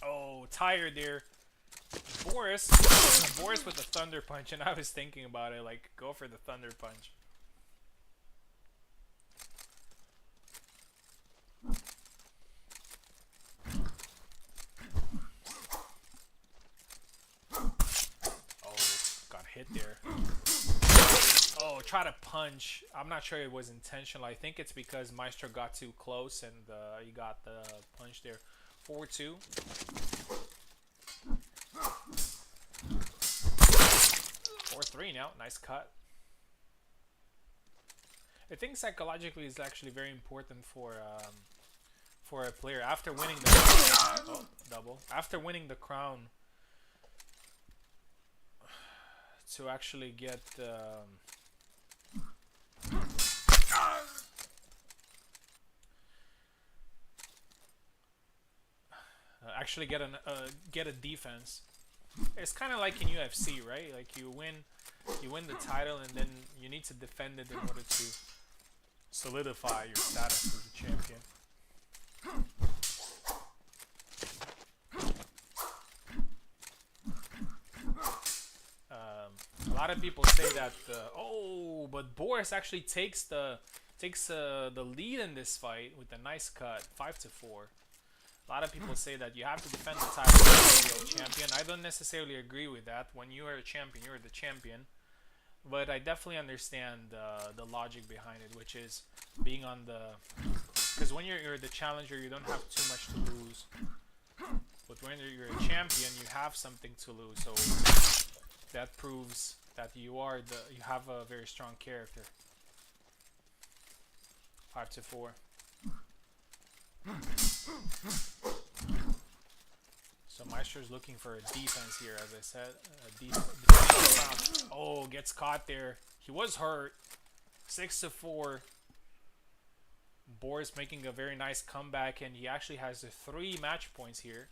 Oh, tired there. Boris with the Thunder Punch, and I was thinking about it, like, go for the Thunder Punch. Oh, got hit there. Oh, try to punch. I'm not sure it was intentional. I think it's because Maestro got too close and he got the punch there. 4-2. 4-3 now. Nice cut. I think psychologically is actually very important for a player after winning the double after winning the crown to actually get get a defense. It's kind of like in UFC, right? Like you win the title and then you need to defend it in order to solidify your status as a champion. A lot of people say that but Boris actually takes the lead in this fight with a nice cut, 5-4. A lot of people say that you have to defend the title as a real champion. I don't necessarily agree with that. When you are a champion, you're the champion. But I definitely understand the logic behind it, which is being on the... Because when you're the challenger, you don't have too much to lose. But when you're a champion, you have something to lose. So that proves that you have a very strong character. 5-4. So Maestro's looking for a defense here, as I said. Oh, gets caught there. He was hurt. 6-4. Boris making a very nice comeback, and he actually has 3 match points here.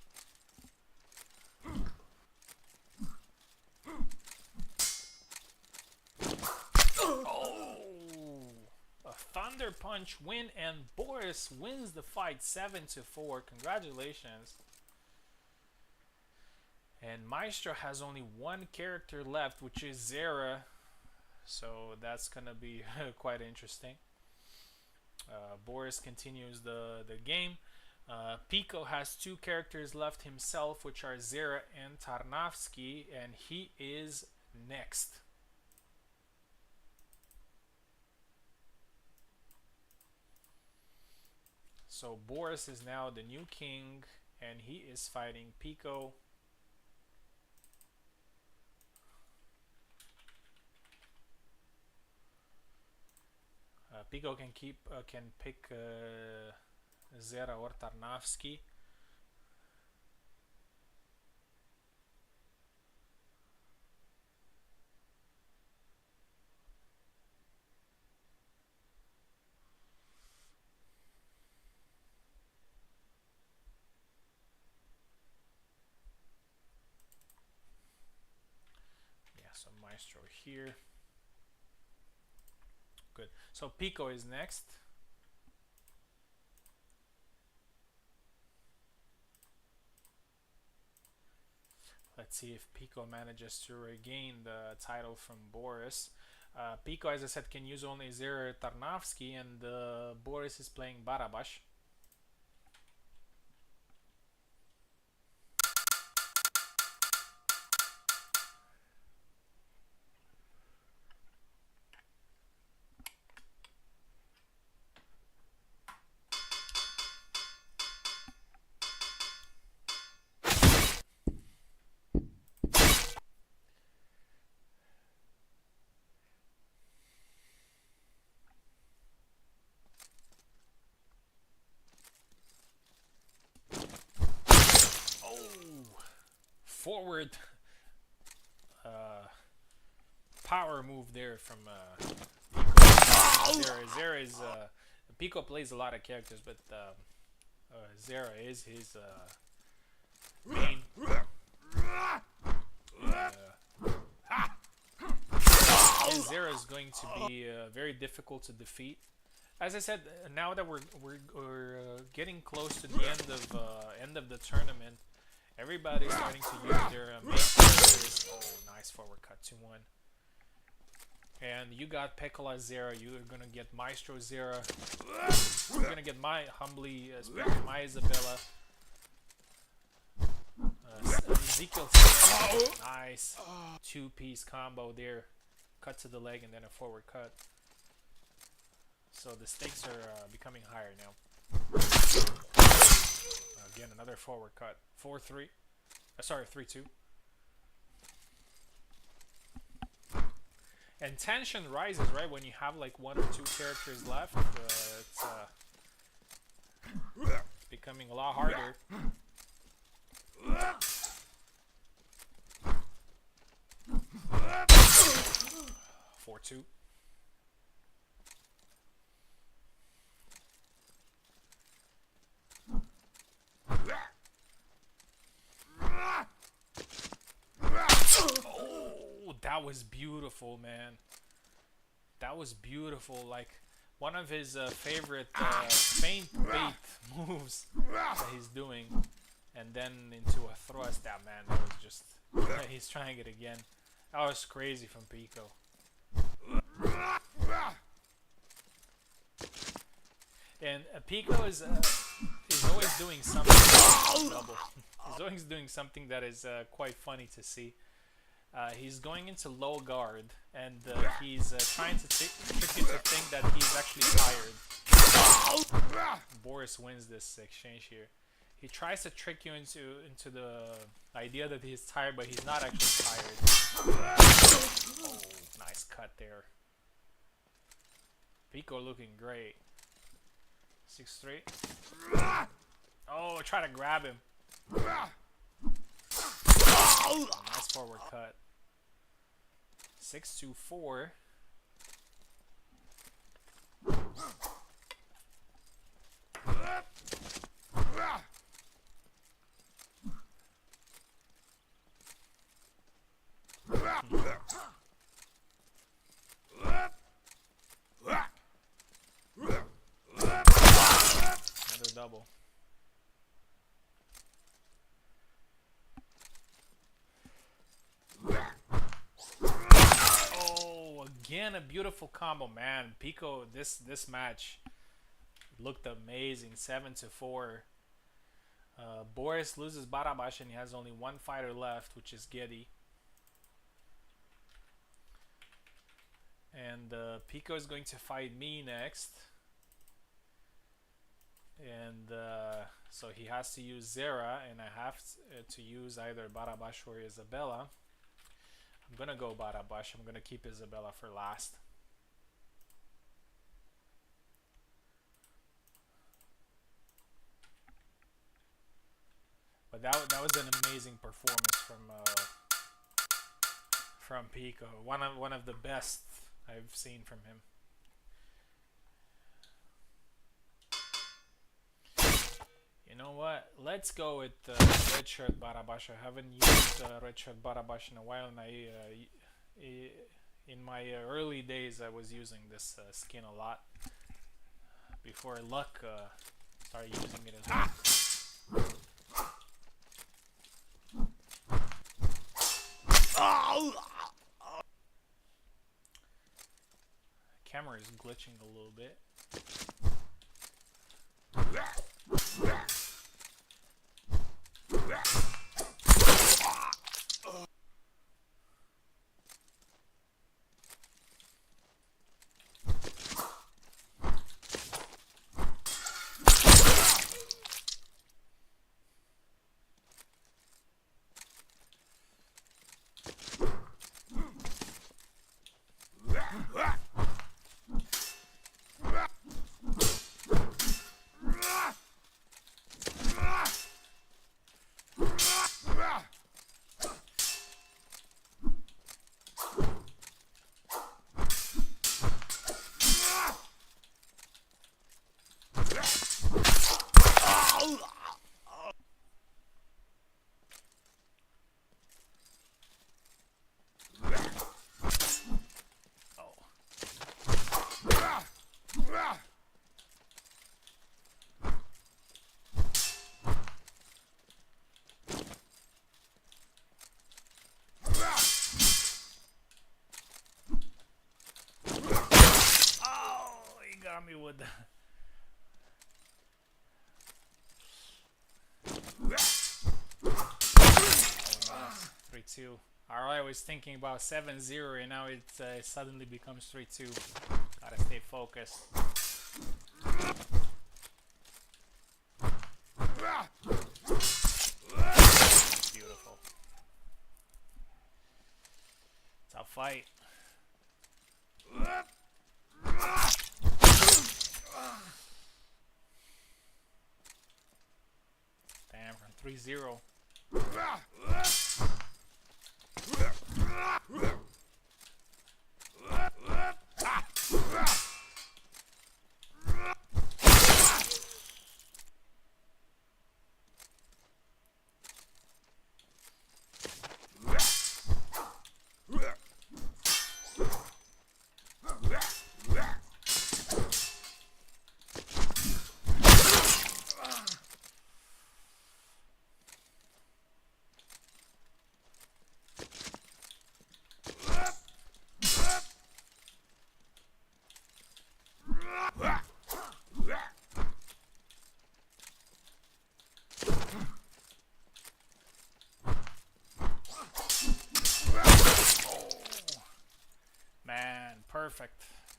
Thunder Punch win, and Boris wins the fight 7-4. Congratulations. And Maestro has only 1 character left, which is Zera. So that's gonna be quite interesting. Boris continues the game. Pico has 2 characters left himself, which are Zera and Tarnavsky, and he is next. So Boris is now the new king, and he is fighting Pico. Pico can pick Zera or Tarnavsky. So Maestro here. Good. So Pico is next. Let's see if Pico manages to regain the title from Boris. Pico, as I said, can use only Zera Tarnavsky, and Boris is playing Barabash. forward power move there from Zera. Zera is Pico plays a lot of characters, but Zera is his main. Zera is going to be very difficult to defeat. As I said, now that we're getting close to the end of the tournament, everybody's starting to use their main characters. Oh, nice forward cut 2-1. And you got Pekala Zera. You're gonna get Maestro Zera. You're gonna get my humbly my Isabella. Ezekiel. Nice 2-piece combo there. Cut to the leg and then a forward cut. So the stakes are becoming higher now. Again, another forward cut. 4-3. Sorry, 3-2. And tension rises, right? When you have like 1 or 2 characters left, it's becoming a lot harder. 4-2. Oh, that was beautiful, man. That was beautiful. Like one of his favorite feint bait moves that he's doing, and then into a thrust. That man, that was just. He's trying it again. That was crazy from Pico. And Pico is always doing something. Double. He's always doing something that is quite funny to see. He's going into low guard, and he's trying to trick you to think that he's actually tired. Boris wins this exchange here. He tries to trick you into the idea that he's tired, but he's not actually tired. Oh, nice cut there. Pico looking great. 6-3. Oh, try to grab him. Oh, nice forward cut. 6-4. Another double. Oh, again a beautiful combo, man. Pico, this match looked amazing. 7-4. Boris loses Barabash and he has only 1 fighter left, which is Getty. And Pico is going to fight me next. And so he has to use Zera, and I have to use either Barabash or Isabella. I'm gonna go Barabash. I'm gonna keep Isabella for last. But that was an amazing performance from Pico. One of the best I've seen from him. You know what? Let's go with red shirt Barabash. I haven't used red shirt Barabash in a while, and in my early days I was using this skin a lot before Luck started using it as well. Camera is glitching a little bit. with the 3-2. Alright, I was thinking about 7-0 and now it suddenly becomes 3-2. Gotta stay focused. Beautiful. Tough fight. Damn, from 3-0.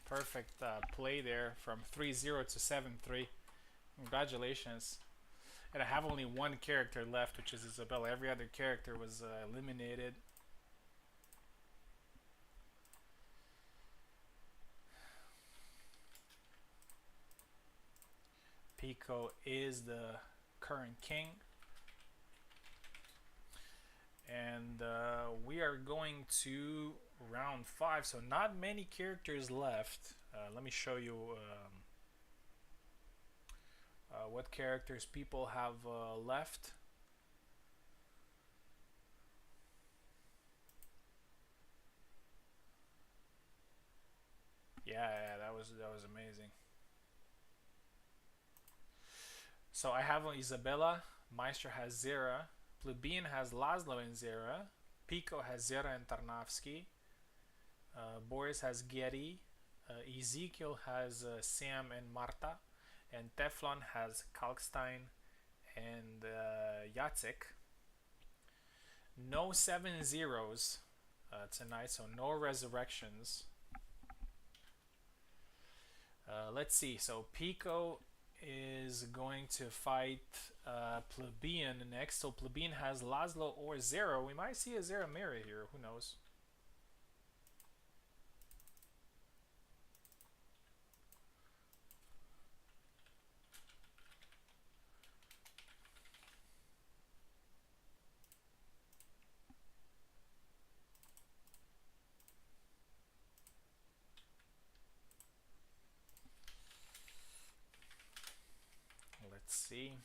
Perfect play there from 3-0 to 7-3. Congratulations. And I have only one character left, which is Isabella. Every other character was eliminated. Pico is the current king. And we are going to round 5, so not many characters left. Let me show you what characters people have left. Yeah, that was amazing. So I have Isabella, Maestro has Zera, Plebeian has Laszlo and Zera, Pico has Zera and Tarnavsky, Boris has Getty, Ezekiel has Sam and Marta, and Teflon has Kalkstein and Jacek. No 7-0s tonight, so no resurrections. Let's see, so Pico is going to fight Plebeian next. So Plebeian has Laszlo or Zera. We might see a Zera mirror here, who knows. Let's see.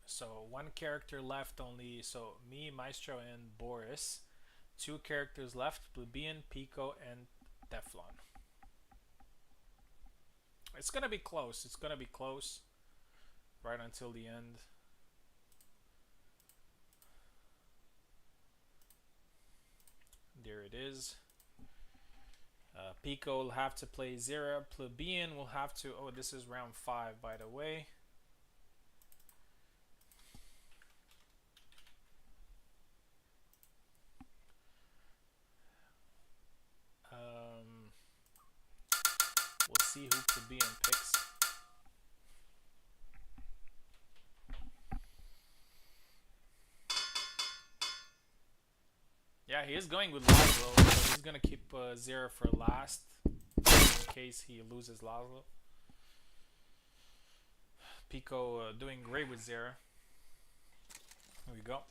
So one character left only, so me, Maestro, and Boris. 2 characters left, Plebeian, Pico, and Teflon. It's gonna be close, it's gonna be close right until the end. There it is. Pico will have to play Zera, Plebeian will have to, oh, this is round 5 by the way. We'll see who Plebeian picks. Yeah, he is going with Laszlo, so he's gonna keep Zera for last in case he loses Laszlo. Pico doing great with Zera. Here we go.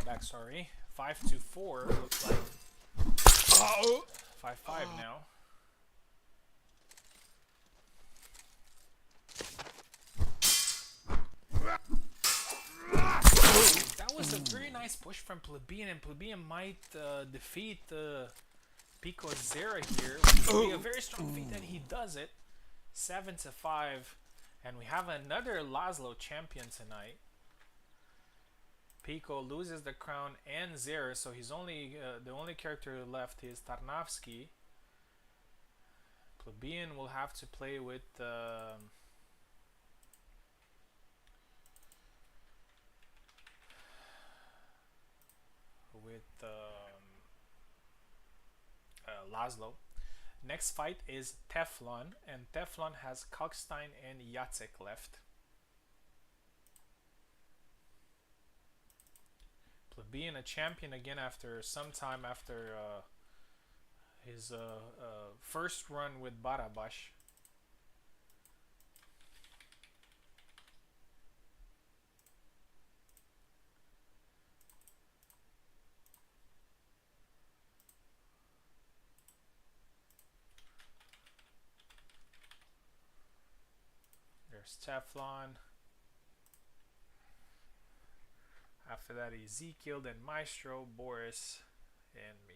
Back, sorry. 5-4 looks like. 5-5 now. That was a very nice push from Plebeian, and Plebeian might defeat Pico Zera here. It would be a very strong feat that he does it. 7-5, and we have another Laszlo champion tonight. Pico loses the crown and Zera, so he's only the only character left is Tarnavsky. Plebeian will have to play with Laszlo. Next fight is Teflon, and Teflon has Kalkstein and Jacek left. Plebeian a champion again after some time after his first run with Barabash. There's Teflon. After that, Ezekiel, then Maestro, Boris, and me.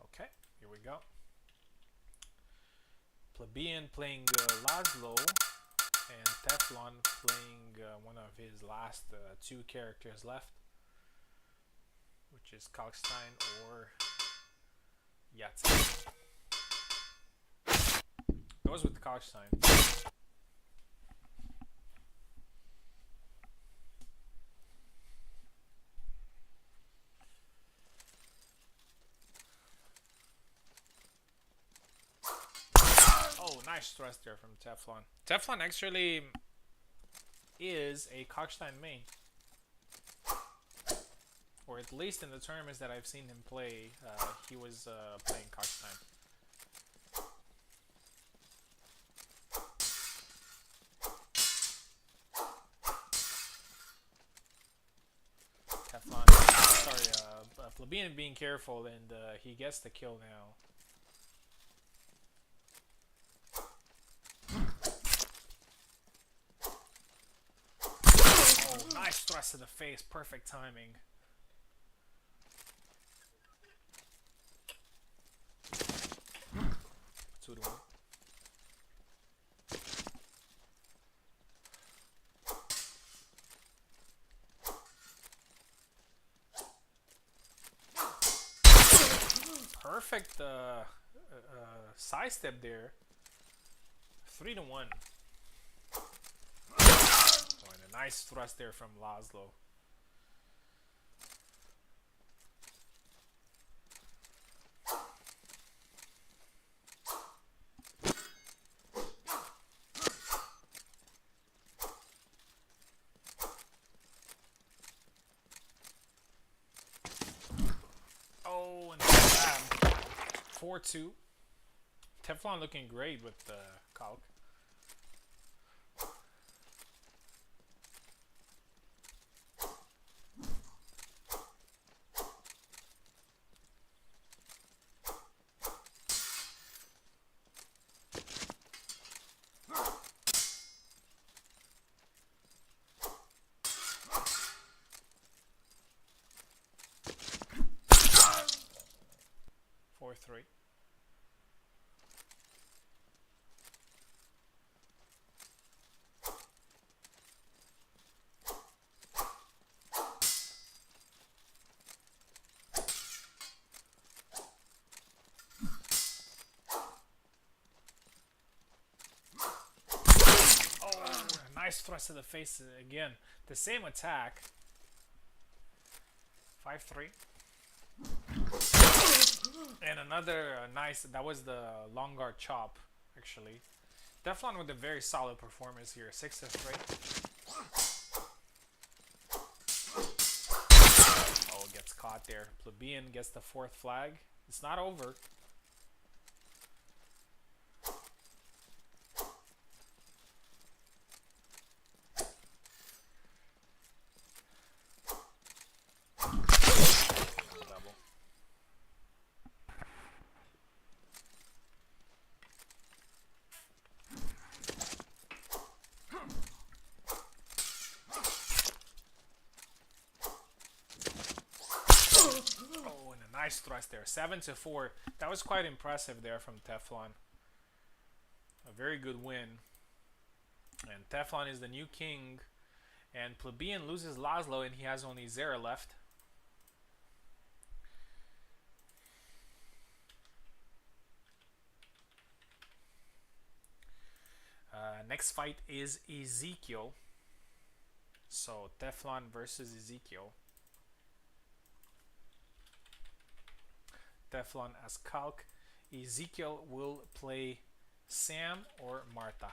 Okay, here we go. Plebeian playing Laszlo, and Teflon playing one of his last two characters left, which is Kalkstein or Jacek. Goes with Kalkstein. Oh, nice thrust there from Teflon. Teflon actually is a Kalkstein main. Or at least in the tournaments that I've seen him play, he was playing Kalkstein. Teflon, sorry, Plebeian being careful, and he gets the kill now. Nice thrust to the face, perfect timing. Two to one. Perfect sidestep there. 3 to 1. nice thrust there from Laszlo. Oh, and grab. 4-2. Teflon looking great with the Kalk. Three. Oh, nice thrust to the face again. The same attack. 5-3. And another nice, that was the long guard chop, actually. Teflon with a very solid performance here, 6-3. Oh, gets caught there. Plebeian gets the 4th flag. It's not over. Nice thrust there, 7-4. That was quite impressive there from Teflon. A very good win. And Teflon is the new king. And Plebeian loses Laszlo and he has only Zera left. Next fight is Ezekiel. So Teflon versus Ezekiel. Teflon as Kalk. Ezekiel will play Sam or Marta.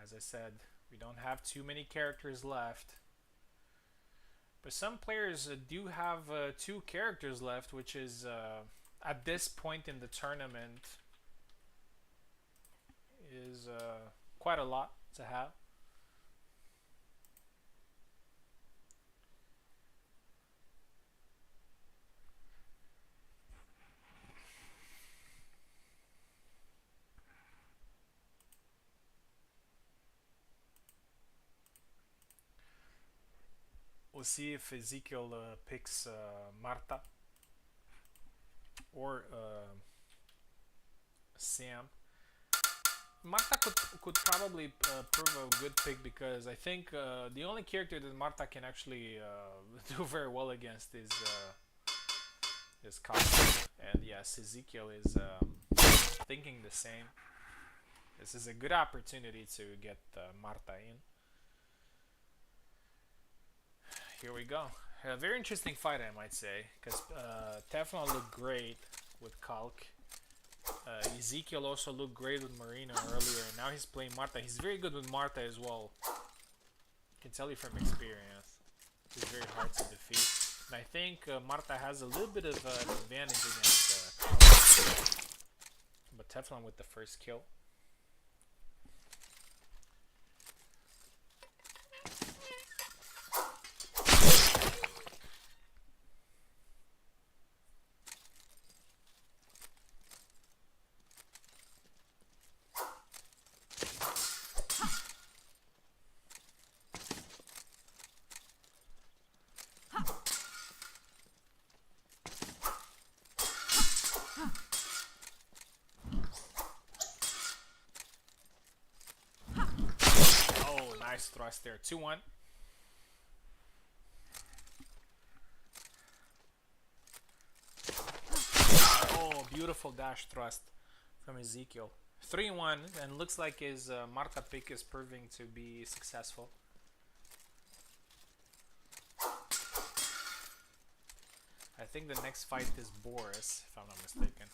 As I said, we don't have too many characters left. But some players do have 2 characters left, which is at this point in the tournament is quite a lot to have. We'll see if Ezekiel picks Marta or Sam. Marta could probably prove a good pick because I think the only character that Marta can actually do very well against is Kalk. And yes, Ezekiel is thinking the same. This is a good opportunity to get Marta in. Here we go. A very interesting fight, I might say, because Teflon looked great with Kalk. Ezekiel also looked great with Marina earlier, and now he's playing Marta. He's very good with Marta as well. I can tell you from experience. He's very hard to defeat. And I think Marta has a little bit of an advantage against Kalk. But Teflon with the first kill. Nice thrust there. 2-1. Oh, beautiful dash thrust from Ezekiel. 3-1, and looks like his Marta pick is proving to be successful. I think the next fight is Boris, if I'm not mistaken.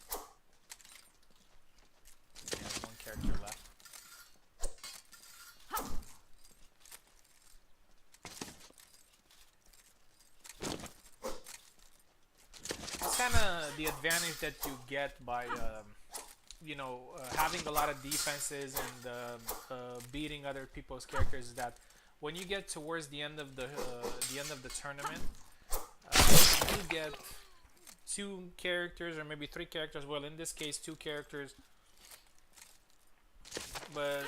He has one character left. It's kind of the advantage that you get by, you know, having a lot of defenses and beating other people's characters. Is that when you get towards the end of the tournament, you get 2 characters or maybe 3 characters. Well, in this case, 2 characters, but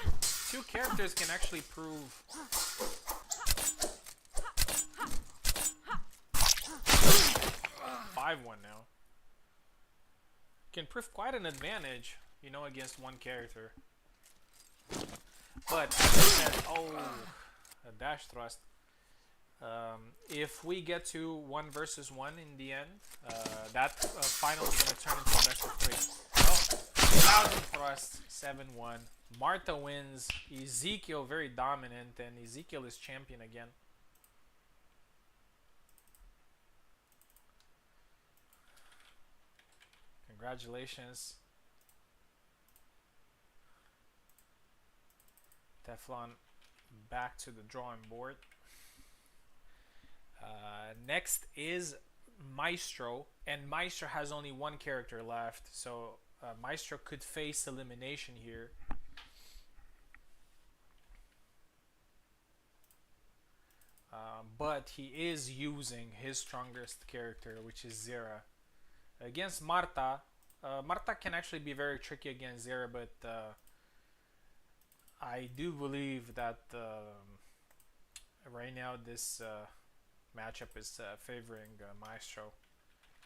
2 characters can actually prove 5-1 now. Can prove quite an advantage, you know, against 1 character. But as I said, oh, a dash thrust. If we get to 1 versus 1 in the end, that final is going to turn into a best of 3. Oh, 1000 thrust, 7-1. Marta wins. Ezekiel very dominant, and Ezekiel is champion again. Congratulations. Teflon back to the drawing board. Next is Maestro, and Maestro has only 1 character left, so Maestro could face elimination here. But he is using his strongest character, which is Zera. Against Marta, Marta can actually be very tricky against Zera, but I do believe that right now this matchup is favoring Maestro.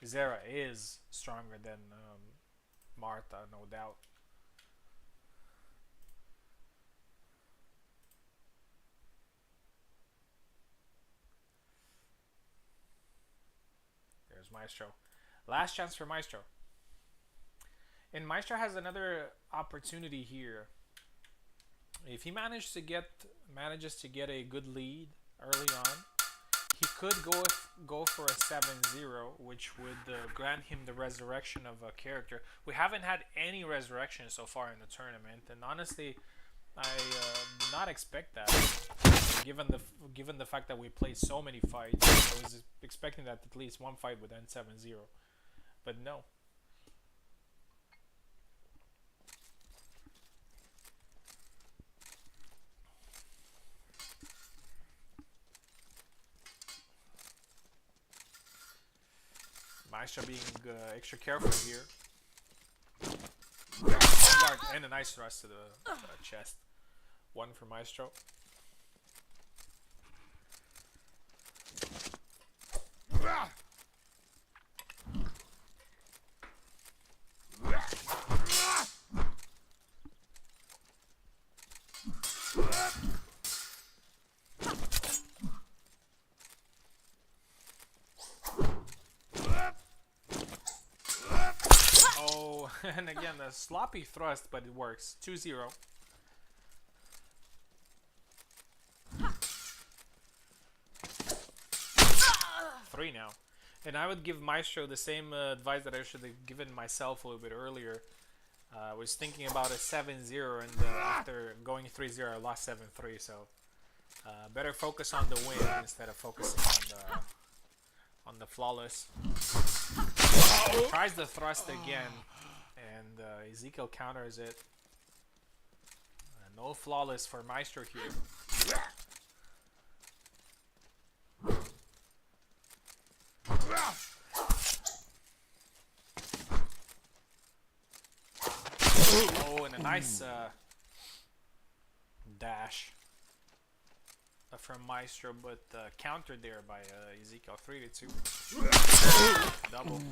Zera is stronger than Marta, no doubt. There's Maestro. Last chance for Maestro. And Maestro has another opportunity here. If he manages to get a good lead early on, he could go for a 7-0, which would grant him the resurrection of a character. We haven't had any resurrection so far in the tournament, and honestly, I did not expect that. Given the fact that we played so many fights, I was expecting that at least 1 fight would end 7-0, but no. Maestro being extra careful here. Guard and a nice thrust to the chest. 1 for Maestro. Oh, and again, a sloppy thrust, but it works. 2-0. Three now. And I would give Maestro the same advice that I should have given myself a little bit earlier. I was thinking about a 7-0, and after going 3-0, I lost 7-3. So better focus on the win instead of focusing on the flawless. Tries the thrust again, and Ezekiel counters it. No flawless for Maestro here. Oh, and a nice dash from Maestro, but countered there by Ezekiel. 3-2. Double.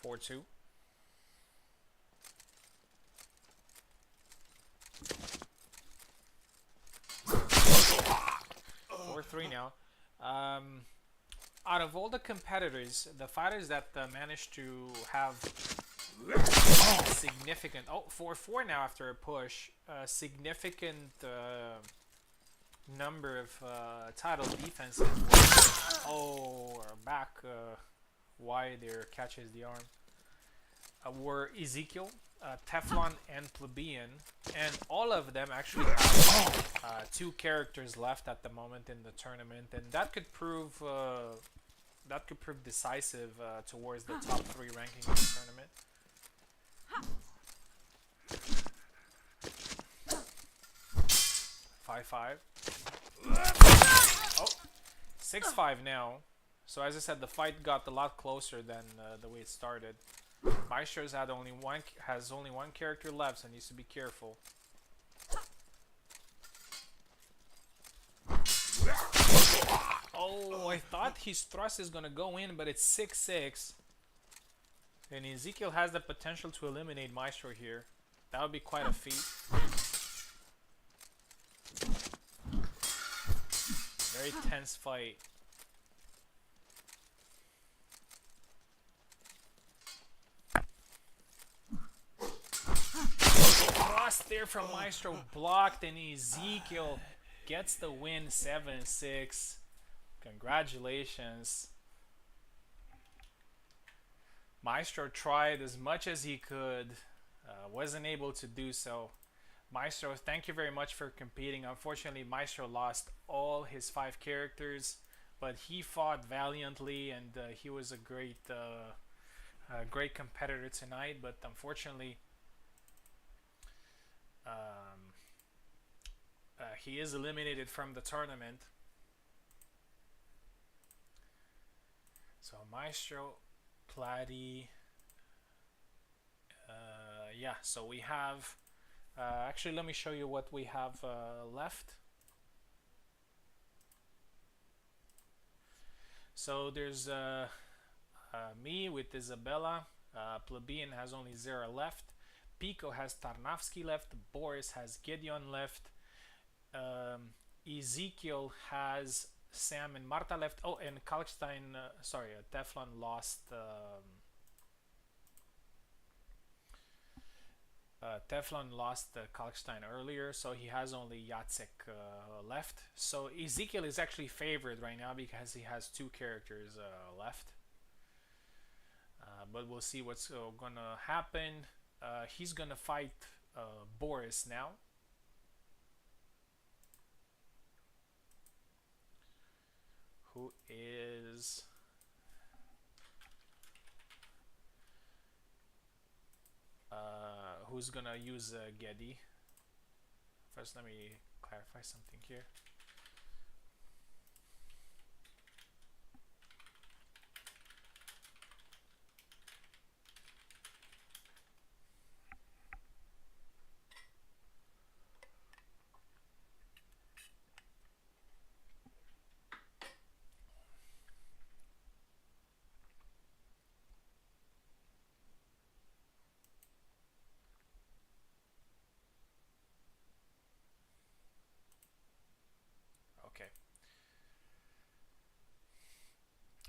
Four two. 3 now. Um, Out of all the competitors, the fighters that managed to have significant 4-4 now after a push, significant number of title defenses. Back wide there catches the arm. Were Ezekiel, Teflon, and Plebeian, and all of them actually have 2 characters left at the moment in the tournament, and that could prove decisive towards the top 3 ranking in the tournament. 5-5. Oh, 6-5 now. So as I said, the fight got a lot closer than the way it started. Maestro's has only one character left, so needs to be careful. Oh, I thought his thrust is gonna go in, but it's 6-6. And Ezekiel has the potential to eliminate Maestro here. That would be quite a feat. Very tense fight. Cross there from Maestro, blocked, and Ezekiel gets the win, 7-6. Congratulations. Maestro tried as much as he could, wasn't able to do so. Maestro, thank you very much for competing. Unfortunately, Maestro lost all his 5 characters, but he fought valiantly, and he was a great competitor tonight. But unfortunately, he is eliminated from the tournament. So Maestro, Platy, yeah. So we have. Actually, let me show you what we have left. So there's me with Isabella. Plebeian has only 0 left. Pico has Tarnavsky left. Boris has Gideon left. Ezekiel has Sam and Marta left. Oh, and Kalkstein, Teflon lost. Teflon lost Kalkstein earlier, so he has only Jacek left. So Ezekiel is actually favored right now because he has 2 characters left. But we'll see what's gonna happen. He's gonna fight Boris now. Who is who's gonna use Geddy. First, let me clarify something here.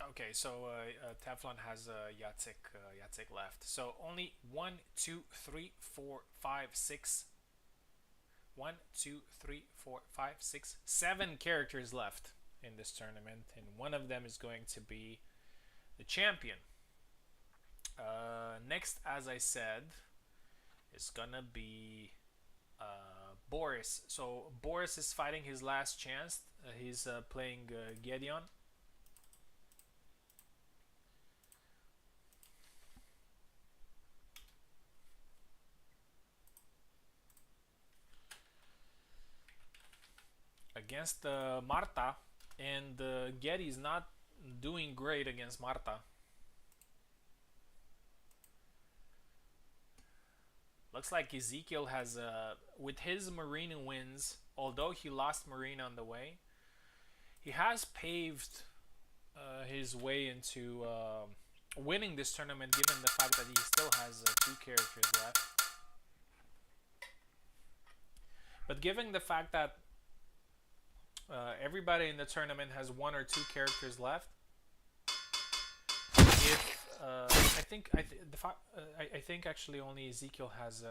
Okay, so Teflon has Jacek left. So only 1, 2, 3, 4, 5, 6. 1, 2, 3, 4, 5, 6, 7 characters left in this tournament, and one of them is going to be the champion. Next, as I said, is gonna be Boris. So Boris is fighting his last chance. He's playing Gideon. Against Marta, and Getty is not doing great against Marta. Looks like Ezekiel has, with his Marina wins, although he lost Marina on the way, he has paved his way into winning this tournament, given the fact that he still has 2 characters left. But given the fact that Everybody in the tournament has one or two characters left. If I think actually only Ezekiel has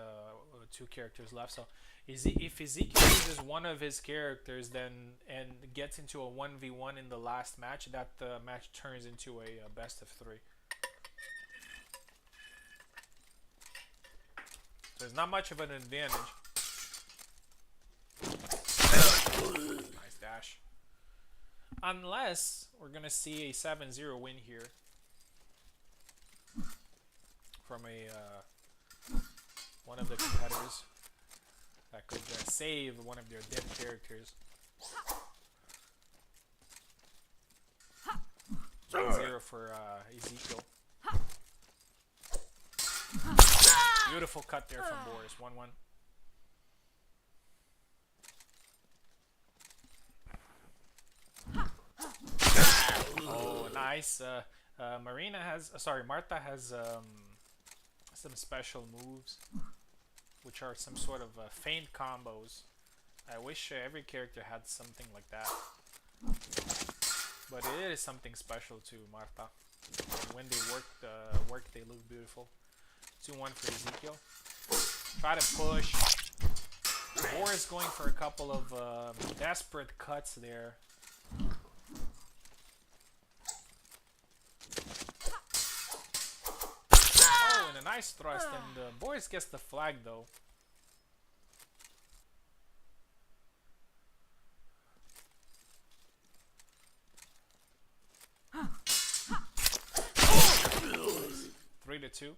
two characters left. So if Ezekiel uses one of his characters, then and gets into a 1v1 in the last match, that match turns into a best of 3. So there's not much of an advantage. Nice dash. Unless we're gonna see a 7-0 win here from one of the competitors that could save one of their dead characters. 1-0 for Ezekiel. Beautiful cut there from Boris. 1-1. Oh, nice. Martha has some special moves, which are some sort of feint combos. I wish every character had something like that. But it is something special to Martha. And when they work, they look beautiful. 2-1 for Ezekiel. Try to push. Boris going for a couple of desperate cuts there. Oh, and a nice thrust, and Boris gets the flag though. Three to 2.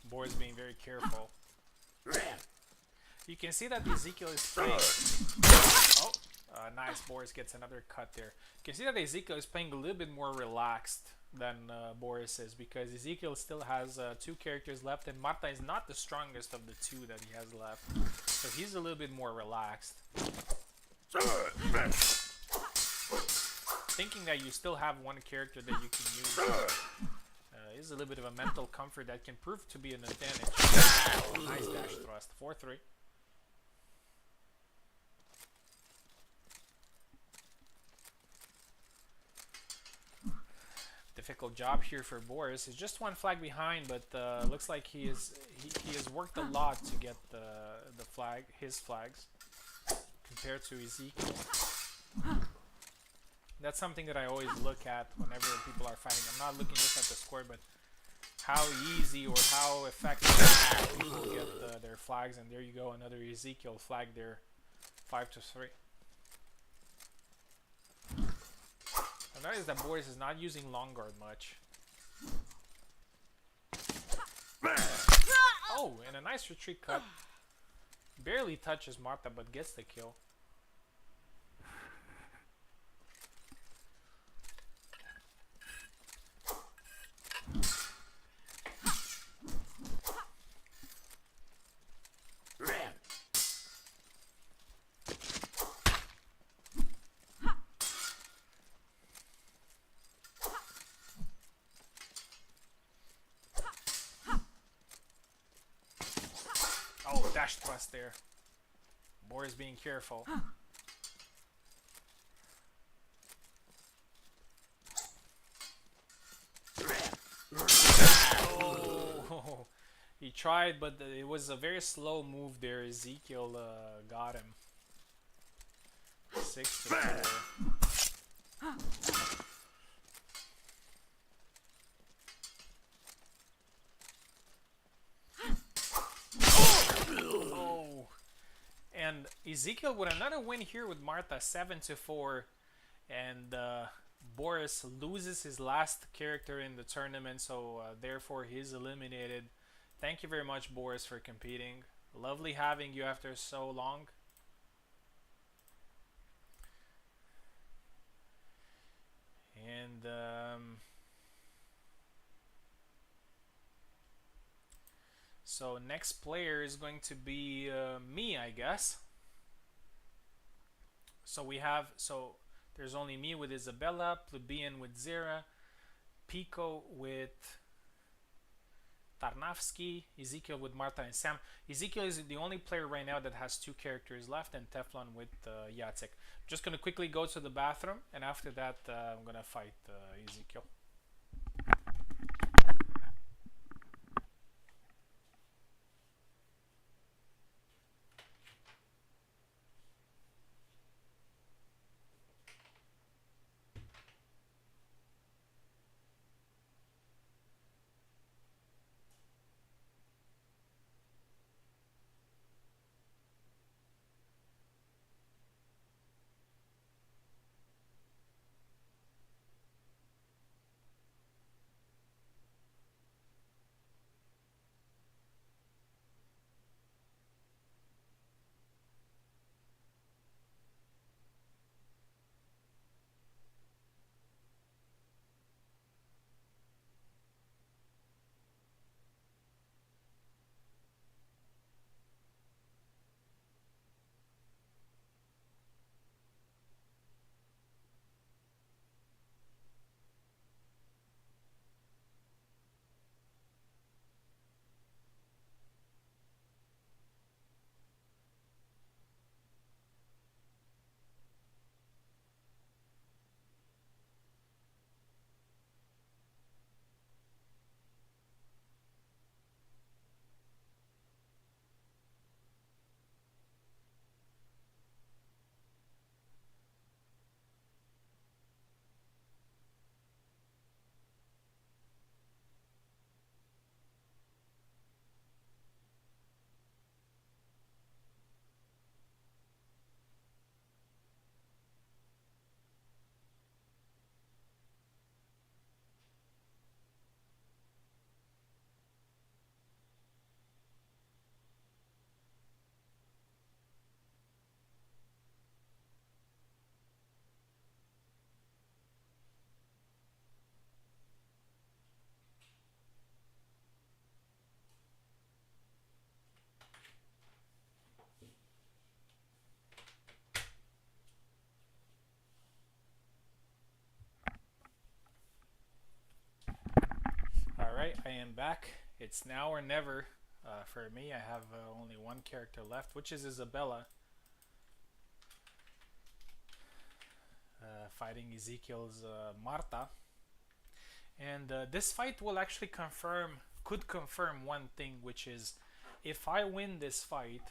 Boris being very careful. You can see that Ezekiel is playing. Oh, nice. Boris gets another cut there. You can see that Ezekiel is playing a little bit more relaxed than Boris is, because Ezekiel still has 2 characters left, and Marta is not the strongest of the 2 that he has left. So he's a little bit more relaxed. Thinking that you still have one character that you can use is a little bit of a mental comfort that can prove to be an advantage. Nice dash thrust. 4-3. Difficult job here for Boris. He's just one flag behind, but looks like he has worked a lot to get his flags compared to Ezekiel. That's something that I always look at whenever people are fighting. I'm not looking just at the score, but how easy or how effective people get their flags. And there you go, another Ezekiel flag there. 5-3. I noticed that Boris is not using long guard much. Oh, and a nice retreat cut. Barely touches Marta, but gets the kill. Oh, dash thrust there. Boris being careful. Oh, he tried, but it was a very slow move there. Ezekiel got him. 6-4. And Ezekiel with another win here with Marta, 7-4, and Boris loses his last character in the tournament, so therefore he's eliminated. Thank you very much, Boris, for competing. Lovely having you after so long. And so next player is going to be me, I guess. So we have, so there's only me with Isabella, Plebeian with Zira, Pico with Tarnavsky, Ezekiel with Marta and Sam. Ezekiel is the only player right now that has two characters left, and Teflon with Jacek. Just gonna quickly go to the bathroom, and after that, I'm gonna fight Ezekiel. All right, I am back. It's now or never for me. I have only one character left, which is Isabella, fighting Ezekiel's Marta. And this fight will actually could confirm one thing, which is if I win this fight,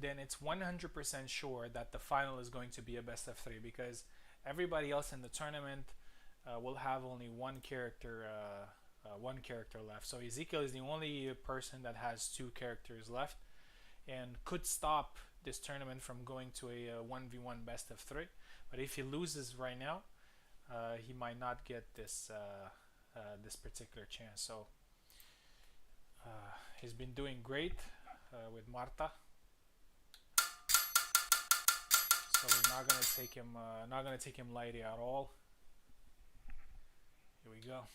then it's 100% sure that the final is going to be a best of three because everybody else in the tournament will have only one character left. So Ezekiel is the only person that has two characters left and could stop this tournament from going to a 1v1 best of three. But if he loses right now, he might not get this particular chance. So he's been doing great with Marta. So we're not gonna take him lightly at all. Here we go.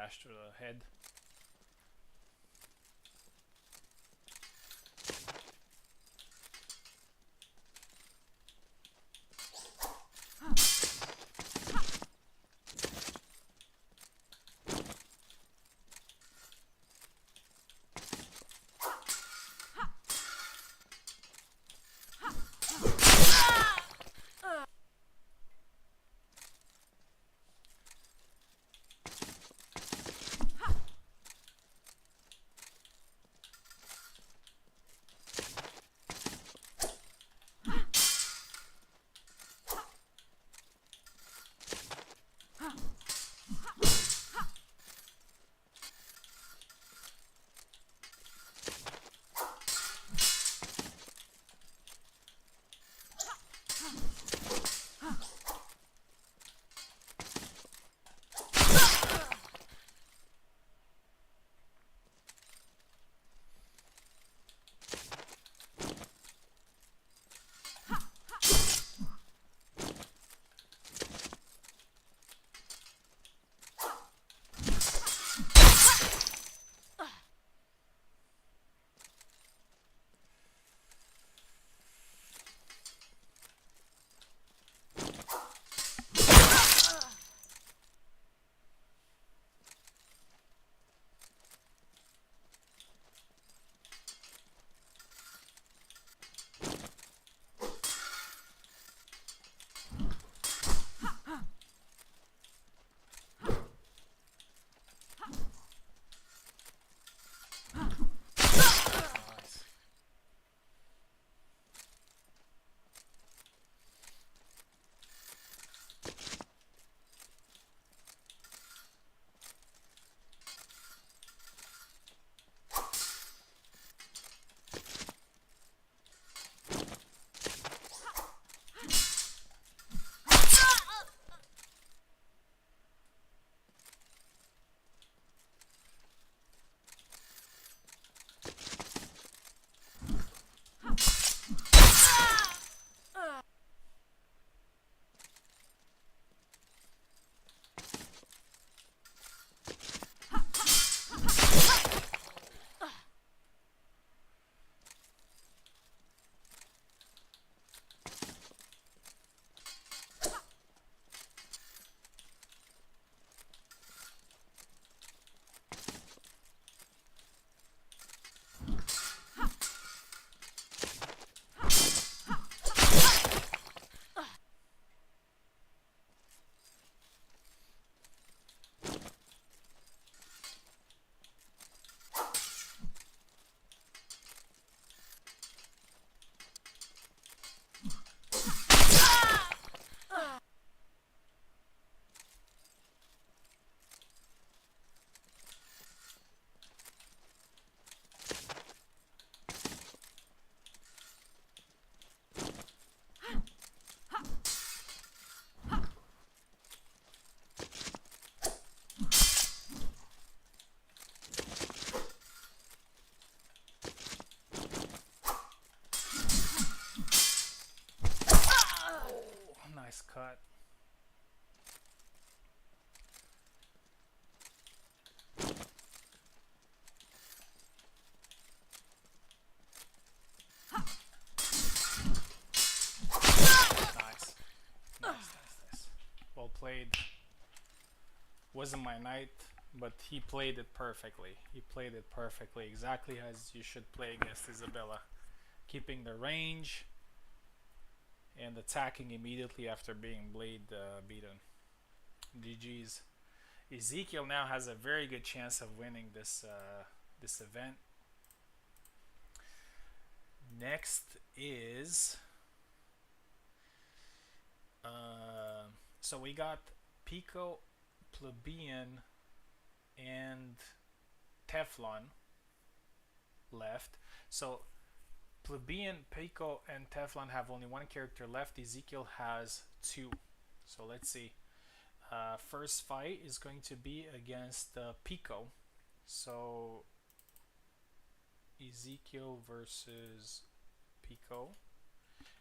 slash to the head. Nice cut. Nice. Nice. Well played. Wasn't my knight, but he played it perfectly. He played it perfectly, exactly as you should play against Isabella. Keeping the range and attacking immediately after being blade beaten. GG's. Ezekiel now has a very good chance of winning this event. Next is so we got Pico, Plebeian, and Teflon left. So Plebeian, Pico, and Teflon have only one character left. Ezekiel has two. So let's see. First fight is going to be against Pico. So Ezekiel versus Pico.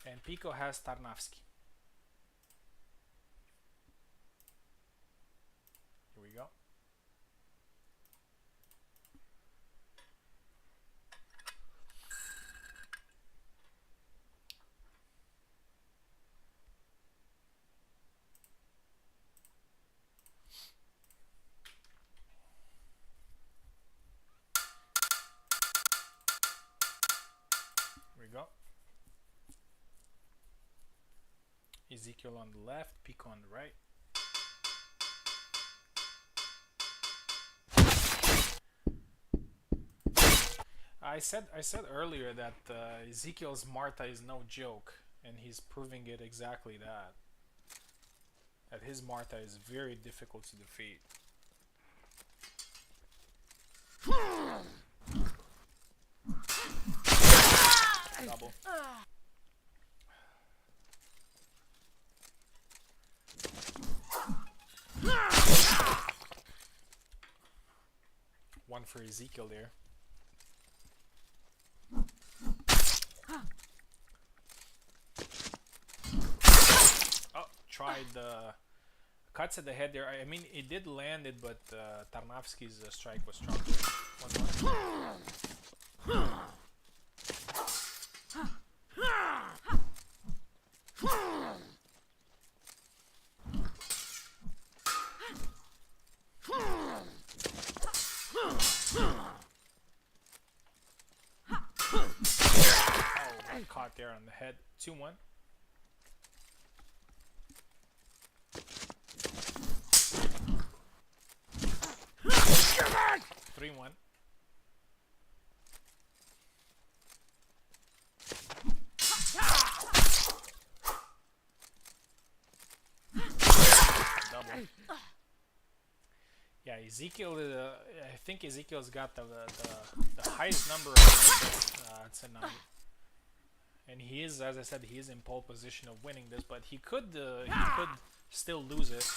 And Pico has Tarnavsky. Here we go. Ezekiel on the left, Pico on the right. I said earlier that Ezekiel's Martha is no joke, and he's proving it exactly that. That his Martha is very difficult to defeat. Double. One for Ezekiel there. Oh, tried the cuts at the head there. I mean, it did land it, but Tarnavsky's strike was stronger. 1-1. Caught there on the head. 2-1. Three one. Double. Yeah, Ezekiel. I think Ezekiel's got the highest number of tonight. And he is, as I said, he is in pole position of winning this, but he could still lose it.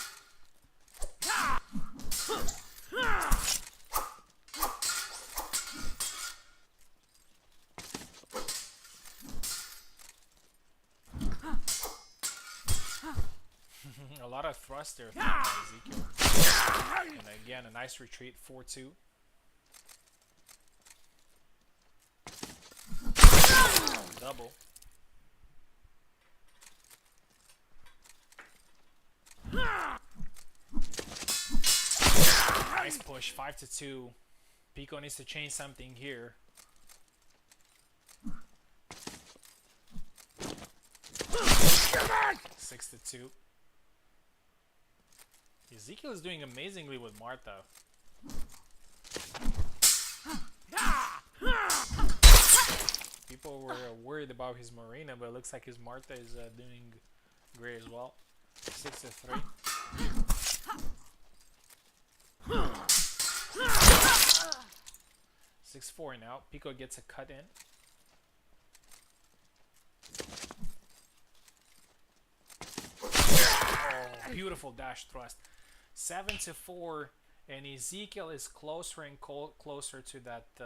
A lot of thrust there from Ezekiel. And again, a nice retreat, 4-2. Double. Nice push, 5-2. Pico needs to change something here. 6-2. Ezekiel is doing amazingly with Martha. People were worried about his Marina, but it looks like his Martha is doing great as well. 6-3. Six-4 now. Pico gets a cut in. Oh, beautiful dash thrust. 7-4, and Ezekiel is closer and closer to that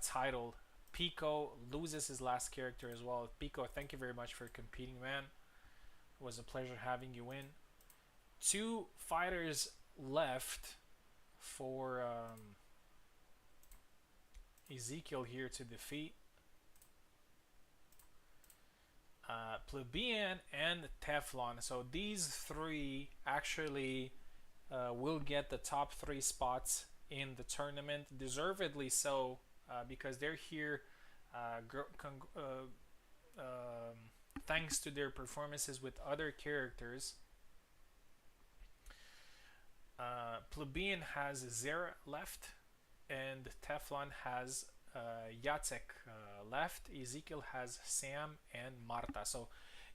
title. Pico loses his last character as well. Pico, thank you very much for competing, man. It was a pleasure having you in. 2 fighters left for Ezekiel here to defeat. Plebeian and Teflon. So these 3 actually will get the top 3 spots in the tournament, deservedly so, because they're here thanks to their performances with other characters. Plebeian has Zera left, and Teflon has Jacek left. Ezekiel has Sam and Marta. So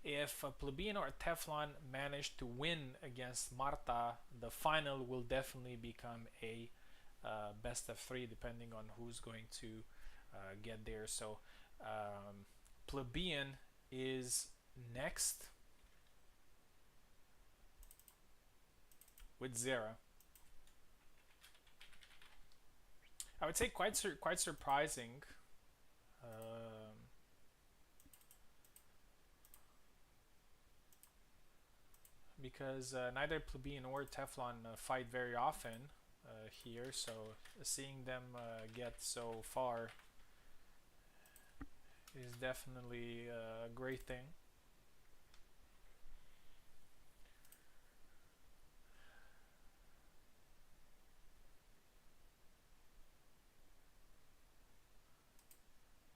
if Plebeian or Teflon manage to win against Marta, the final will definitely become a best of 3, depending on who's going to get there. So Plebeian is next with Zera. I would say quite surprising. Because neither Plebeian or Teflon fight very often here, so seeing them get so far is definitely a great thing.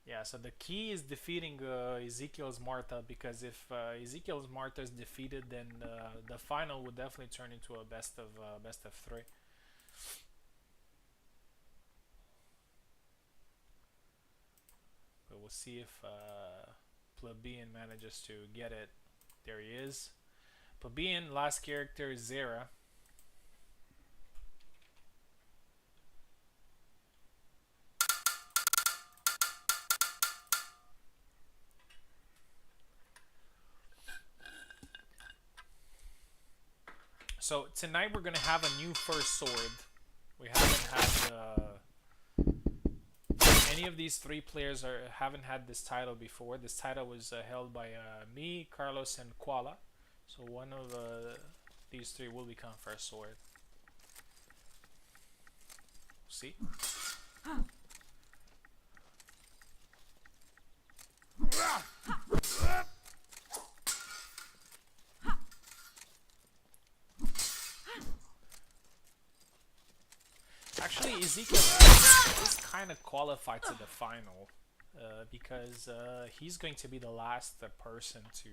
Yeah, Yeah, so the key is defeating Ezekiel's Martha, because if Ezekiel's Martha is defeated, then the final would definitely turn into a best of three. But we'll see if Plebeian manages to get it. There he is. Plebeian, last character is Zera. So tonight we're gonna have a new first sword. We haven't had any of these three players haven't had this title before. This title was held by me, Carlos, and Koala. So one of these three will become first sword. See? Actually, Ezekiel is kind of qualified to the final because he's going to be the last person to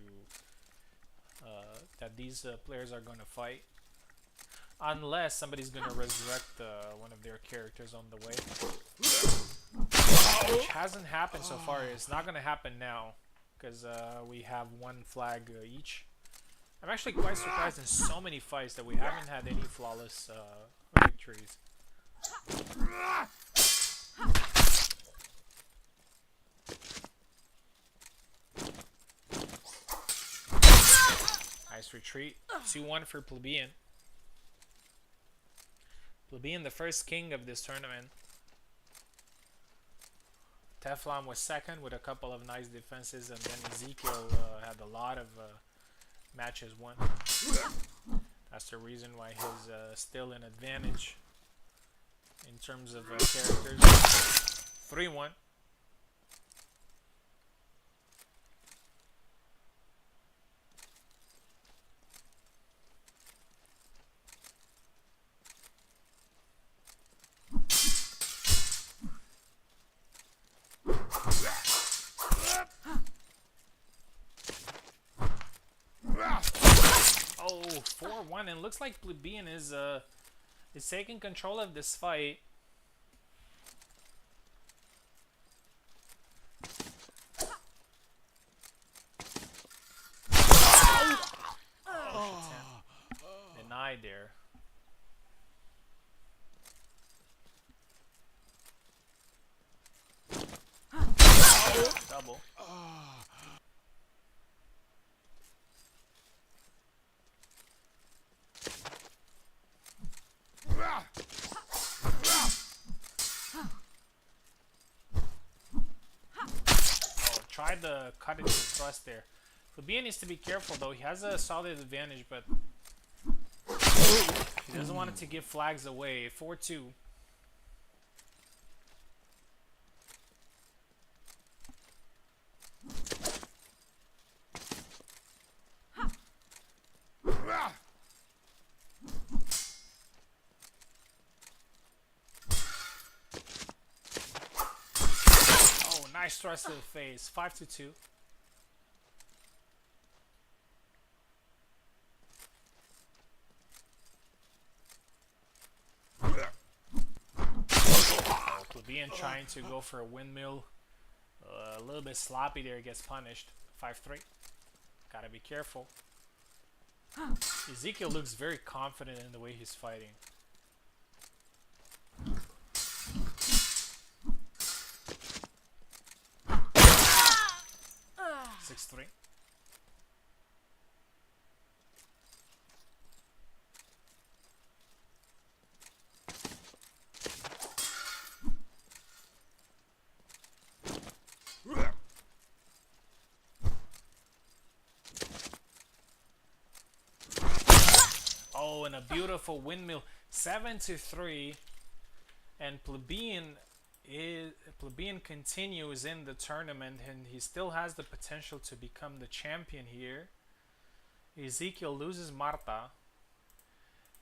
that these players are going to fight, unless somebody's going to resurrect one of their characters on the way, which hasn't happened so far. It's not going to happen now because we have one flag each. I'm actually quite surprised in so many fights that we haven't had any flawless victories. Nice retreat. 2-1 for Plebeian. Plebeian, the first king of this tournament. Teflon was second with a couple of nice defenses, and then Ezekiel had a lot of matches won. That's the reason why he's still in advantage in terms of characters. 3-1. Oh, 4-1, and looks like Plebeian is taking control of this fight. Denied there. Double. Tried to cut into the thrust there. Plebeian needs to be careful though. He has a solid advantage, but he doesn't want it to give flags away. 4-2. Nice thrust to the face. 5-2. Plebeian trying to go for a windmill. A little bit sloppy there. Gets punished. 5-3. Gotta be careful. Ezekiel looks very confident in the way he's fighting. 6-3. Oh, and a beautiful windmill. 7-3, and Plebeian continues in the tournament, and he still has the potential to become the champion here. Ezekiel loses Marta,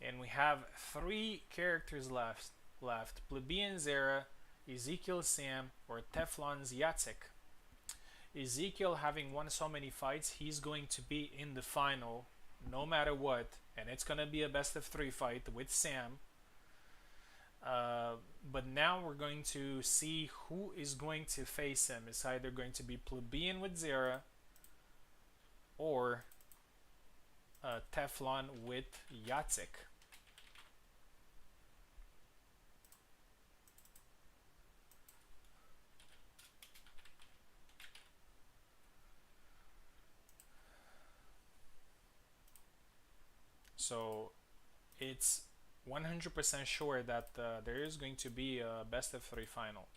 and we have 3 characters left. Plebeian Zera, Ezekiel Sam, or Teflon's Jacek. Ezekiel, having won so many fights, he's going to be in the final no matter what, and it's gonna be a best of 3 fight with Sam. But now we're going to see who is going to face him. It's either going to be Plebeian with Zera or Teflon with Yatsik. So it's 100% sure that there is going to be a best of 3 final.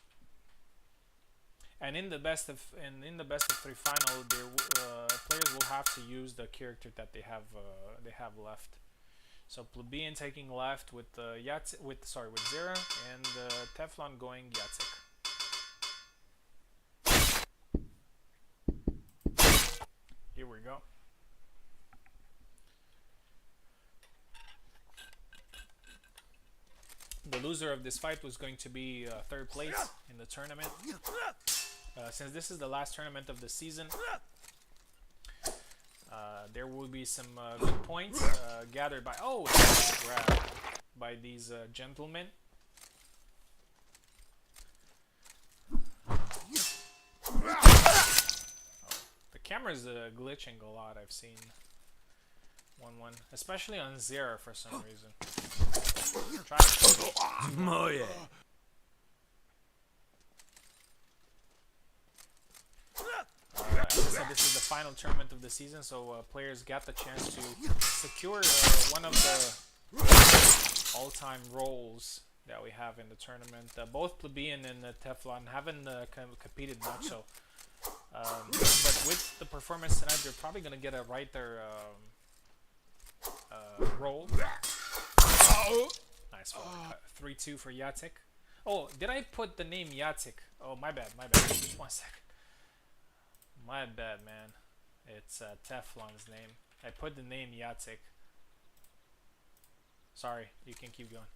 And in the best of 3 final, players will have to use the character that they have left. So Plebeian taking left with with Zera, and Teflon going Yatsik. Here we go. The loser of this fight was going to be 3rd place in the tournament. Since this is the last tournament of the season, there will be some good points gathered by grab by these gentlemen. The camera's glitching a lot. I've seen 1-1, especially on Zera for some reason. Try to Oh yeah. As I said, this is the final tournament of the season, so players got the chance to secure one of the all-time roles that we have in the tournament. Both Plebeian and Teflon haven't competed much, so but with the performance tonight, they're probably gonna get a role. Nice one. 3-2 for Yatsik. Oh, did I put the name Yatsik? Oh, my bad. Just 1 second. My bad, man. It's Teflon's name. I put the name Yatsik. Sorry, you can keep going.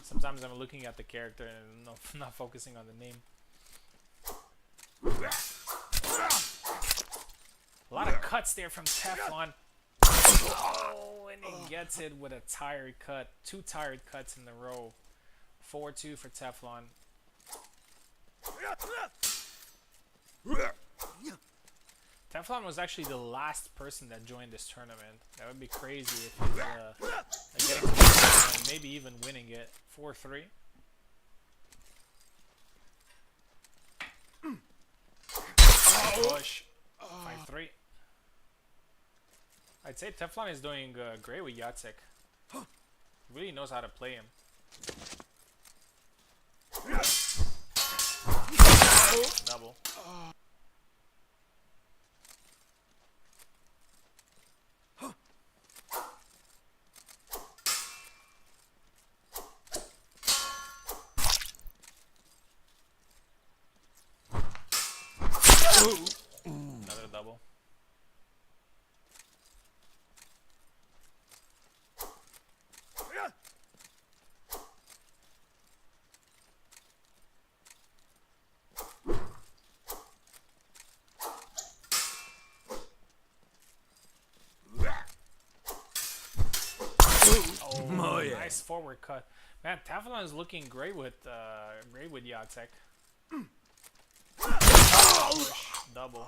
Sometimes I'm looking at the character and not focusing on the name. A lot of cuts there from Teflon. Oh, and he gets it with a tired cut. 2 tired cuts in a row. 4-2 for Teflon. Teflon was actually the last person that joined this tournament. That would be crazy if he's getting to this and maybe even winning it. 4-3. Push. 5-3. I'd say Teflon is doing great with Yatsik. Really knows how to play him. Double. Another double. Oh, yeah. Nice forward cut. Man, Teflon is looking great with Yatsik. Double.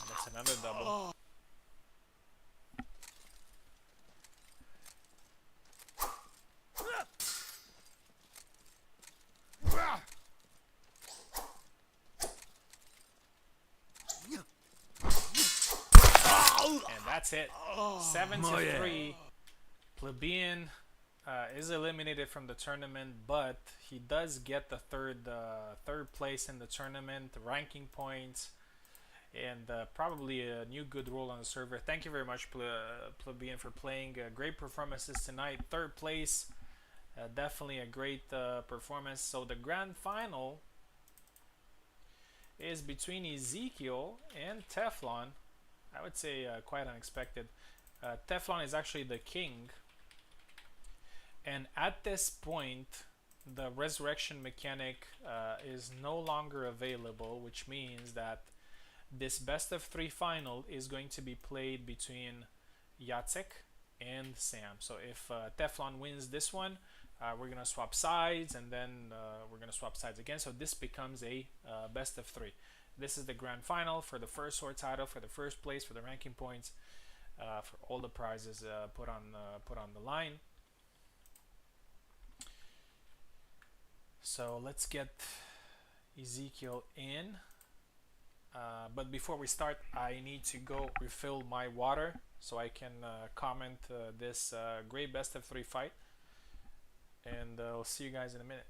That's another double. And that's it. 7-3. Plebeian is eliminated from the tournament, but he does get the third place in the tournament, ranking points, and probably a new good role on the server. Thank you very much, Plebeian, for playing great performances tonight. 3rd place. Definitely a great performance. So the grand final is between Ezekiel and Teflon. I would say quite unexpected. Teflon is actually the king, and at this point, the resurrection mechanic is no longer available, which means that this best of three final is going to be played between Jacek and Sam. So if Teflon wins this one, we're gonna swap sides, and then we're gonna swap sides again. So this becomes a best of three. This is the grand final for the first sword title, for the first place, for the ranking points, for all the prizes put on the line. So let's get Ezekiel in. But before we start, I need to go refill my water so I can comment this great best of three fight. And I'll see you guys in a minute.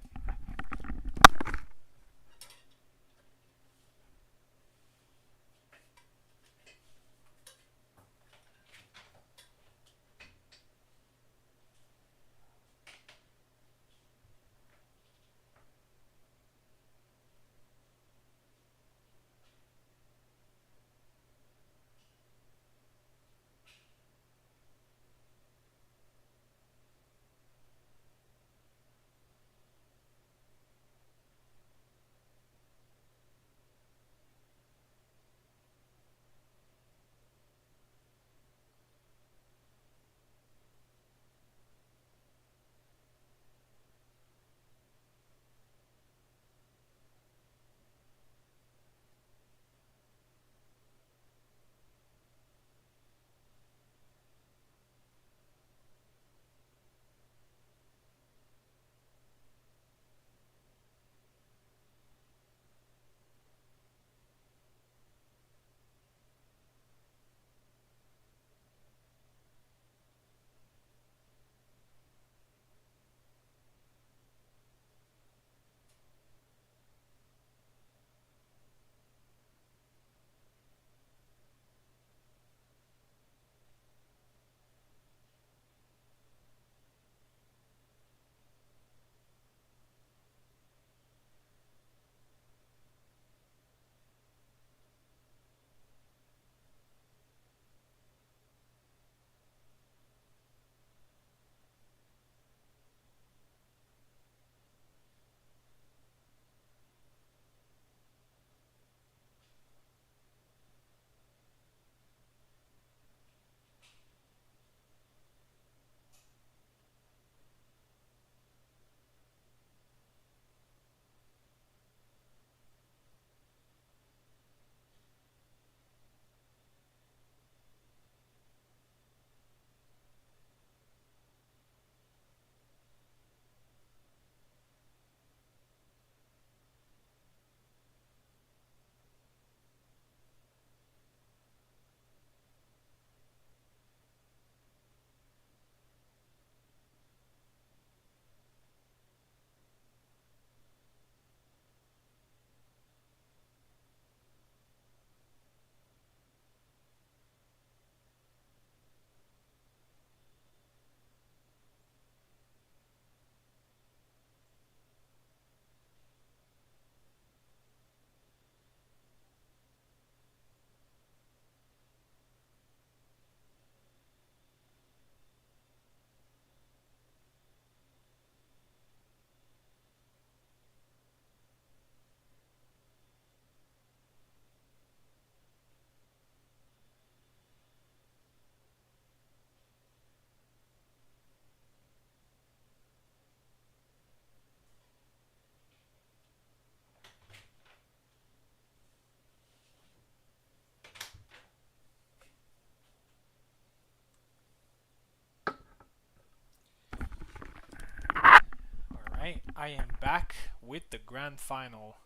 Alright, I am back with the grand final.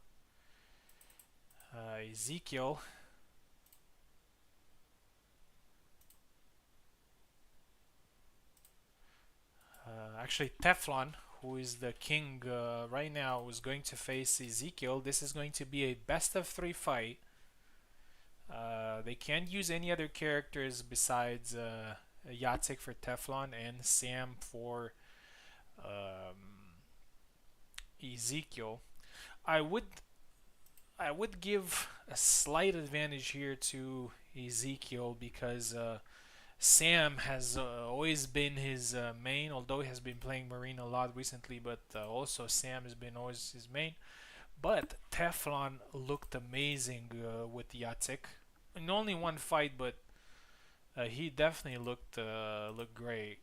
Ezekiel actually Teflon, who is the king right now, is going to face Ezekiel. This is going to be a best of three fight. They can't use any other characters besides Yatsik for Teflon and Sam for Ezekiel. I would give a slight advantage here to Ezekiel because Sam has always been his main, although he has been playing Marine a lot recently, but also Sam has been always his main. But Teflon looked amazing with Yatsik. In only one fight, but he definitely looked great.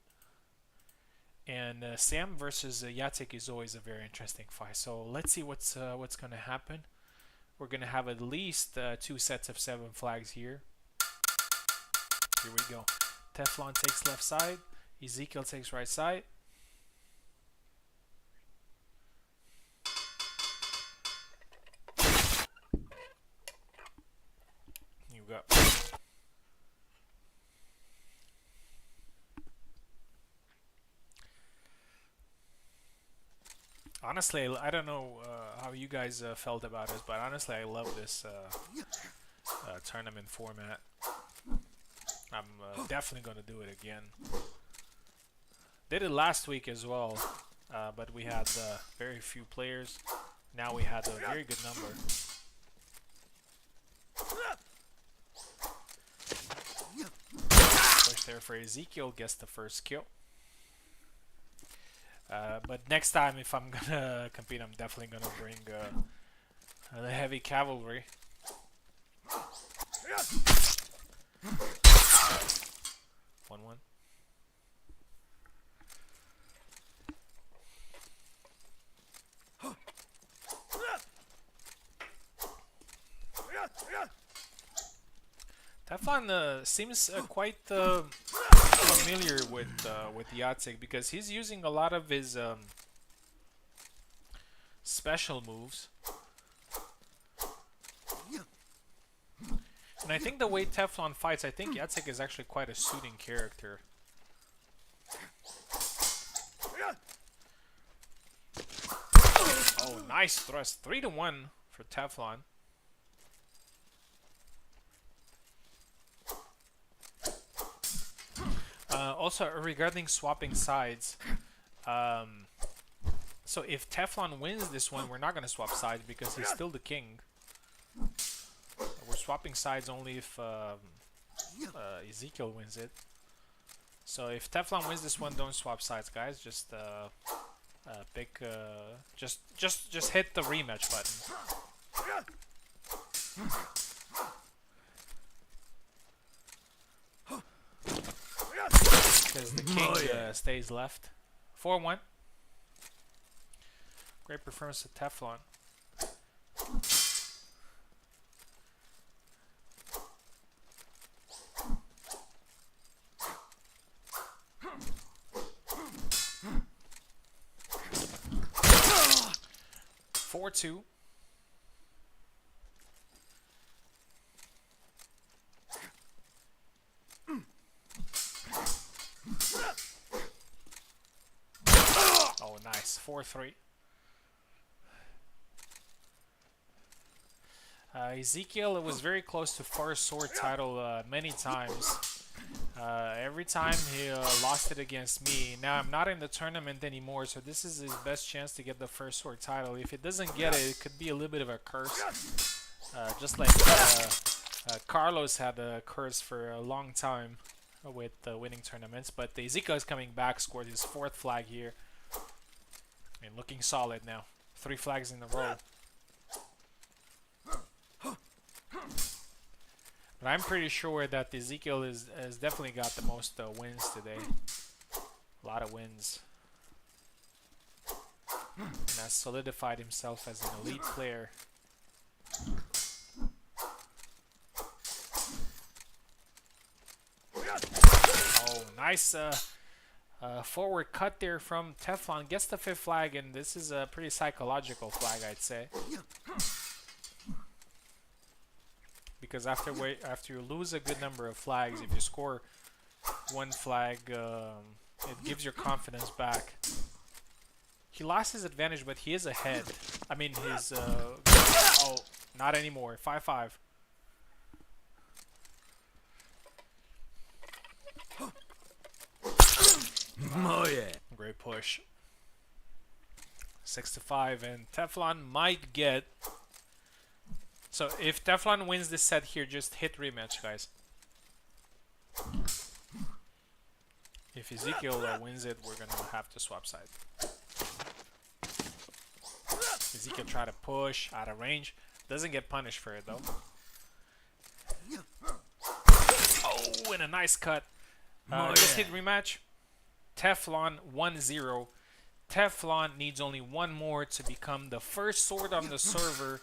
And Sam versus Yatsik is always a very interesting fight. So let's see what's gonna happen. We're gonna have at least 2 sets of 7 flags here. Here we go. Teflon takes left side. Ezekiel takes right side. You go. Honestly, I don't know how you guys felt about this, but honestly, I love this tournament format. I'm definitely going to do it again. Did it last week as well, but we had very few players. Now we had a very good number. Push there for Ezekiel, gets the first kill. But next time, if I'm gonna compete, I'm definitely gonna bring the heavy cavalry. 1-1. Teflon seems quite familiar with Yatsik because he's using a lot of his special moves. And I think the way Teflon fights, I think Yatsik is actually quite a suiting character. Oh, nice thrust. 3-1 for Teflon. Also, regarding swapping sides, so if Teflon wins this one, we're not going to swap sides because he's still the king. We're swapping sides only if Ezekiel wins it. So if Teflon wins this one, don't swap sides, guys. Just pick, just hit the rematch button. Because the king stays left. 4-1. Great performance of Teflon. Four-2. Oh, nice. 4-3. Ezekiel was very close to first sword title many times. Every time he lost it against me. Now I'm not in the tournament anymore, so this is his best chance to get the first sword title. If it doesn't get it, it could be a little bit of a curse. Just like Carlos had a curse for a long time with winning tournaments. But Ezekiel is coming back, scored his 4th flag here. And looking solid now. 3 flags in a row. But I'm pretty sure that Ezekiel has definitely got the most wins today. A lot of wins. And has solidified himself as an elite player. Oh, nice forward cut there from Teflon. Gets the 5th flag, and this is a pretty psychological flag, I'd say. Because after you lose a good number of flags, if you score 1 flag, it gives your confidence back. He lost his advantage, but he is ahead. I mean, his... oh, not anymore. 5-5. Oh, yeah. Great push. 6-5, and Teflon might get. So if Teflon wins this set here, just hit rematch, guys. If Ezekiel wins it, we're gonna have to swap side. Ezekiel try to push out of range. Doesn't get punished for it though. Oh, and a nice cut. Just hit rematch. Teflon 1-0. Teflon needs only one more to become the first sword on the server.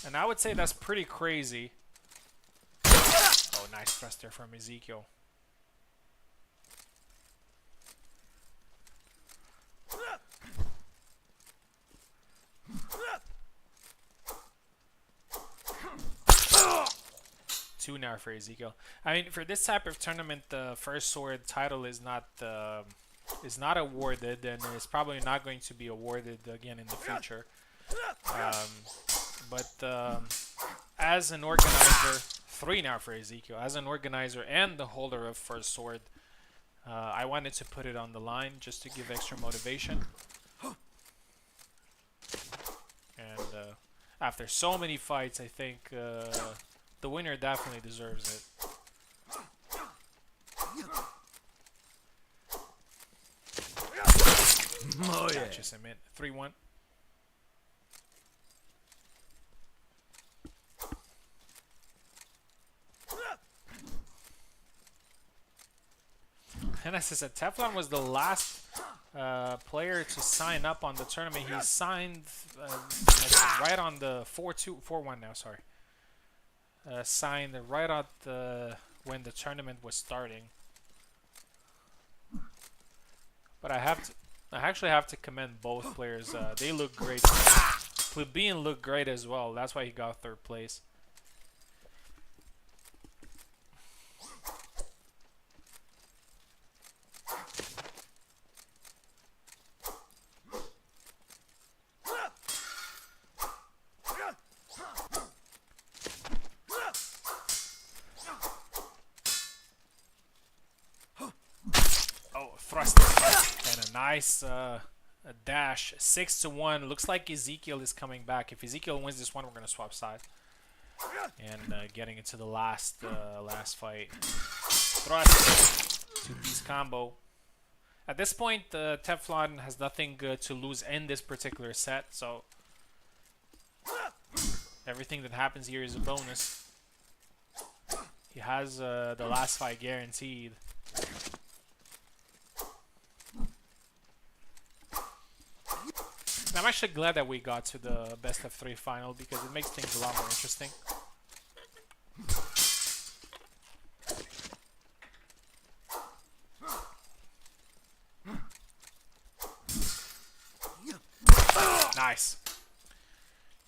And I would say that's pretty crazy. Oh, nice thrust there from Ezekiel. Two now for Ezekiel. I mean, for this type of tournament, the first sword title is not awarded, and it's probably not going to be awarded again in the future. But as an organizer, 3 now for Ezekiel. As an organizer and the holder of first sword, I wanted to put it on the line just to give extra motivation. And after so many fights, I think the winner definitely deserves it. Oh yeah. Catches him in. 3-1. And as I said, Teflon was the last player to sign up on the tournament. He signed like right on the 4-1 now, sorry. Signed right at when the tournament was starting. But I actually have to commend both players. They look great. Plebeian looked great as well. That's why he got 3rd place. Thrust and a nice a dash. 6-1. Looks like Ezekiel is coming back. If Ezekiel wins this one, we're gonna swap side and getting into the last fight. Thrust, 2-piece combo. At this point, Teflon has nothing to lose in this particular set, so everything that happens here is a bonus. He has the last fight guaranteed. I'm actually glad that we got to the best of 3 final because it makes things a lot more interesting. Nice.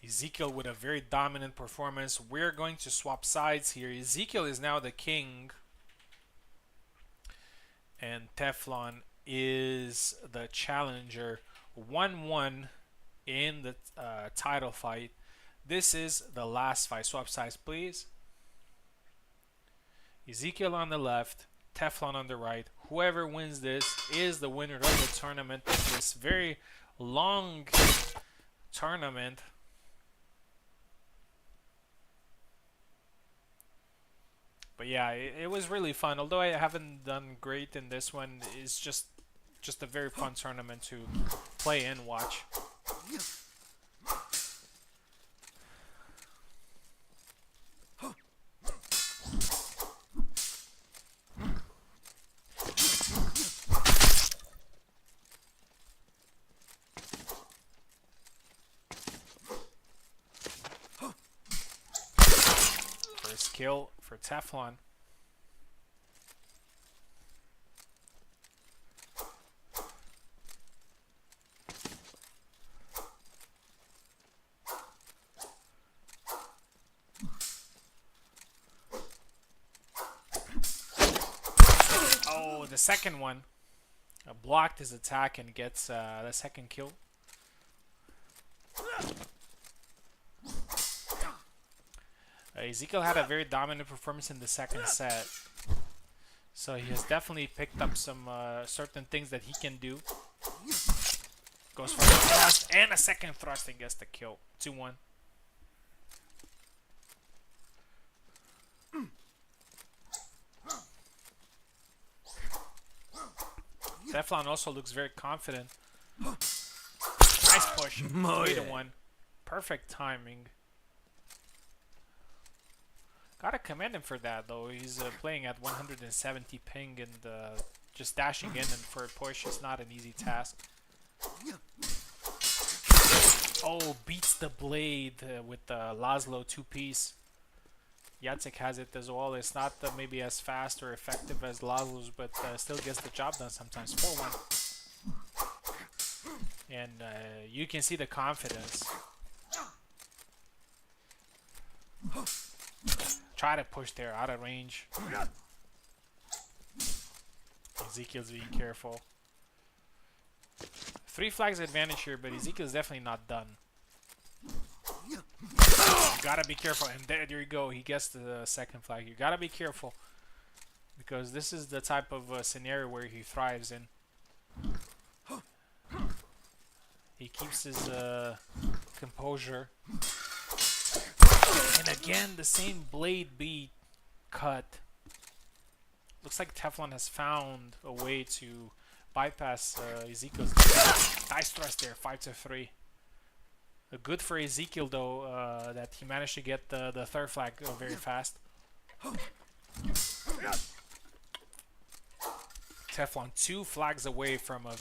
Ezekiel with a very dominant performance. We're going to swap sides here. Ezekiel is now the king, and Teflon is the challenger. 1-1 in the title fight. This is the last fight. Swap sides, please. Ezekiel on the left, Teflon on the right. Whoever wins this is the winner of the tournament. This very long tournament. But yeah, it was really fun. Although I haven't done great in this one, it's just a very fun tournament to play and watch. First kill for Teflon. The second one blocked his attack and gets the second kill. Ezekiel had a very dominant performance in the second set, so he has definitely picked up some certain things that he can do. Goes for the thrust and a second thrust and gets the kill. 2-1. Teflon also looks very confident. Nice push. 3-1. Perfect timing. Gotta commend him for that though. He's playing at 170 ping and just dashing in and for a push is not an easy task. Oh, beats the blade with the Laszlo 2-piece. Jacek has it as well. It's not maybe as fast or effective as Laszlo's, but still gets the job done sometimes. 4-1. And you can see the confidence. Try to push there, out of range. Ezekiel's being careful. 3 flags advantage here, but Ezekiel's definitely not done. You gotta be careful, and there you go. He gets the second flag. You gotta be careful because this is the type of scenario where he thrives in. He keeps his composure, and again the same blade beat cut. Looks like Teflon has found a way to bypass Ezekiel's defense. Nice thrust there, 5-3. Good for Ezekiel though that he managed to get the third flag very fast. Teflon 2 flags away from a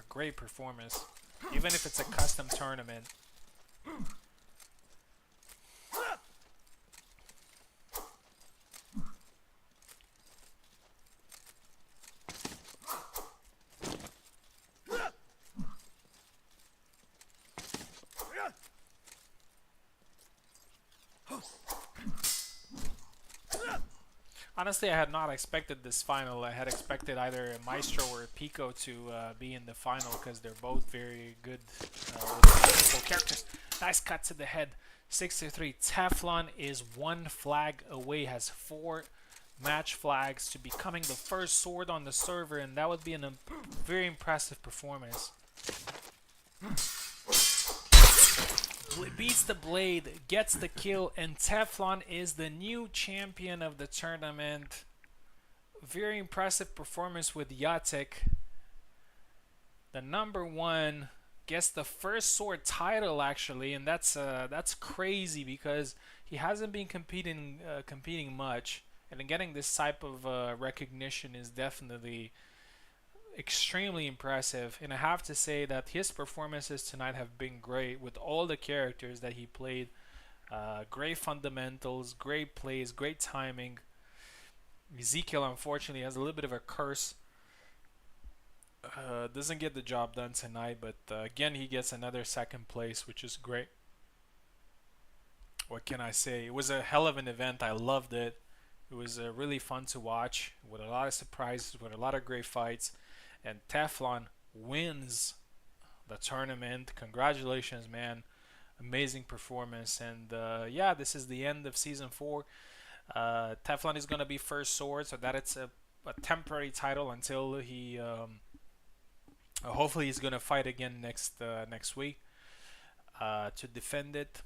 great performance, even if it's a custom tournament. Honestly, I had not expected this final. I had expected either a Maestro or a Pico to be in the final because they're both very good with multiple characters. Nice cut to the head. 6-3. Teflon is 1 flag away, has 4 match flags to becoming the first sword on the server, and that would be a very impressive performance. Beats the blade, gets the kill, and Teflon is the new champion of the tournament. Very impressive performance with Jacek. The #1 gets the first sword title actually, and that's crazy because he hasn't been competing much, and getting this type of recognition is definitely extremely impressive. And I have to say that his performances tonight have been great with all the characters that he played. Great fundamentals, great plays, great timing. Ezekiel unfortunately has a little bit of a curse. Doesn't get the job done tonight, but again he gets another second place, which is great. What can I say? It was a hell of an event. I loved it. It was really fun to watch with a lot of surprises, with a lot of great fights. And Teflon wins the tournament. Congratulations, man. Amazing performance. And yeah, this is the end of Season 4. Teflon is going to be first sword, so that it's a temporary title until he... hopefully he's going to fight again next week to defend it.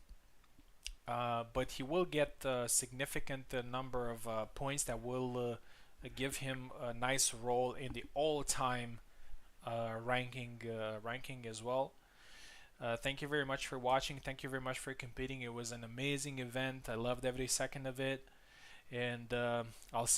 But he will get a significant number of points that will... give him a nice role in the all-time ranking as well. Thank you very much for watching. Thank you very much for competing. It was an amazing event. I loved every second of it, and I'll see